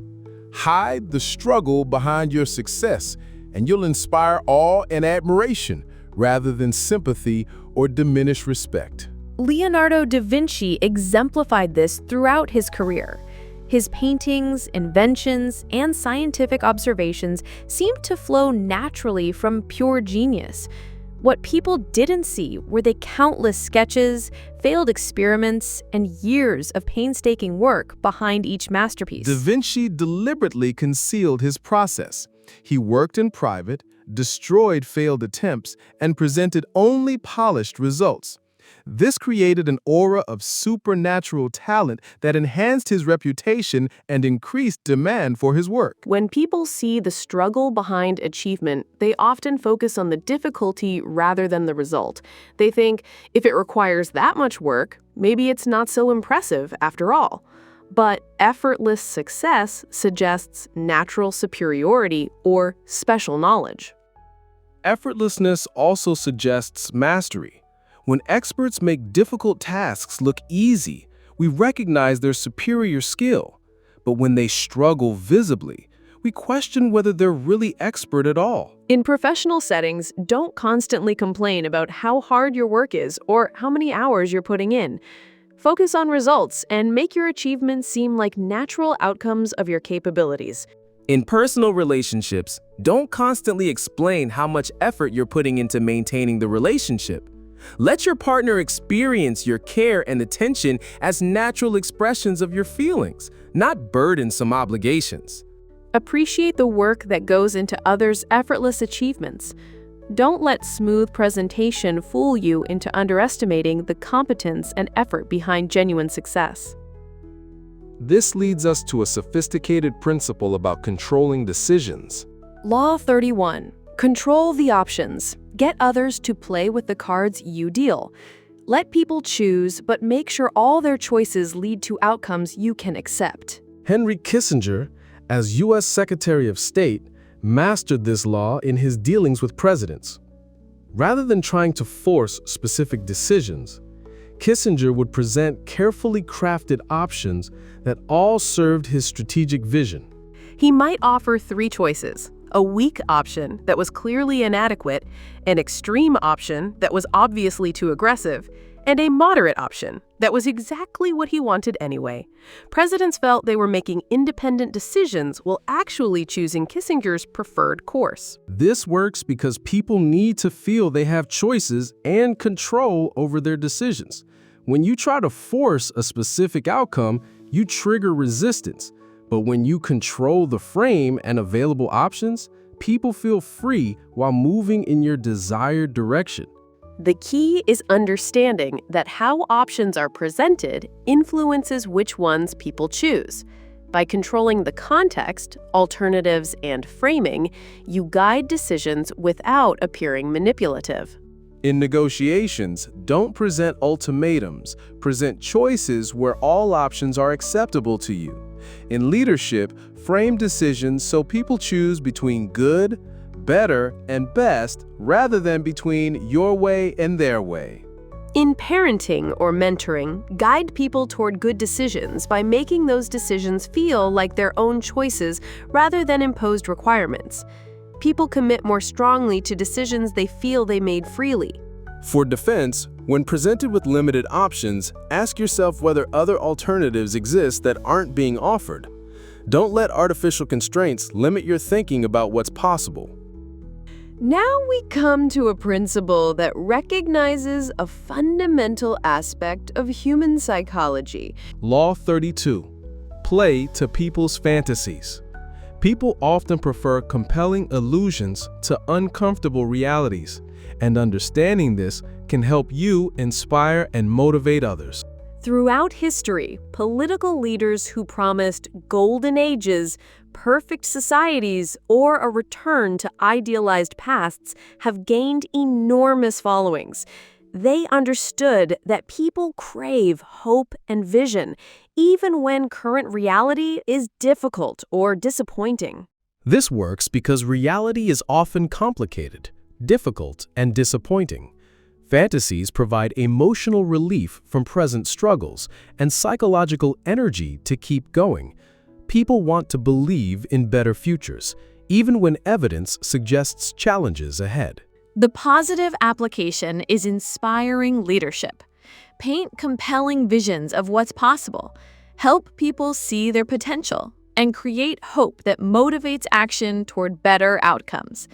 Hide the struggle behind your success, and you'll inspire awe and admiration rather than sympathy or diminish respect. Leonardo da Vinci exemplified this throughout his career. His paintings, inventions, and scientific observations seemed to flow naturally from pure genius. What people didn't see were the countless sketches, failed experiments, and years of painstaking work behind each masterpiece. Da Vinci deliberately concealed his process. He worked in private, destroyed failed attempts, and presented only polished results. This created an aura of supernatural talent that enhanced his reputation and increased demand for his work. When people see the struggle behind achievement, they often focus on the difficulty rather than the result. They think, if it requires that much work, maybe it's not so impressive after all. But effortless success suggests natural superiority or special knowledge. Effortlessness also suggests mastery. When experts make difficult tasks look easy, we recognize their superior skill. But when they struggle visibly, we question whether they're really expert at all. In professional settings, don't constantly complain about how hard your work is or how many hours you're putting in. Focus on results and make your achievements seem like natural outcomes of your capabilities. In personal relationships, don't constantly explain how much effort you're putting into maintaining the relationship. Let your partner experience your care and attention as natural expressions of your feelings, not burdensome obligations. Appreciate the work that goes into others' effortless achievements. Don't let smooth presentation fool you into underestimating the competence and effort behind genuine success. This leads us to a sophisticated principle about controlling decisions. Law 31. Control the options. Get others to play with the cards you deal. Let people choose, but make sure all their choices lead to outcomes you can accept. Henry Kissinger, as U.S. Secretary of State, mastered this law in his dealings with presidents. Rather than trying to force specific decisions, Kissinger would present carefully crafted options that all served his strategic vision. He might offer three choices: a weak option that was clearly inadequate, an extreme option that was obviously too aggressive, and a moderate option that was exactly what he wanted anyway. Presidents felt they were making independent decisions while actually choosing Kissinger's preferred course. This works because people need to feel they have choices and control over their decisions. When you try to force a specific outcome, you trigger resistance. But when you control the frame and available options, people feel free while moving in your desired direction. The key is understanding that how options are presented influences which ones people choose. By controlling the context, alternatives, and framing, you guide decisions without appearing manipulative. In negotiations, don't present ultimatums, present choices where all options are acceptable to you. In leadership, frame decisions so people choose between good, better, and best rather than between your way and their way. In parenting or mentoring, guide people toward good decisions by making those decisions feel like their own choices rather than imposed requirements. People commit more strongly to decisions they feel they made freely. For defense, when presented with limited options, ask yourself whether other alternatives exist that aren't being offered. Don't let artificial constraints limit your thinking about what's possible. Now we come to a principle that recognizes a fundamental aspect of human psychology. Law 32. Play to people's fantasies. People often prefer compelling illusions to uncomfortable realities, and understanding this can help you inspire and motivate others. Throughout history, political leaders who promised golden ages, perfect societies, or a return to idealized pasts have gained enormous followings. They understood that people crave hope and vision, even when current reality is difficult or disappointing. This works because reality is often complicated, difficult, and disappointing. Fantasies provide emotional relief from present struggles and psychological energy to keep going. People want to believe in better futures, even when evidence suggests challenges ahead. The positive application is inspiring leadership. Paint compelling visions of what's possible, help people see their potential, and create hope that motivates action toward better outcomes.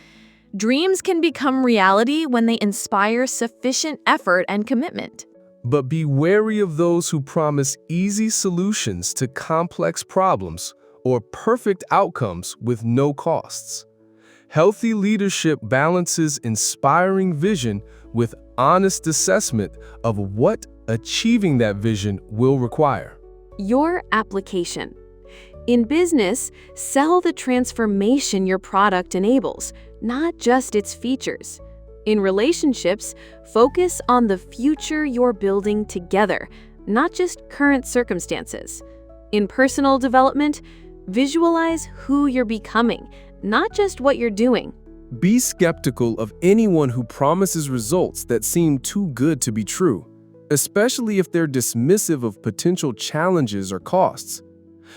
Dreams can become reality when they inspire sufficient effort and commitment. But be wary of those who promise easy solutions to complex problems or perfect outcomes with no costs. Healthy leadership balances inspiring vision with honest assessment of what achieving that vision will require. Your application. In business, sell the transformation your product enables, not just its features. In relationships, focus on the future you're building together, not just current circumstances. In personal development, visualize who you're becoming, not just what you're doing. Be skeptical of anyone who promises results that seem too good to be true, especially if they're dismissive of potential challenges or costs.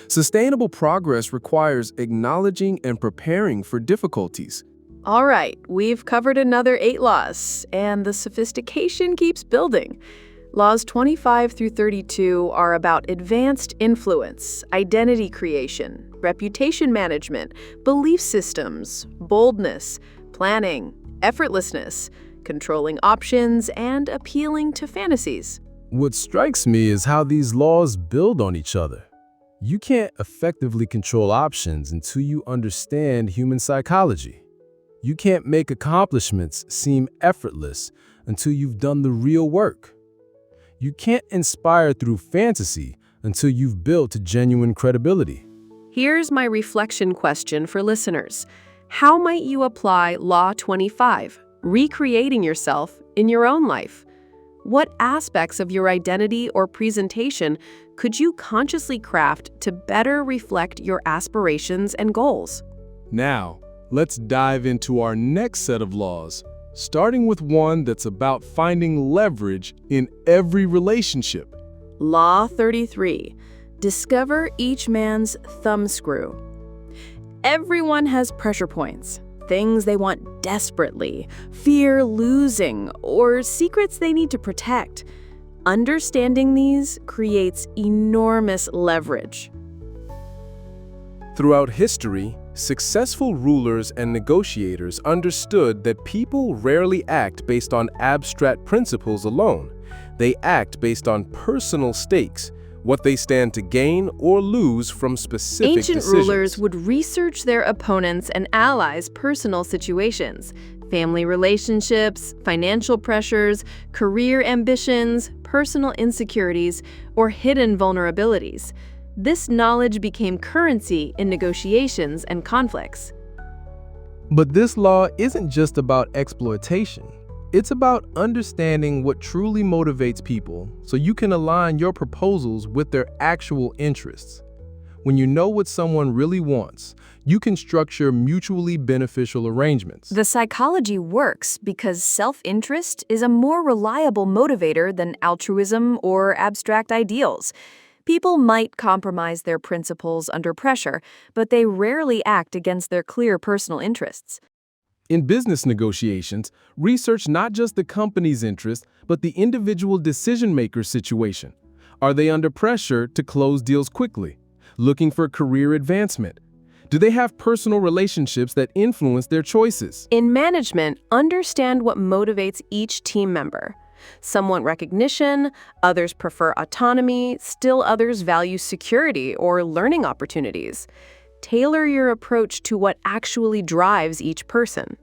Sustainable progress requires acknowledging and preparing for difficulties. All right, we've covered another 8 laws, and the sophistication keeps building. Laws 25 through 32 are about advanced influence, identity creation, reputation management, belief systems, boldness, planning, effortlessness, controlling options, and appealing to fantasies. What strikes me is how these laws build on each other. You can't effectively control options until you understand human psychology. You can't make accomplishments seem effortless until you've done the real work. You can't inspire through fantasy until you've built genuine credibility. Here's my reflection question for listeners. How might you apply Law 25, recreating yourself in your own life? What aspects of your identity or presentation could you consciously craft to better reflect your aspirations and goals? Now, let's dive into our next set of laws, starting with one that's about finding leverage in every relationship. Law 33. Discover each man's thumbscrew. Everyone has pressure points, things they want desperately, fear losing, or secrets they need to protect. Understanding these creates enormous leverage. Throughout history, successful rulers and negotiators understood that people rarely act based on abstract principles alone. They act based on personal stakes, what they stand to gain or lose from specific Ancient decisions. rulers would research their opponents' and allies' personal situations, family relationships, financial pressures, career ambitions, personal insecurities, or hidden vulnerabilities. This knowledge became currency in negotiations and conflicts. But this law isn't just about exploitation. It's about understanding what truly motivates people so you can align your proposals with their actual interests. When you know what someone really wants, you can structure mutually beneficial arrangements. The psychology works because self-interest is a more reliable motivator than altruism or abstract ideals. People might compromise their principles under pressure, but they rarely act against their clear personal interests. In business negotiations, research not just the company's interest, but the individual decision-maker's situation. Are they under pressure to close deals quickly? Looking for career advancement? Do they have personal relationships that influence their choices? In management, understand what motivates each team member. Some want recognition, others prefer autonomy, still others value security or learning opportunities. Tailor your approach to what actually drives each person.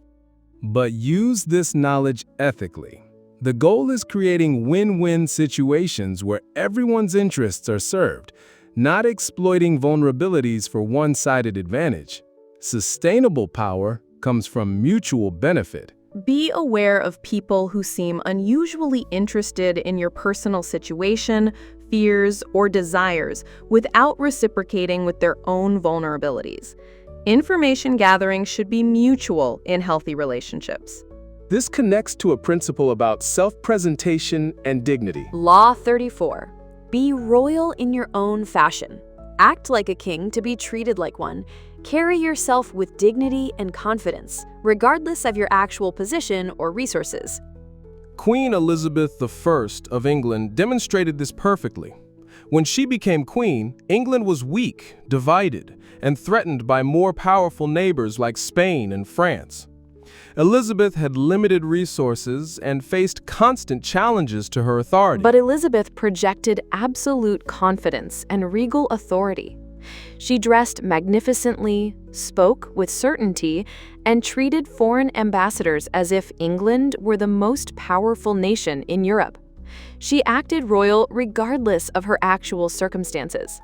But use this knowledge ethically. The goal is creating win-win situations where everyone's interests are served, not exploiting vulnerabilities for one-sided advantage. Sustainable power comes from mutual benefit. Be aware of people who seem unusually interested in your personal situation, fears, or desires without reciprocating with their own vulnerabilities. Information gathering should be mutual in healthy relationships. This connects to a principle about self-presentation and dignity. Law 34. Be royal in your own fashion. Act like a king to be treated like one. Carry yourself with dignity and confidence, regardless of your actual position or resources. Queen Elizabeth I of England demonstrated this perfectly. When she became queen, England was weak, divided, and threatened by more powerful neighbors like Spain and France. Elizabeth had limited resources and faced constant challenges to her authority. But Elizabeth projected absolute confidence and regal authority. She dressed magnificently, spoke with certainty, and treated foreign ambassadors as if England were the most powerful nation in Europe. She acted royal regardless of her actual circumstances.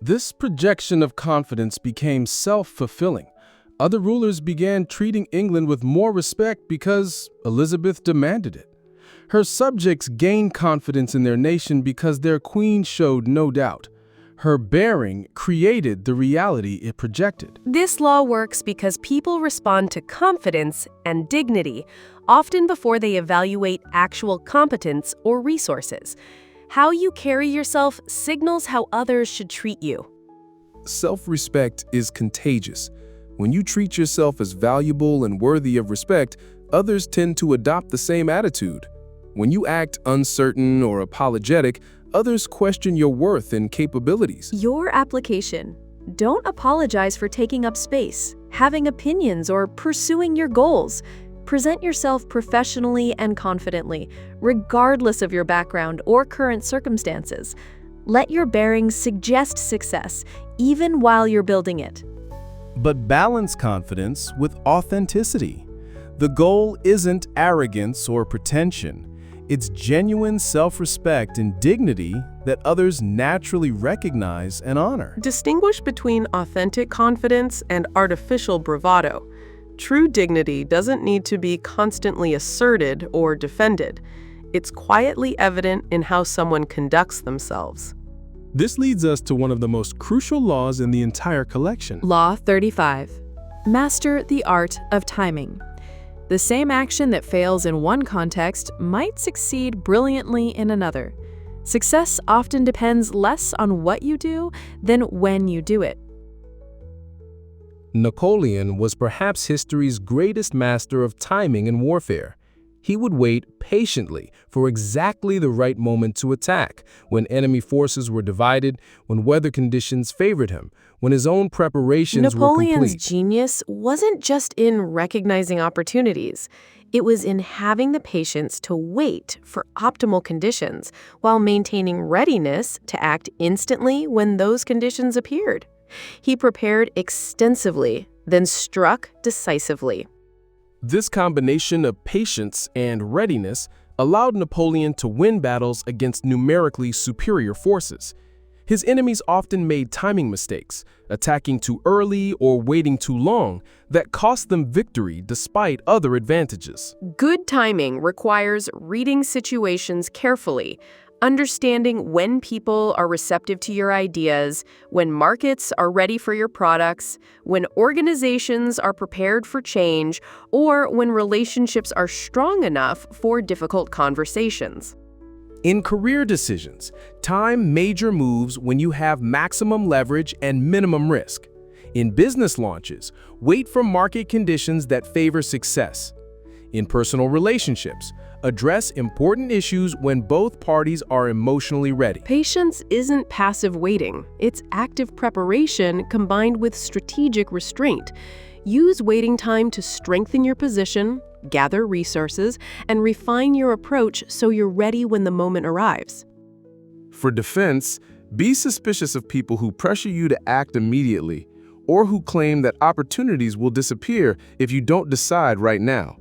This projection of confidence became self-fulfilling. Other rulers began treating England with more respect because Elizabeth demanded it. Her subjects gained confidence in their nation because their queen showed no doubt. Her bearing created the reality it projected. This law works because people respond to confidence and dignity, often before they evaluate actual competence or resources. How you carry yourself signals how others should treat you. Self-respect is contagious. When you treat yourself as valuable and worthy of respect, others tend to adopt the same attitude. When you act uncertain or apologetic, others question your worth and capabilities. Your application. Don't apologize for taking up space, having opinions, or pursuing your goals. Present yourself professionally and confidently, regardless of your background or current circumstances. Let your bearings suggest success, even while you're building it. But balance confidence with authenticity. The goal isn't arrogance or pretension. It's genuine self-respect and dignity that others naturally recognize and honor. Distinguish between authentic confidence and artificial bravado. True dignity doesn't need to be constantly asserted or defended. It's quietly evident in how someone conducts themselves. This leads us to one of the most crucial laws in the entire collection. Law 35. Master the art of timing. The same action that fails in one context might succeed brilliantly in another. Success often depends less on what you do than when you do it. Napoleon was perhaps history's greatest master of timing in warfare. He would wait patiently for exactly the right moment to attack, when enemy forces were divided, when weather conditions favored him, when his own preparations were complete. Napoleon's genius wasn't just in recognizing opportunities. It was in having the patience to wait for optimal conditions while maintaining readiness to act instantly when those conditions appeared. He prepared extensively, then struck decisively. This combination of patience and readiness allowed Napoleon to win battles against numerically superior forces. His enemies often made timing mistakes, attacking too early or waiting too long, that cost them victory despite other advantages. Good timing requires reading situations carefully, understanding when people are receptive to your ideas, when markets are ready for your products, when organizations are prepared for change, or when relationships are strong enough for difficult conversations. In career decisions, time major moves when you have maximum leverage and minimum risk. In business launches, wait for market conditions that favor success. In personal relationships, address important issues when both parties are emotionally ready. Patience isn't passive waiting. It's active preparation combined with strategic restraint. Use waiting time to strengthen your position, gather resources, and refine your approach so you're ready when the moment arrives. For defense, be suspicious of people who pressure you to act immediately or who claim that opportunities will disappear if you don't decide right now.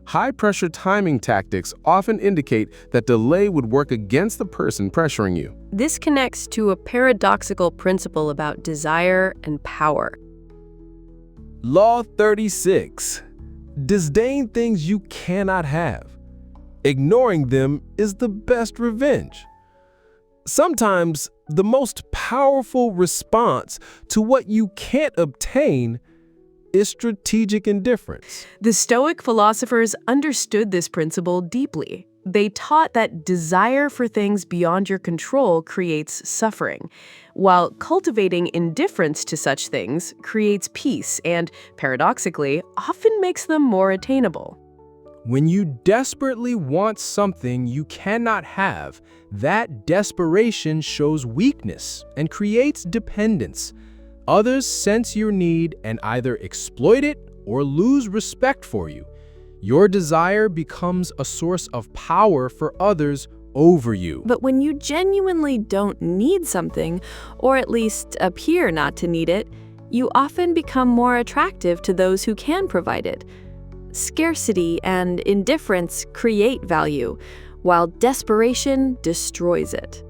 High-pressure timing tactics often indicate that delay would work against the person pressuring you. This connects to a paradoxical principle about desire and power. Law 36. Disdain things you cannot have. Ignoring them is the best revenge. Sometimes the most powerful response to what you can't obtain is strategic indifference. The Stoic philosophers understood this principle deeply. They taught that desire for things beyond your control creates suffering, while cultivating indifference to such things creates peace and, paradoxically, often makes them more attainable. When you desperately want something you cannot have, that desperation shows weakness and creates dependence. Others sense your need and either exploit it or lose respect for you. Your desire becomes a source of power for others over you. But when you genuinely don't need something, or at least appear not to need it, you often become more attractive to those who can provide it. Scarcity and indifference create value, while desperation destroys it.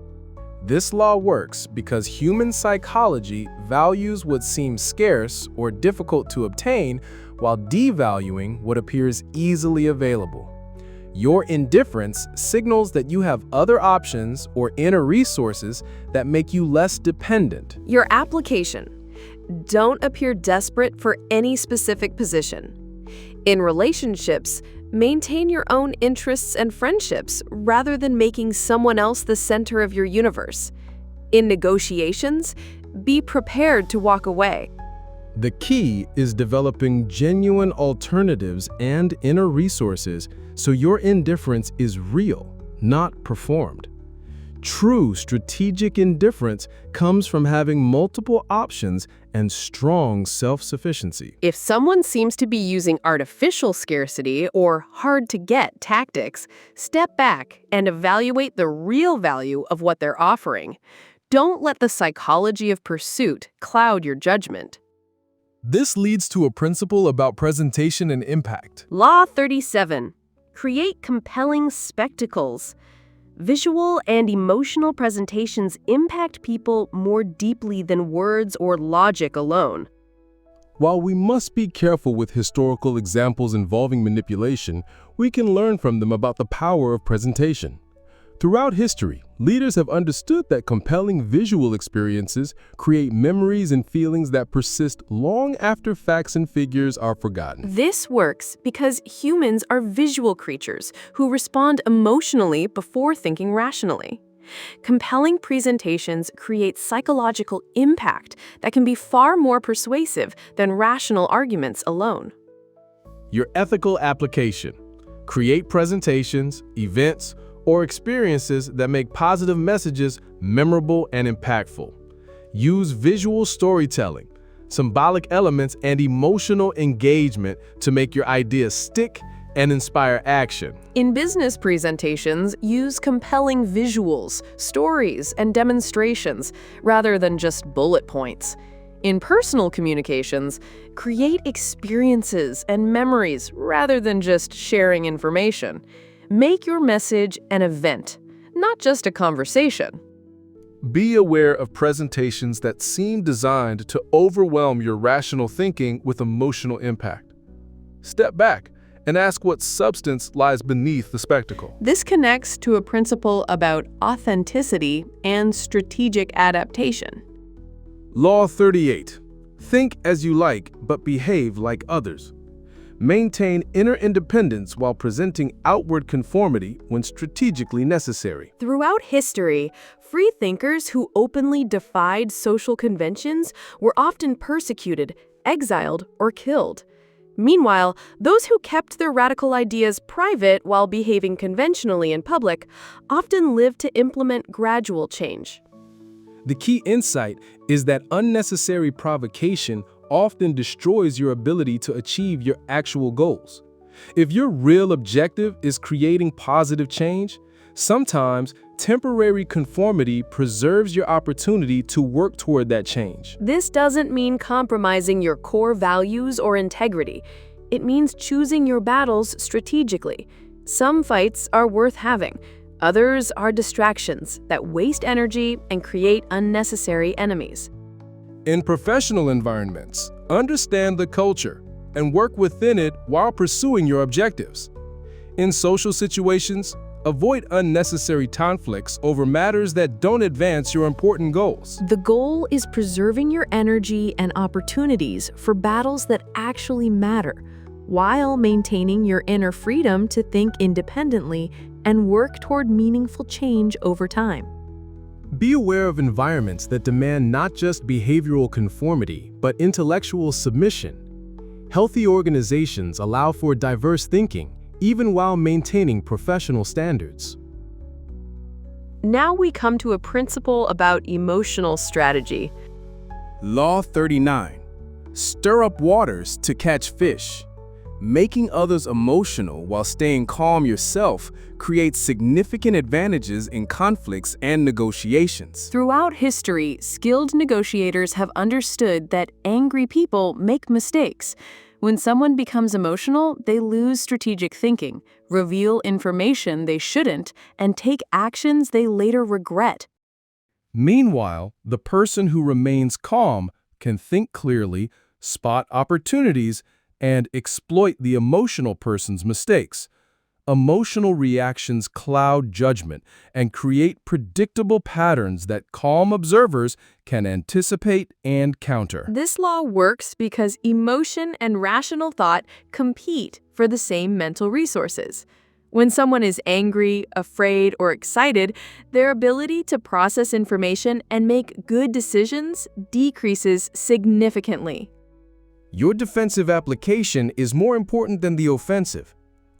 This law works because human psychology values what seems scarce or difficult to obtain while devaluing what appears easily available. Your indifference signals that you have other options or inner resources that make you less dependent. Your application. Don't appear desperate for any specific position. In relationships, maintain your own interests and friendships rather than making someone else the center of your universe. In negotiations, be prepared to walk away. The key is developing genuine alternatives and inner resources so your indifference is real, not performed. True strategic indifference comes from having multiple options and strong self-sufficiency. If someone seems to be using artificial scarcity or hard-to-get tactics, step back and evaluate the real value of what they're offering. Don't let the psychology of pursuit cloud your judgment. This leads to a principle about presentation and impact. Law 37. Create compelling spectacles. Visual and emotional presentations impact people more deeply than words or logic alone. While we must be careful with historical examples involving manipulation, we can learn from them about the power of presentation. Throughout history, leaders have understood that compelling visual experiences create memories and feelings that persist long after facts and figures are forgotten. This works because humans are visual creatures who respond emotionally before thinking rationally. Compelling presentations create psychological impact that can be far more persuasive than rational arguments alone. Your ethical application. Create presentations, events, or experiences that make positive messages memorable and impactful. Use visual storytelling, symbolic elements, and emotional engagement to make your ideas stick and inspire action. In business presentations, use compelling visuals, stories, and demonstrations rather than just bullet points. In personal communications, create experiences and memories rather than just sharing information. Make your message an event, not just a conversation. Be aware of presentations that seem designed to overwhelm your rational thinking with emotional impact. Step back and ask what substance lies beneath the spectacle. This connects to a principle about authenticity and strategic adaptation. Law 38. Think as you like, but behave like others. Maintain inner independence while presenting outward conformity when strategically necessary. Throughout history, free thinkers who openly defied social conventions were often persecuted, exiled, or killed. Meanwhile, those who kept their radical ideas private while behaving conventionally in public often lived to implement gradual change. The key insight is that unnecessary provocation often destroys your ability to achieve your actual goals. If your real objective is creating positive change, sometimes temporary conformity preserves your opportunity to work toward that change. This doesn't mean compromising your core values or integrity. It means choosing your battles strategically. Some fights are worth having. Others are distractions that waste energy and create unnecessary enemies. In professional environments, understand the culture and work within it while pursuing your objectives. In social situations, avoid unnecessary conflicts over matters that don't advance your important goals. The goal is preserving your energy and opportunities for battles that actually matter, while maintaining your inner freedom to think independently and work toward meaningful change over time. Be aware of environments that demand not just behavioral conformity, but intellectual submission. Healthy organizations allow for diverse thinking, even while maintaining professional standards. Now we come to a principle about emotional strategy. Law 39. Stir up waters to catch fish. Making others emotional while staying calm yourself creates significant advantages in conflicts and negotiations. Throughout history, skilled negotiators have understood that angry people make mistakes. When someone becomes emotional, they lose strategic thinking, reveal information they shouldn't, and take actions they later regret. Meanwhile, the person who remains calm can think clearly, spot opportunities, and exploit the emotional person's mistakes. Emotional reactions cloud judgment and create predictable patterns that calm observers can anticipate and counter. This law works because emotion and rational thought compete for the same mental resources. When someone is angry, afraid, or excited, their ability to process information and make good decisions decreases significantly. Your defensive application is more important than the offensive.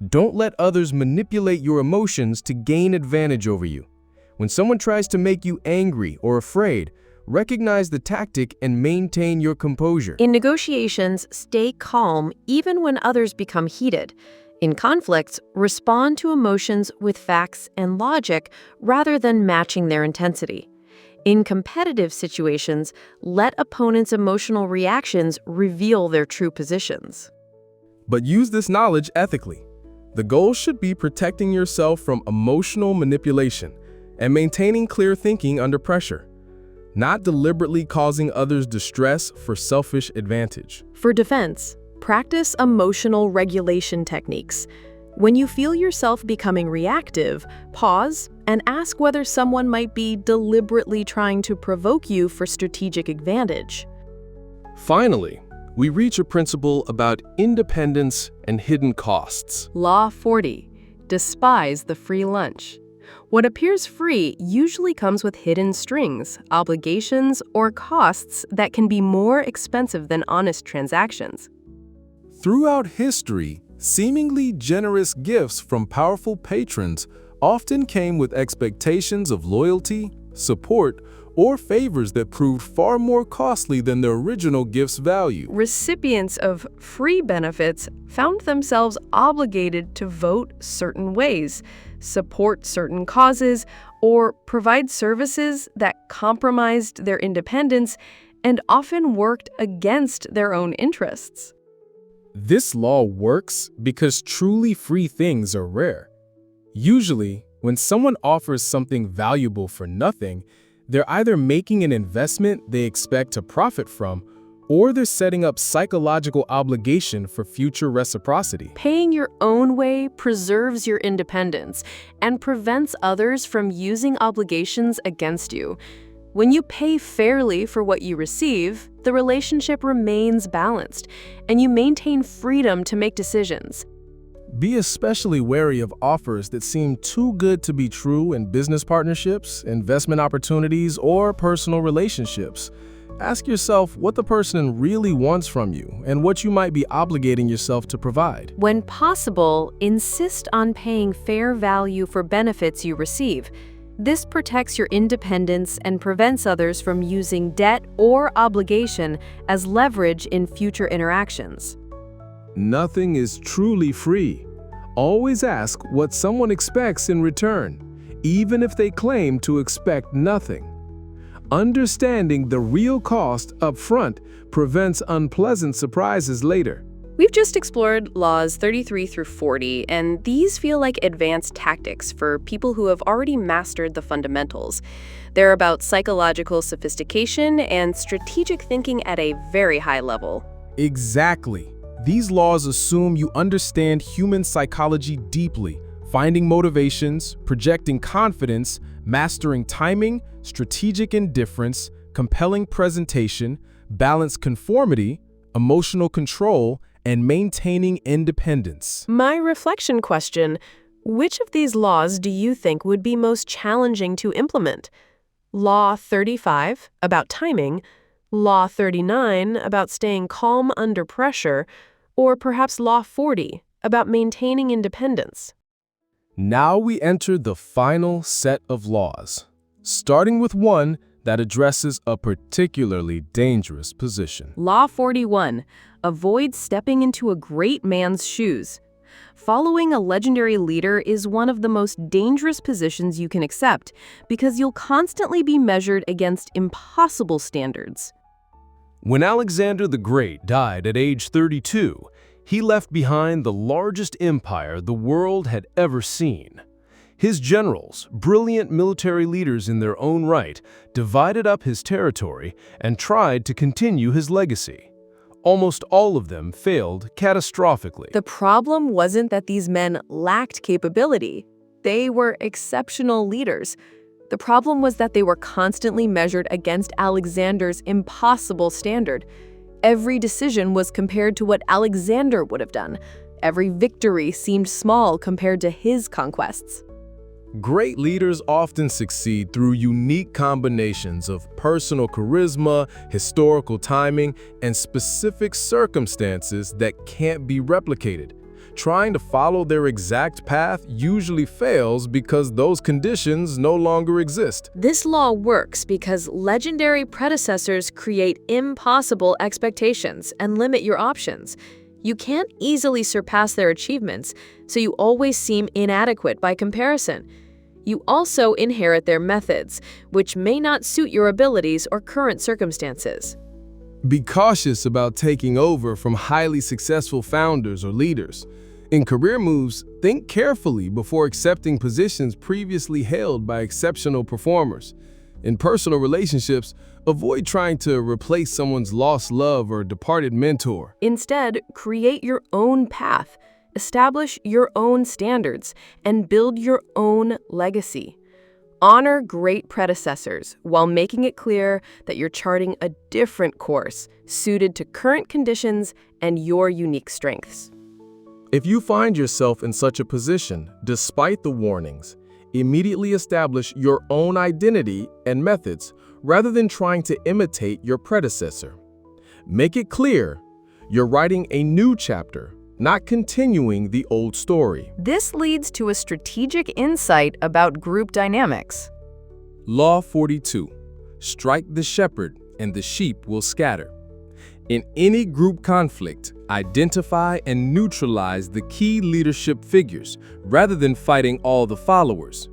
Don't let others manipulate your emotions to gain advantage over you. When someone tries to make you angry or afraid, recognize the tactic and maintain your composure. In negotiations, stay calm even when others become heated. In conflicts, respond to emotions with facts and logic rather than matching their intensity. In competitive situations, let opponents' emotional reactions reveal their true positions. But use this knowledge ethically. The goal should be protecting yourself from emotional manipulation and maintaining clear thinking under pressure, not deliberately causing others distress for selfish advantage. For defense, practice emotional regulation techniques. When you feel yourself becoming reactive, pause and ask whether someone might be deliberately trying to provoke you for strategic advantage. Finally, we reach a principle about independence and hidden costs. Law 40. Despise the free lunch. What appears free usually comes with hidden strings, obligations, or costs that can be more expensive than honest transactions. Throughout history, Seemingly generous gifts from powerful patrons often came with expectations of loyalty, support, or favors that proved far more costly than the original gift's value. Recipients of free benefits found themselves obligated to vote certain ways, support certain causes, or provide services that compromised their independence and often worked against their own interests. This law works because truly free things are rare. Usually, when someone offers something valuable for nothing, they're either making an investment they expect to profit from, or they're setting up psychological obligation for future reciprocity. Paying your own way preserves your independence and prevents others from using obligations against you. When you pay fairly for what you receive, the relationship remains balanced, and you maintain freedom to make decisions. Be especially wary of offers that seem too good to be true in business partnerships, investment opportunities, or personal relationships. Ask yourself what the person really wants from you and what you might be obligating yourself to provide. When possible, insist on paying fair value for benefits you receive. This protects your independence and prevents others from using debt or obligation as leverage in future interactions. Nothing is truly free. Always ask what someone expects in return, even if they claim to expect nothing. Understanding the real cost up front prevents unpleasant surprises later. We've just explored laws 33 through 40, and these feel like advanced tactics for people who have already mastered the fundamentals. They're about psychological sophistication and strategic thinking at a very high level. Exactly. These laws assume you understand human psychology deeply, finding motivations, projecting confidence, mastering timing, strategic indifference, compelling presentation, balanced conformity, emotional control, and maintaining independence. My reflection question: which of these laws do you think would be most challenging to implement? Law 35, about timing, Law 39, about staying calm under pressure, or perhaps Law 40, about maintaining independence? Now we enter the final set of laws, starting with one that addresses a particularly dangerous position. Law 41, avoid stepping into a great man's shoes. Following a legendary leader is one of the most dangerous positions you can accept because you'll constantly be measured against impossible standards. When Alexander the Great died at age 32, he left behind the largest empire the world had ever seen. His generals, brilliant military leaders in their own right, divided up his territory and tried to continue his legacy. Almost all of them failed catastrophically. The problem wasn't that these men lacked capability. They were exceptional leaders. The problem was that they were constantly measured against Alexander's impossible standard. Every decision was compared to what Alexander would have done. Every victory seemed small compared to his conquests. Great leaders often succeed through unique combinations of personal charisma, historical timing, and specific circumstances that can't be replicated. Trying to follow their exact path usually fails because those conditions no longer exist. This law works because legendary predecessors create impossible expectations and limit your options. You can't easily surpass their achievements, so you always seem inadequate by comparison. You also inherit their methods, which may not suit your abilities or current circumstances. Be cautious about taking over from highly successful founders or leaders. In career moves, think carefully before accepting positions previously held by exceptional performers. In personal relationships, avoid trying to replace someone's lost love or departed mentor. Instead, create your own path. Establish your own standards and build your own legacy. Honor great predecessors while making it clear that you're charting a different course suited to current conditions and your unique strengths. If you find yourself in such a position, despite the warnings, immediately establish your own identity and methods rather than trying to imitate your predecessor. Make it clear you're writing a new chapter, not continuing the old story. This leads to a strategic insight about group dynamics. Law 42. Strike the shepherd, and the sheep will scatter. In any group conflict, identify and neutralize the key leadership figures, rather than fighting all the followers.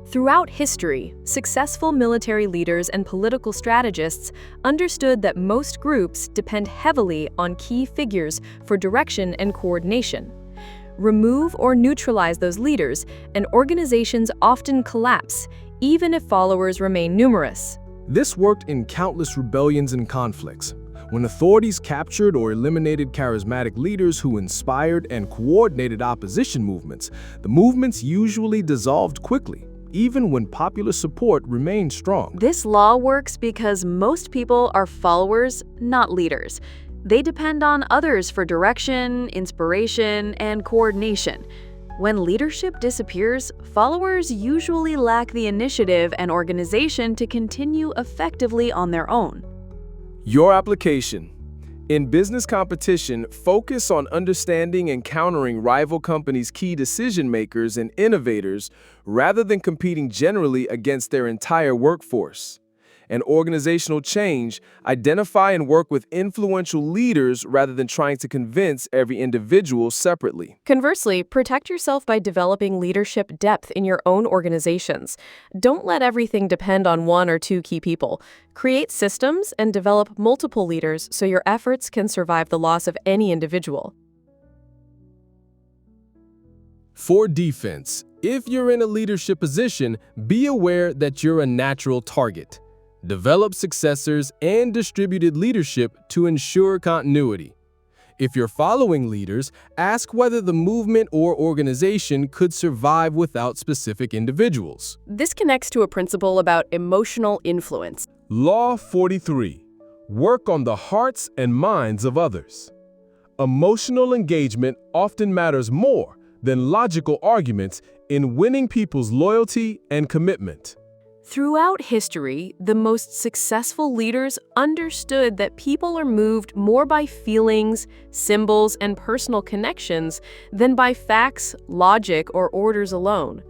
Throughout history, successful military leaders and political strategists understood that most groups depend heavily on key figures for direction and coordination. Remove or neutralize those leaders, and organizations often collapse, even if followers remain numerous. This worked in countless rebellions and conflicts. When authorities captured or eliminated charismatic leaders who inspired and coordinated opposition movements, the movements usually dissolved quickly, even when popular support remained strong. This law works because most people are followers, not leaders. They depend on others for direction, inspiration, and coordination. When leadership disappears, followers usually lack the initiative and organization to continue effectively on their own. Your application. In business competition, focus on understanding and countering rival companies' key decision makers and innovators rather than competing generally against their entire workforce. And organizational change, identify and work with influential leaders rather than trying to convince every individual separately. Conversely, protect yourself by developing leadership depth in your own organizations. Don't let everything depend on one or two key people. Create systems and develop multiple leaders so your efforts can survive the loss of any individual. For defense, if you're in a leadership position, be aware that you're a natural target. Develop successors and distributed leadership to ensure continuity. If you're following leaders, ask whether the movement or organization could survive without specific individuals. This connects to a principle about emotional influence. Law 43. Work on the hearts and minds of others. Emotional engagement often matters more than logical arguments in winning people's loyalty and commitment. Throughout history, the most successful leaders understood that people are moved more by feelings, symbols, and personal connections than by facts, logic, or orders alone.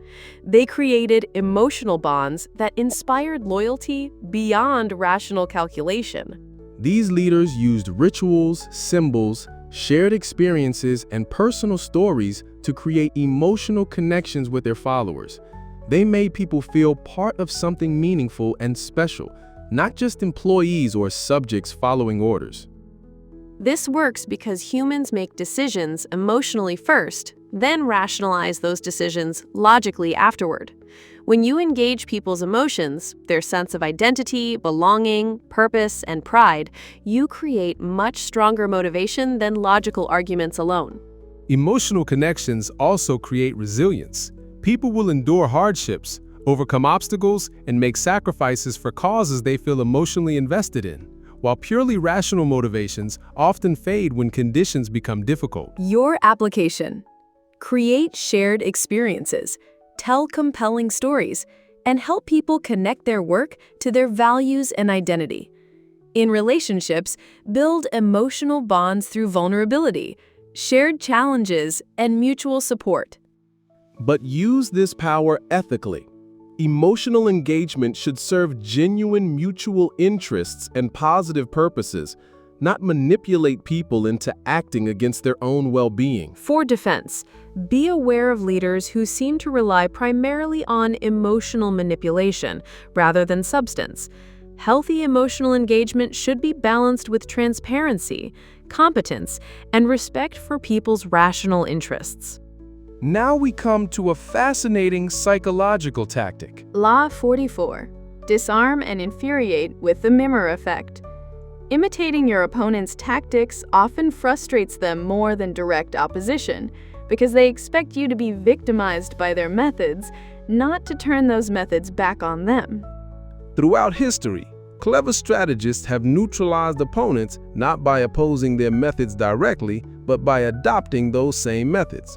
They created emotional bonds that inspired loyalty beyond rational calculation. These leaders used rituals, symbols, shared experiences, and personal stories to create emotional connections with their followers. They made people feel part of something meaningful and special, not just employees or subjects following orders. This works because humans make decisions emotionally first, then rationalize those decisions logically afterward. When you engage people's emotions, their sense of identity, belonging, purpose, and pride, you create much stronger motivation than logical arguments alone. Emotional connections also create resilience. People will endure hardships, overcome obstacles, and make sacrifices for causes they feel emotionally invested in, while purely rational motivations often fade when conditions become difficult. Your application. Create shared experiences, tell compelling stories, and help people connect their work to their values and identity. In relationships, build emotional bonds through vulnerability, shared challenges, and mutual support. But use this power ethically. Emotional engagement should serve genuine mutual interests and positive purposes, not manipulate people into acting against their own well-being. For defense, be aware of leaders who seem to rely primarily on emotional manipulation rather than substance. Healthy emotional engagement should be balanced with transparency, competence, and respect for people's rational interests. Now we come to a fascinating psychological tactic. Law 44. Disarm and infuriate with the mirror effect. Imitating your opponent's tactics often frustrates them more than direct opposition, because they expect you to be victimized by their methods, not to turn those methods back on them. Throughout history, clever strategists have neutralized opponents not by opposing their methods directly, but by adopting those same methods.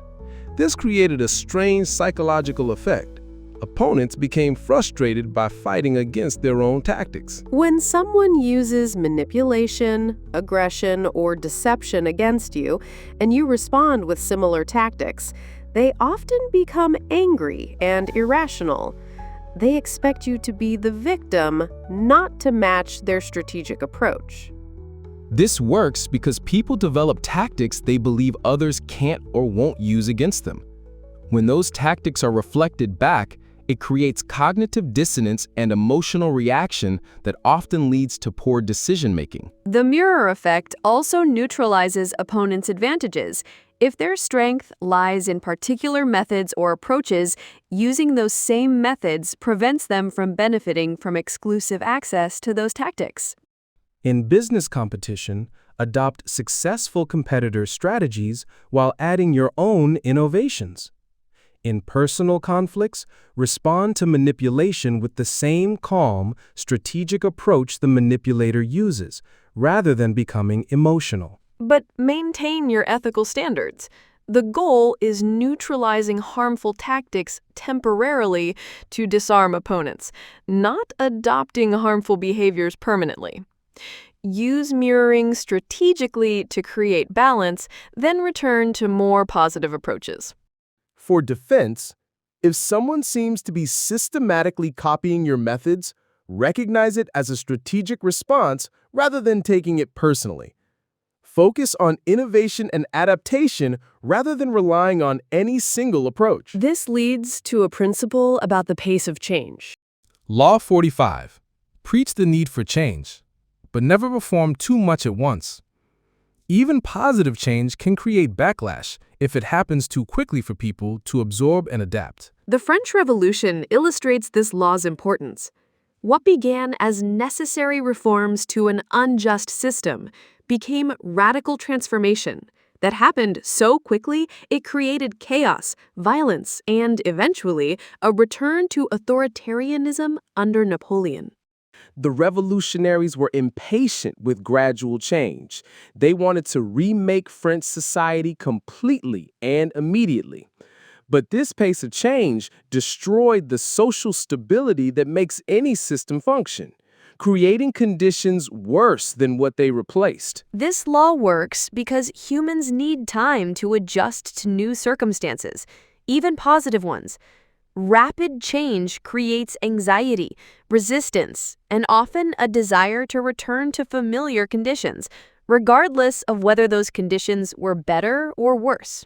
This created a strange psychological effect. Opponents became frustrated by fighting against their own tactics. When someone uses manipulation, aggression, or deception against you, and you respond with similar tactics, they often become angry and irrational. They expect you to be the victim, not to match their strategic approach. This works because people develop tactics they believe others can't or won't use against them. When those tactics are reflected back, it creates cognitive dissonance and emotional reaction that often leads to poor decision-making. The mirror effect also neutralizes opponents' advantages. If their strength lies in particular methods or approaches, using those same methods prevents them from benefiting from exclusive access to those tactics. In business competition, adopt successful competitor strategies while adding your own innovations. In personal conflicts, respond to manipulation with the same calm, strategic approach the manipulator uses, rather than becoming emotional. But maintain your ethical standards. The goal is neutralizing harmful tactics temporarily to disarm opponents, not adopting harmful behaviors permanently. Use mirroring strategically to create balance, then return to more positive approaches. For defense, if someone seems to be systematically copying your methods, recognize it as a strategic response rather than taking it personally. Focus on innovation and adaptation rather than relying on any single approach. This leads to a principle about the pace of change. Law 45. Preach the need for change, but never perform too much at once. Even positive change can create backlash if it happens too quickly for people to absorb and adapt. The French Revolution illustrates this law's importance. What began as necessary reforms to an unjust system became radical transformation that happened so quickly it created chaos, violence, and eventually a return to authoritarianism under Napoleon. The revolutionaries were impatient with gradual change. They wanted to remake French society completely and immediately. But this pace of change destroyed the social stability that makes any system function, creating conditions worse than what they replaced. This law works because humans need time to adjust to new circumstances, even positive ones. Rapid change creates anxiety, resistance, and often a desire to return to familiar conditions, regardless of whether those conditions were better or worse.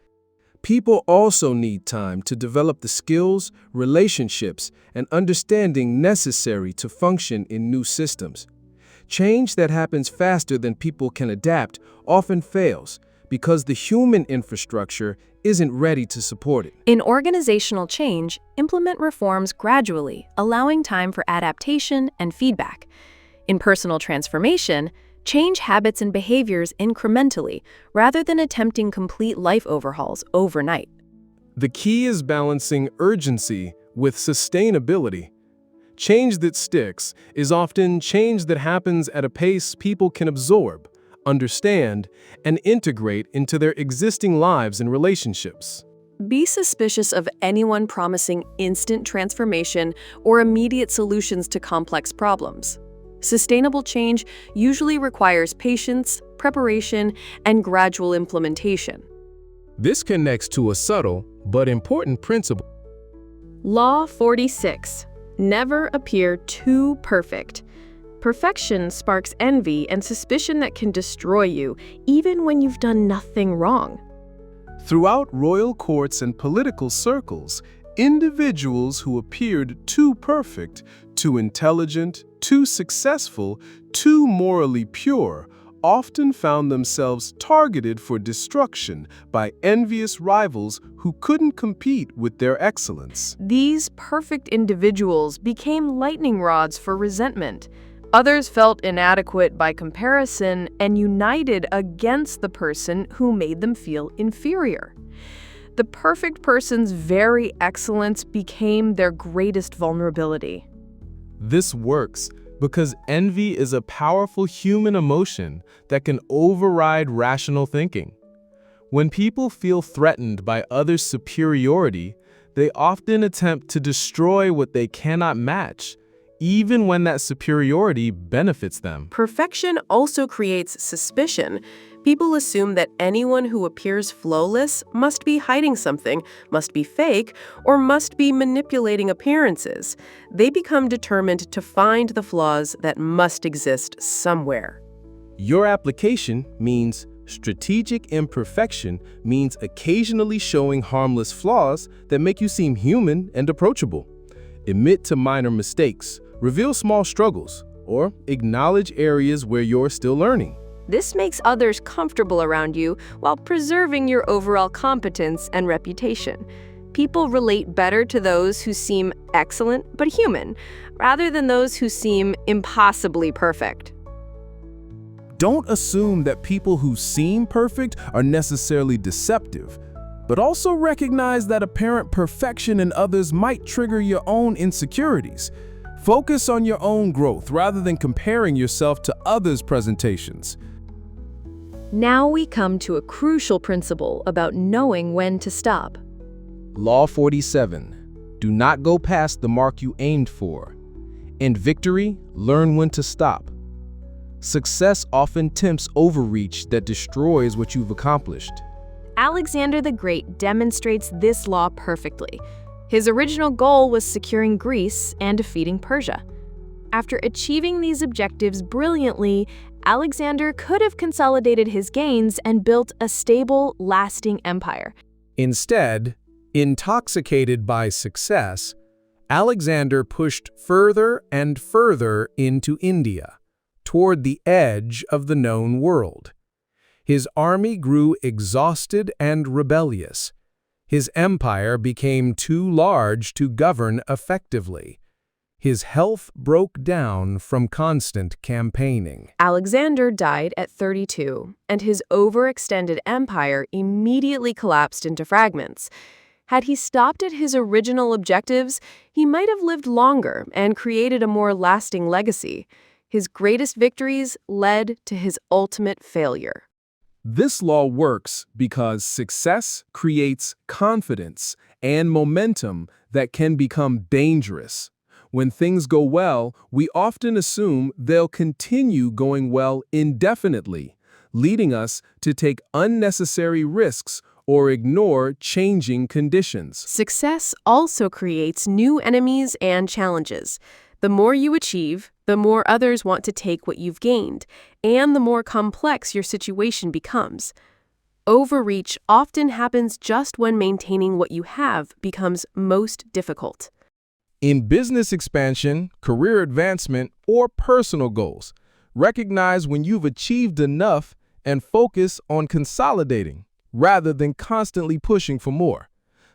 People also need time to develop the skills, relationships, and understanding necessary to function in new systems. Change that happens faster than people can adapt often fails because the human infrastructure isn't ready to support it. In organizational change, implement reforms gradually, allowing time for adaptation and feedback. In personal transformation, change habits and behaviors incrementally, rather than attempting complete life overhauls overnight. The key is balancing urgency with sustainability. Change that sticks is often change that happens at a pace people can absorb, understand, and integrate into their existing lives and relationships. Be suspicious of anyone promising instant transformation or immediate solutions to complex problems. Sustainable change usually requires patience, preparation, and gradual implementation. This connects to a subtle but important principle. Law 46. Never appear too perfect. Perfection sparks envy and suspicion that can destroy you, even when you've done nothing wrong. Throughout royal courts and political circles, individuals who appeared too perfect, too intelligent, too successful, too morally pure, often found themselves targeted for destruction by envious rivals who couldn't compete with their excellence. These perfect individuals became lightning rods for resentment. Others felt inadequate by comparison and united against the person who made them feel inferior. The perfect person's very excellence became their greatest vulnerability. This works because envy is a powerful human emotion that can override rational thinking. When people feel threatened by others' superiority, they often attempt to destroy what they cannot match, even when that superiority benefits them. Perfection also creates suspicion. People assume that anyone who appears flawless must be hiding something, must be fake, or must be manipulating appearances. They become determined to find the flaws that must exist somewhere. Your application means strategic imperfection means occasionally showing harmless flaws that make you seem human and approachable. Admit to minor mistakes, reveal small struggles, or acknowledge areas where you're still learning. This makes others comfortable around you while preserving your overall competence and reputation. People relate better to those who seem excellent but human, rather than those who seem impossibly perfect. Don't assume that people who seem perfect are necessarily deceptive, but also recognize that apparent perfection in others might trigger your own insecurities. Focus on your own growth rather than comparing yourself to others' presentations. Now we come to a crucial principle about knowing when to stop. Law 47. Do not go past the mark you aimed for. In victory, learn when to stop. Success often tempts overreach that destroys what you've accomplished. Alexander the Great demonstrates this law perfectly. His original goal was securing Greece and defeating Persia. After achieving these objectives brilliantly, Alexander could have consolidated his gains and built a stable, lasting empire. Instead, intoxicated by success, Alexander pushed further and further into India, toward the edge of the known world. His army grew exhausted and rebellious. His empire became too large to govern effectively. His health broke down from constant campaigning. Alexander died at 32, and his overextended empire immediately collapsed into fragments. Had he stopped at his original objectives, he might have lived longer and created a more lasting legacy. His greatest victories led to his ultimate failure. This law works because success creates confidence and momentum that can become dangerous. When things go well, we often assume they'll continue going well indefinitely, leading us to take unnecessary risks or ignore changing conditions. Success also creates new enemies and challenges. The more you achieve, the more others want to take what you've gained, and the more complex your situation becomes. Overreach often happens just when maintaining what you have becomes most difficult. In business expansion, career advancement, or personal goals, recognize when you've achieved enough and focus on consolidating rather than constantly pushing for more.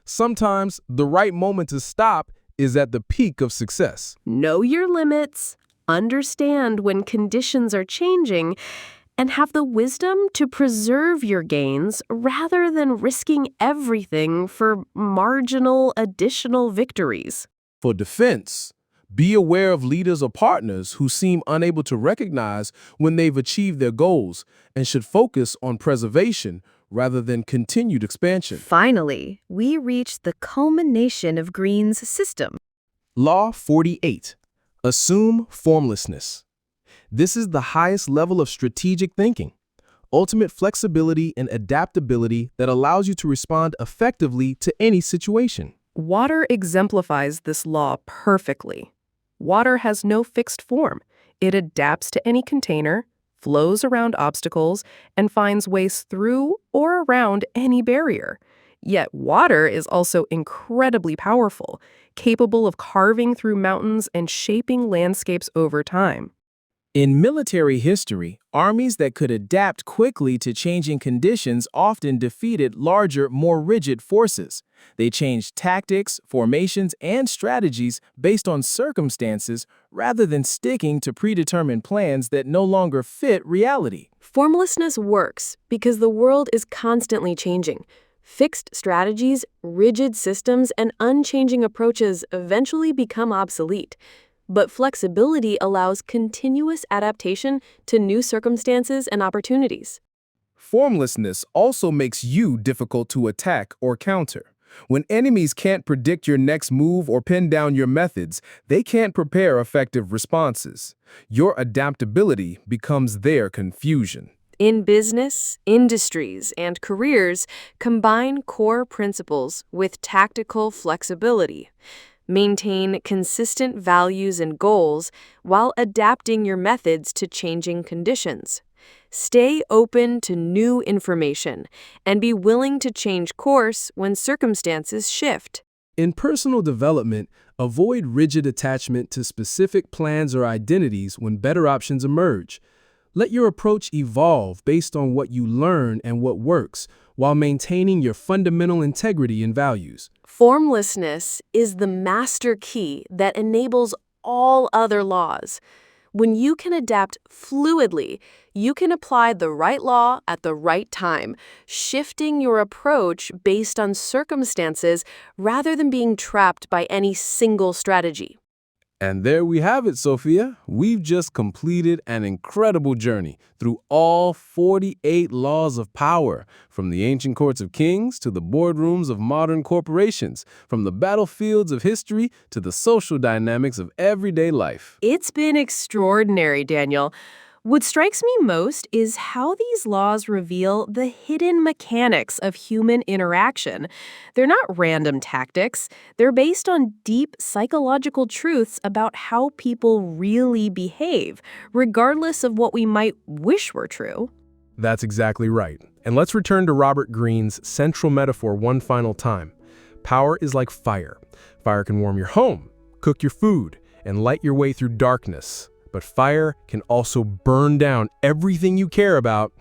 Sometimes the right moment to stop is at the peak of success. Know your limits, understand when conditions are changing, and have the wisdom to preserve your gains rather than risking everything for marginal additional victories. For defense, be aware of leaders or partners who seem unable to recognize when they've achieved their goals and should focus on preservation rather than continued expansion. Finally, we reach the culmination of Greene's system. Law 48. Assume formlessness. This is the highest level of strategic thinking, ultimate flexibility and adaptability that allows you to respond effectively to any situation. Water exemplifies this law perfectly. Water has no fixed form. It adapts to any container, flows around obstacles, and finds ways through or around any barrier. Yet water is also incredibly powerful, capable of carving through mountains and shaping landscapes over time. In military history, armies that could adapt quickly to changing conditions often defeated larger, more rigid forces. They changed tactics, formations, and strategies based on circumstances rather than sticking to predetermined plans that no longer fit reality. Formlessness works because the world is constantly changing. Fixed strategies, rigid systems, and unchanging approaches eventually become obsolete. But flexibility allows continuous adaptation to new circumstances and opportunities. Formlessness also makes you difficult to attack or counter. When enemies can't predict your next move or pin down your methods, they can't prepare effective responses. Your adaptability becomes their confusion. In business, industries, and careers, combine core principles with tactical flexibility. Maintain consistent values and goals while adapting your methods to changing conditions. Stay open to new information and be willing to change course when circumstances shift. In personal development, avoid rigid attachment to specific plans or identities when better options emerge. Let your approach evolve based on what you learn and what works, while maintaining your fundamental integrity and values. Formlessness is the master key that enables all other laws. When you can adapt fluidly, you can apply the right law at the right time, shifting your approach based on circumstances rather than being trapped by any single strategy. And there we have it, Sophia. We've just completed an incredible journey through all 48 laws of power, from the ancient courts of kings to the boardrooms of modern corporations, from the battlefields of history to the social dynamics of everyday life. It's been extraordinary, Daniel. What strikes me most is how these laws reveal the hidden mechanics of human interaction. They're not random tactics. They're based on deep psychological truths about how people really behave, regardless of what we might wish were true. That's exactly right. And let's return to Robert Greene's central metaphor one final time. Power is like fire. Fire can warm your home, cook your food, and light your way through darkness. But fire can also burn down everything you care about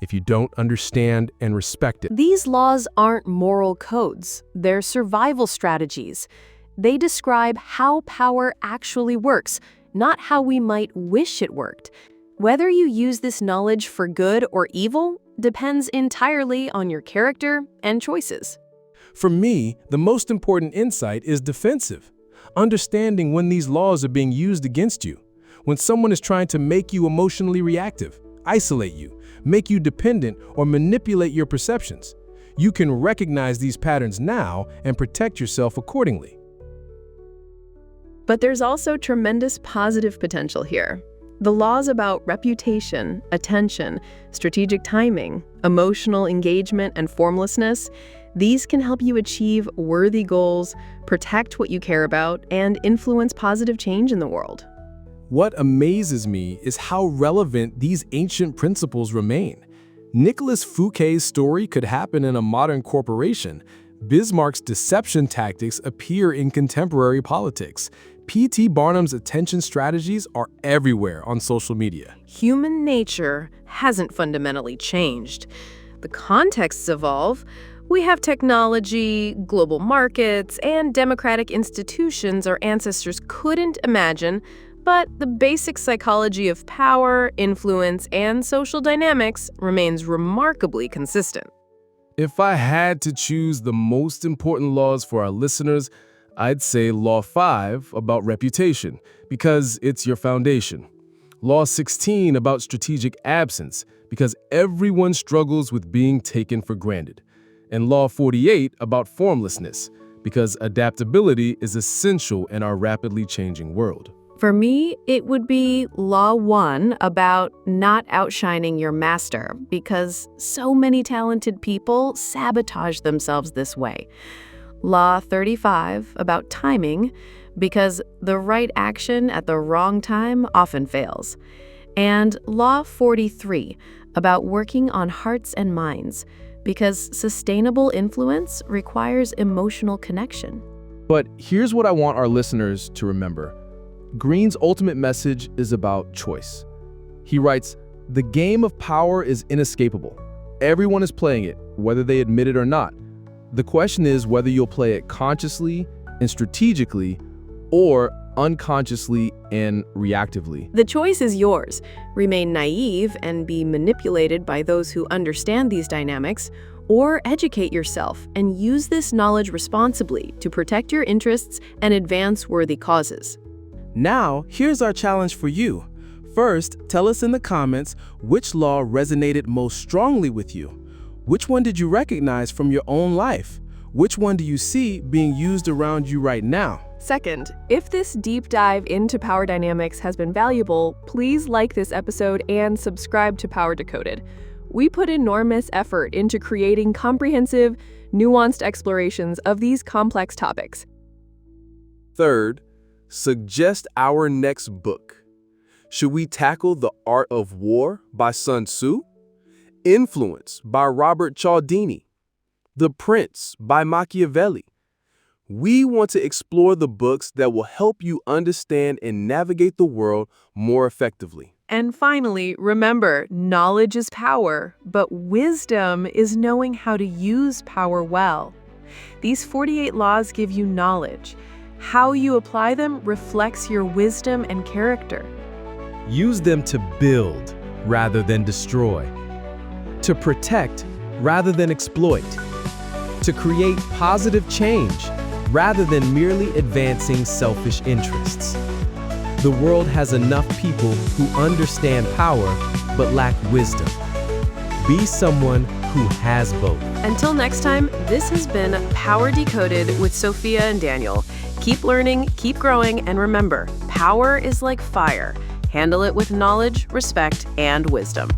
if you don't understand and respect it. These laws aren't moral codes. They're survival strategies. They describe how power actually works, not how we might wish it worked. Whether you use this knowledge for good or evil depends entirely on your character and choices. For me, the most important insight is defensive. Understanding when these laws are being used against you. When someone is trying to make you emotionally reactive, isolate you, make you dependent, or manipulate your perceptions, you can recognize these patterns now and protect yourself accordingly. But there's also tremendous positive potential here. The laws about reputation, attention, strategic timing, emotional engagement, and formlessness, these can help you achieve worthy goals, protect what you care about, and influence positive change in the world. What amazes me is how relevant these ancient principles remain. Nicolas Fouquet's story could happen in a modern corporation. Bismarck's deception tactics appear in contemporary politics. P.T. Barnum's attention strategies are everywhere on social media. Human nature hasn't fundamentally changed. The contexts evolve. We have technology, global markets, and democratic institutions our ancestors couldn't imagine. But the basic psychology of power, influence, and social dynamics remains remarkably consistent. If I had to choose the most important laws for our listeners, I'd say Law 5 about reputation, because it's your foundation. Law 16 about strategic absence, because everyone struggles with being taken for granted. And Law 48 about formlessness, because adaptability is essential in our rapidly changing world. For me, it would be Law 1 about not outshining your master, because so many talented people sabotage themselves this way. Law 35 about timing, because the right action at the wrong time often fails. And Law 43 about working on hearts and minds, because sustainable influence requires emotional connection. But here's what I want our listeners to remember. Greene's ultimate message is about choice. He writes, "The game of power is inescapable. Everyone is playing it, whether they admit it or not. The question is whether you'll play it consciously and strategically, or unconsciously and reactively." The choice is yours. Remain naive and be manipulated by those who understand these dynamics, or educate yourself and use this knowledge responsibly to protect your interests and advance worthy causes. Now, here's our challenge for you. First, tell us in the comments which law resonated most strongly with you. Which one did you recognize from your own life? Which one do you see being used around you right now? Second, if this deep dive into power dynamics has been valuable, please like this episode and subscribe to Power Decoded. We put enormous effort into creating comprehensive, nuanced explorations of these complex topics. Third, suggest our next book. Should we tackle The Art of War by Sun Tzu? Influence by Robert Cialdini? The Prince by Machiavelli? We want to explore the books that will help you understand and navigate the world more effectively. And finally, remember, knowledge is power, but wisdom is knowing how to use power well. These 48 laws give you knowledge. How you apply them reflects your wisdom and character. Use them to build rather than destroy, to protect rather than exploit, to create positive change rather than merely advancing selfish interests. The world has enough people who understand power but lack wisdom. Be someone who has both. Until next time, this has been Power Decoded with Sophia and Daniel. Keep learning, keep growing, and remember, power is like fire. Handle it with knowledge, respect, and wisdom.